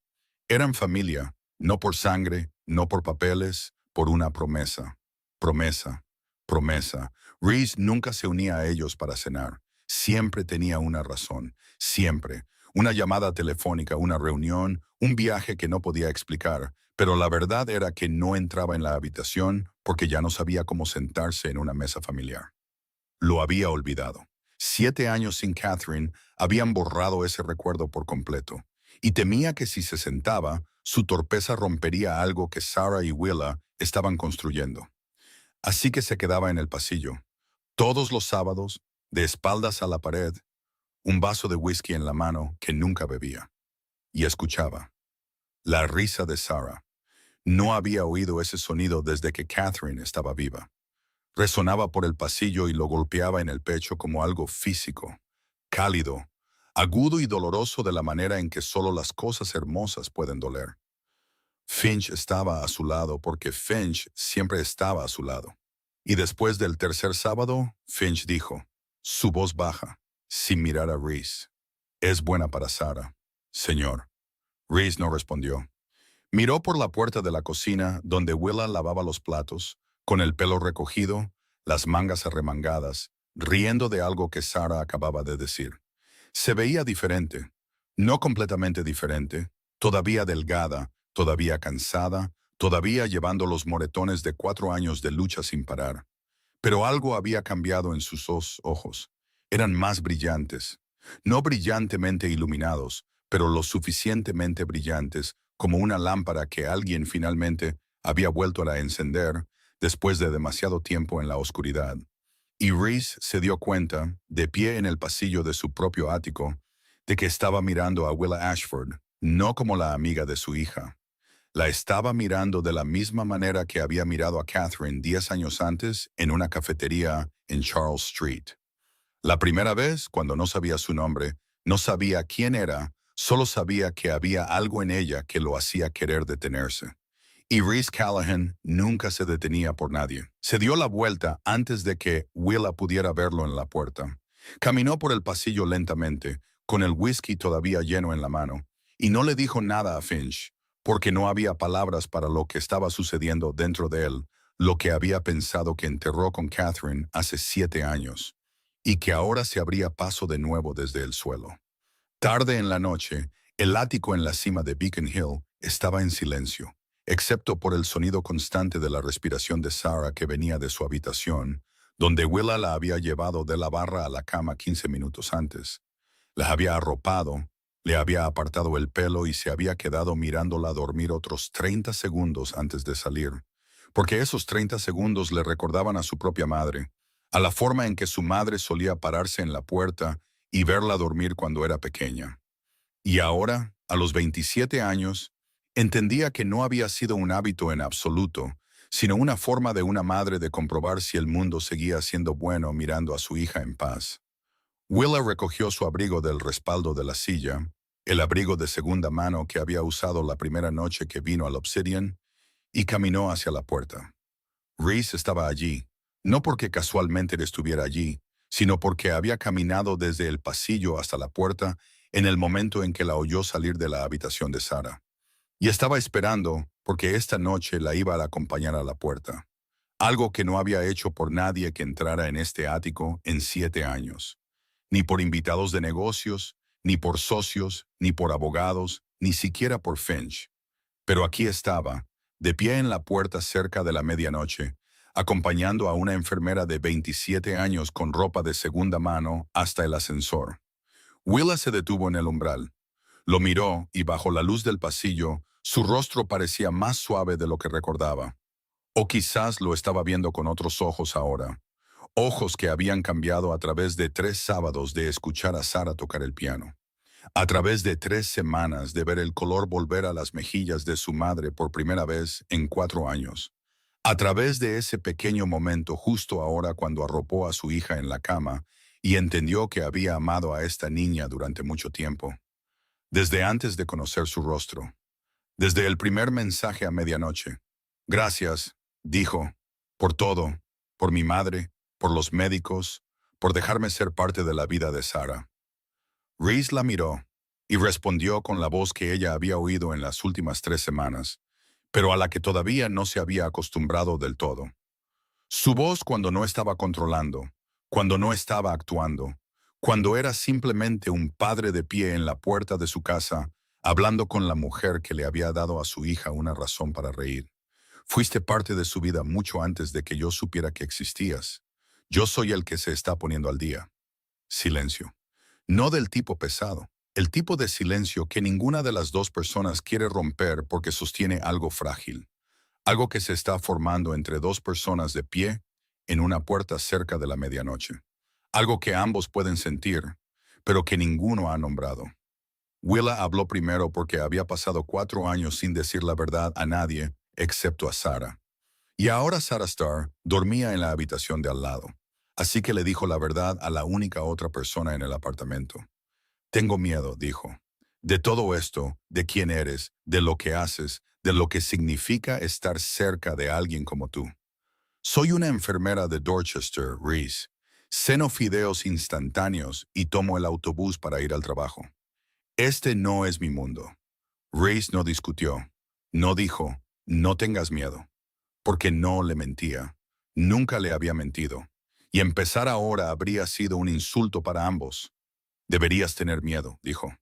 Eran familia, no por sangre, no por papeles, por una promesa. Promesa, promesa. Reese nunca se unía a ellos para cenar. Siempre tenía una razón. Siempre. Una llamada telefónica, una reunión, un viaje que no podía explicar. Pero la verdad era que no entraba en la habitación porque ya no sabía cómo sentarse en una mesa familiar. Lo había olvidado. 7 años sin Catherine habían borrado ese recuerdo por completo, y temía que si se sentaba, su torpeza rompería algo que Sarah y Willa estaban construyendo. Así que se quedaba en el pasillo, todos los sábados, de espaldas a la pared, un vaso de whisky en la mano que nunca bebía, y escuchaba. La risa de Sarah. No había oído ese sonido desde que Catherine estaba viva. Resonaba por el pasillo y lo golpeaba en el pecho como algo físico, cálido, agudo y doloroso de la manera en que solo las cosas hermosas pueden doler. Finch estaba a su lado porque Finch siempre estaba a su lado. Y después del tercer sábado, Finch dijo, su voz baja, sin mirar a Reese. Es buena para Sarah, señor. Reese no respondió. Miró por la puerta de la cocina donde Willa lavaba los platos, con el pelo recogido, las mangas arremangadas, riendo de algo que Sarah acababa de decir. Se veía diferente, no completamente diferente, todavía delgada, todavía cansada, todavía llevando los moretones de 4 años de lucha sin parar. Pero algo había cambiado en sus ojos. Eran más brillantes, no brillantemente iluminados, pero lo suficientemente brillantes como una lámpara que alguien finalmente había vuelto a encender después de demasiado tiempo en la oscuridad. Y Reese se dio cuenta, de pie en el pasillo de su propio ático, de que estaba mirando a Willa Ashford, no como la amiga de su hija. La estaba mirando de la misma manera que había mirado a Catherine 10 años antes en una cafetería en Charles Street. La primera vez, cuando no sabía su nombre, no sabía quién era, solo sabía que había algo en ella que lo hacía querer detenerse. Y Reese Callahan nunca se detenía por nadie. Se dio la vuelta antes de que Willa pudiera verlo en la puerta. Caminó por el pasillo lentamente, con el whisky todavía lleno en la mano, y no le dijo nada a Finch, porque no había palabras para lo que estaba sucediendo dentro de él, lo que había pensado que enterró con Catherine hace 7 años, y que ahora se abría paso de nuevo desde el suelo. Tarde en la noche, el ático en la cima de Beacon Hill estaba en silencio, excepto por el sonido constante de la respiración de Sarah que venía de su habitación, donde Willa la había llevado de la barra a la cama 15 minutos antes. La había arropado, le había apartado el pelo y se había quedado mirándola dormir otros 30 segundos antes de salir, porque esos 30 segundos le recordaban a su propia madre, a la forma en que su madre solía pararse en la puerta y verla dormir cuando era pequeña. Y ahora, a los 27 años, entendía que no había sido un hábito en absoluto, sino una forma de una madre de comprobar si el mundo seguía siendo bueno mirando a su hija en paz. Willa recogió su abrigo del respaldo de la silla, el abrigo de segunda mano que había usado la primera noche que vino al Obsidian, y caminó hacia la puerta. Reese estaba allí, no porque casualmente estuviera allí, sino porque había caminado desde el pasillo hasta la puerta en el momento en que la oyó salir de la habitación de Sarah. Y estaba esperando porque esta noche la iba a acompañar a la puerta, algo que no había hecho por nadie que entrara en este ático en 7 años, ni por invitados de negocios, ni por socios, ni por abogados, ni siquiera por Finch. Pero aquí estaba, de pie en la puerta cerca de la medianoche, acompañando a una enfermera de 27 años con ropa de segunda mano hasta el ascensor. Willa se detuvo en el umbral. Lo miró y bajo la luz del pasillo, su rostro parecía más suave de lo que recordaba. O quizás lo estaba viendo con otros ojos ahora. Ojos que habían cambiado a través de 3 sábados de escuchar a Sarah tocar el piano. A través de 3 semanas de ver el color volver a las mejillas de su madre por primera vez en 4 años. A través de ese pequeño momento, justo ahora cuando arropó a su hija en la cama y entendió que había amado a esta niña durante mucho tiempo, desde antes de conocer su rostro, desde el primer mensaje a medianoche. Gracias, dijo, por todo, por mi madre, por los médicos, por dejarme ser parte de la vida de Sara. Reese la miró y respondió con la voz que ella había oído en las últimas 3 semanas, pero a la que todavía no se había acostumbrado del todo. Su voz cuando no estaba controlando, cuando no estaba actuando, cuando era simplemente un padre de pie en la puerta de su casa, hablando con la mujer que le había dado a su hija una razón para reír. Fuiste parte de su vida mucho antes de que yo supiera que existías. Yo soy el que se está poniendo al día. Silencio. No del tipo pesado, el tipo de silencio que ninguna de las dos personas quiere romper porque sostiene algo frágil, algo que se está formando entre dos personas de pie en una puerta cerca de la medianoche, algo que ambos pueden sentir, pero que ninguno ha nombrado. Willa habló primero porque había pasado 4 años sin decir la verdad a nadie excepto a Sara. Y ahora Sarah Starr dormía en la habitación de al lado, así que le dijo la verdad a la única otra persona en el apartamento. Tengo miedo, dijo, de todo esto, de quién eres, de lo que haces, de lo que significa estar cerca de alguien como tú. Soy una enfermera de Dorchester, Reese. Ceno fideos instantáneos y tomo el autobús para ir al trabajo. Este no es mi mundo. Reese no discutió. No dijo, no tengas miedo. Porque no le mentía. Nunca le había mentido. Y empezar ahora habría sido un insulto para ambos. Deberías tener miedo, dijo.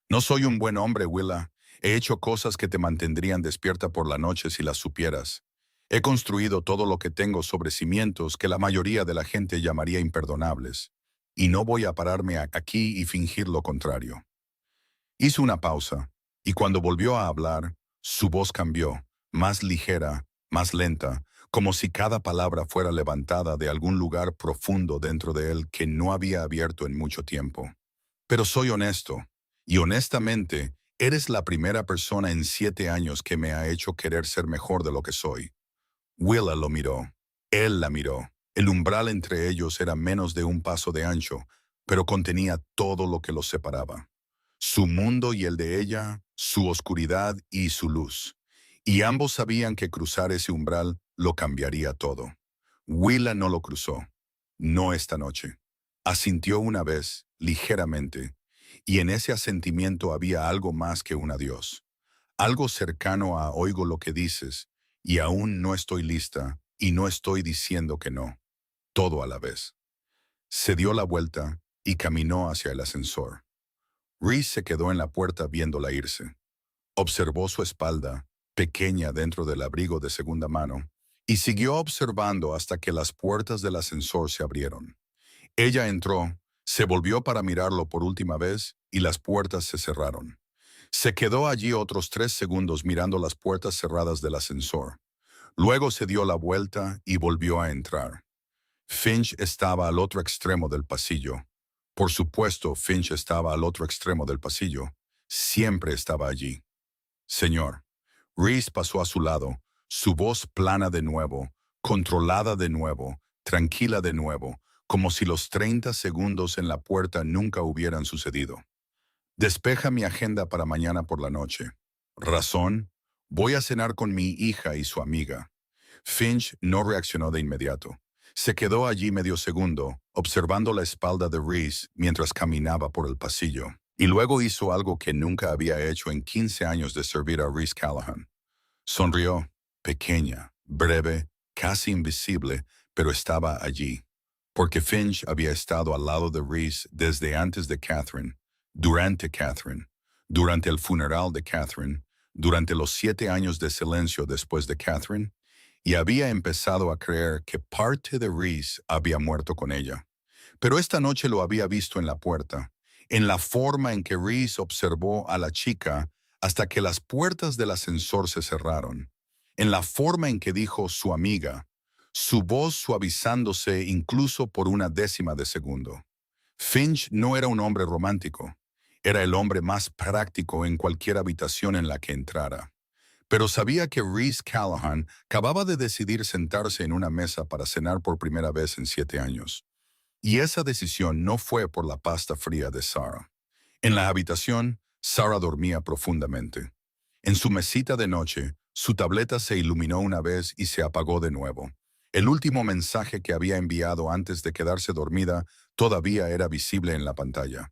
No soy un buen hombre, Willa. He hecho cosas que te mantendrían despierta por la noche si las supieras. He construido todo lo que tengo sobre cimientos que la mayoría de la gente llamaría imperdonables. Y no voy a pararme aquí y fingir lo contrario. Hizo una pausa, y cuando volvió a hablar, su voz cambió, más ligera, más lenta, como si cada palabra fuera levantada de algún lugar profundo dentro de él que no había abierto en mucho tiempo. Pero soy honesto, y honestamente, eres la primera persona en 7 años que me ha hecho querer ser mejor de lo que soy. Willa lo miró. Él la miró. El umbral entre ellos era menos de un paso de ancho, pero contenía todo lo que los separaba. Su mundo y el de ella, su oscuridad y su luz. Y ambos sabían que cruzar ese umbral lo cambiaría todo. Willa no lo cruzó. No esta noche. Asintió una vez, ligeramente, y en ese asentimiento había algo más que un adiós. Algo cercano a oigo lo que dices, y aún no estoy lista, y no estoy diciendo que no. Todo a la vez. Se dio la vuelta y caminó hacia el ascensor. Reese se quedó en la puerta viéndola irse. Observó su espalda, pequeña dentro del abrigo de segunda mano, y siguió observando hasta que las puertas del ascensor se abrieron. Ella entró, se volvió para mirarlo por última vez y las puertas se cerraron. Se quedó allí otros 3 segundos mirando las puertas cerradas del ascensor. Luego se dio la vuelta y volvió a entrar. Finch estaba al otro extremo del pasillo. Por supuesto, Finch estaba al otro extremo del pasillo. Siempre estaba allí. Señor. Reese pasó a su lado, su voz plana de nuevo, controlada de nuevo, tranquila de nuevo, como si los 30 segundos en la puerta nunca hubieran sucedido. Despeja mi agenda para mañana por la noche. Razón, voy a cenar con mi hija y su amiga. Finch no reaccionó de inmediato. Se quedó allí medio segundo, observando la espalda de Reese mientras caminaba por el pasillo. Y luego hizo algo que nunca había hecho en 15 años de servir a Reese Callahan. Sonrió, pequeña, breve, casi invisible, pero estaba allí. Porque Finch había estado al lado de Reese desde antes de Catherine, durante el funeral de Catherine, durante los 7 años de silencio después de Catherine, y había empezado a creer que parte de Reese había muerto con ella. Pero esta noche lo había visto en la puerta, en la forma en que Reese observó a la chica hasta que las puertas del ascensor se cerraron, en la forma en que dijo su amiga, su voz suavizándose incluso por una décima de segundo. Finch no era un hombre romántico, era el hombre más práctico en cualquier habitación en la que entrara. Pero sabía que Reese Callahan acababa de decidir sentarse en una mesa para cenar por primera vez en 7 años. Y esa decisión no fue por la pasta fría de Sarah. En la habitación, Sarah dormía profundamente. En su mesita de noche, su tableta se iluminó una vez y se apagó de nuevo. El último mensaje que había enviado antes de quedarse dormida todavía era visible en la pantalla.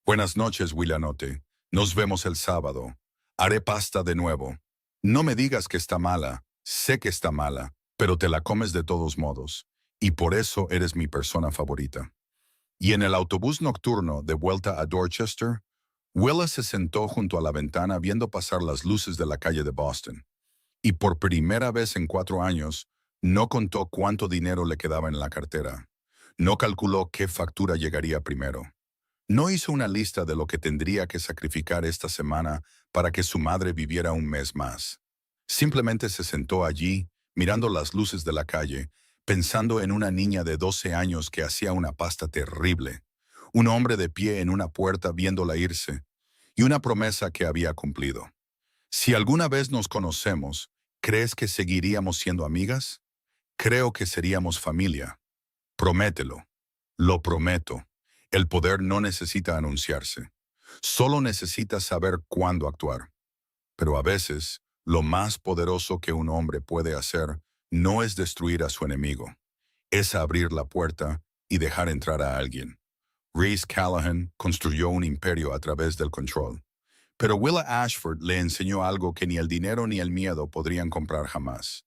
Buenas noches, Willanote. Nos vemos el sábado. Haré pasta de nuevo. No me digas que está mala. Sé que está mala, pero te la comes de todos modos. Y por eso eres mi persona favorita. Y en el autobús nocturno de vuelta a Dorchester, Willa se sentó junto a la ventana viendo pasar las luces de la calle de Boston. Y por primera vez en 4 años, no contó cuánto dinero le quedaba en la cartera. No calculó qué factura llegaría primero. No hizo una lista de lo que tendría que sacrificar esta semana para que su madre viviera un mes más. Simplemente se sentó allí, mirando las luces de la calle, pensando en una niña de 12 años que hacía una pasta terrible, un hombre de pie en una puerta viéndola irse, y una promesa que había cumplido. Si alguna vez nos conocemos, ¿crees que seguiríamos siendo amigas? Creo que seríamos familia. Promételo. Lo prometo. El poder no necesita anunciarse. Solo necesita saber cuándo actuar. Pero a veces, lo más poderoso que un hombre puede hacer no es destruir a su enemigo. Es abrir la puerta y dejar entrar a alguien. Reese Callahan construyó un imperio a través del control. Pero Willa Ashford le enseñó algo que ni el dinero ni el miedo podrían comprar jamás.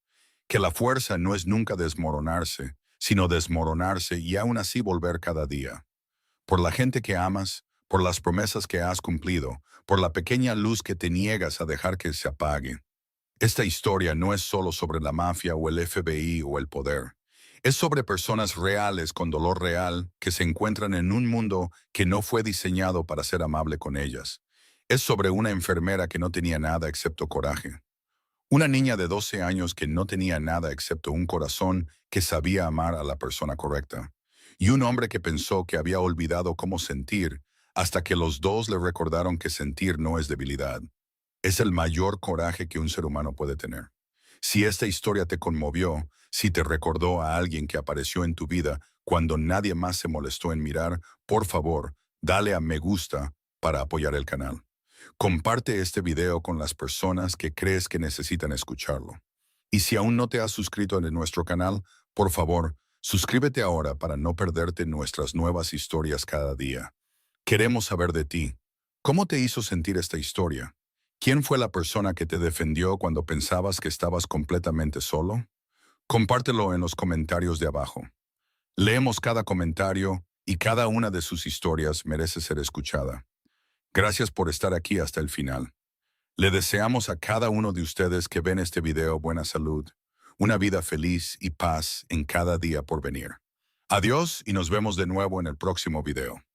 Que la fuerza no es nunca desmoronarse, sino desmoronarse y aún así volver cada día. Por la gente que amas, por las promesas que has cumplido, por la pequeña luz que te niegas a dejar que se apague. Esta historia no es solo sobre la mafia o el FBI o el poder. Es sobre personas reales con dolor real que se encuentran en un mundo que no fue diseñado para ser amable con ellas. Es sobre una enfermera que no tenía nada excepto coraje. Una niña de 12 años que no tenía nada excepto un corazón que sabía amar a la persona correcta. Y un hombre que pensó que había olvidado cómo sentir hasta que los dos le recordaron que sentir no es debilidad. Es el mayor coraje que un ser humano puede tener. Si esta historia te conmovió, si te recordó a alguien que apareció en tu vida cuando nadie más se molestó en mirar, por favor, dale a me gusta para apoyar el canal. Comparte este video con las personas que crees que necesitan escucharlo. Y si aún no te has suscrito en nuestro canal, por favor, suscríbete ahora para no perderte nuestras nuevas historias cada día. Queremos saber de ti. ¿Cómo te hizo sentir esta historia? ¿Quién fue la persona que te defendió cuando pensabas que estabas completamente solo? Compártelo en los comentarios de abajo. Leemos cada comentario y cada una de sus historias merece ser escuchada. Gracias por estar aquí hasta el final. Le deseamos a cada uno de ustedes que ven este video buena salud, una vida feliz y paz en cada día por venir. Adiós y nos vemos de nuevo en el próximo video.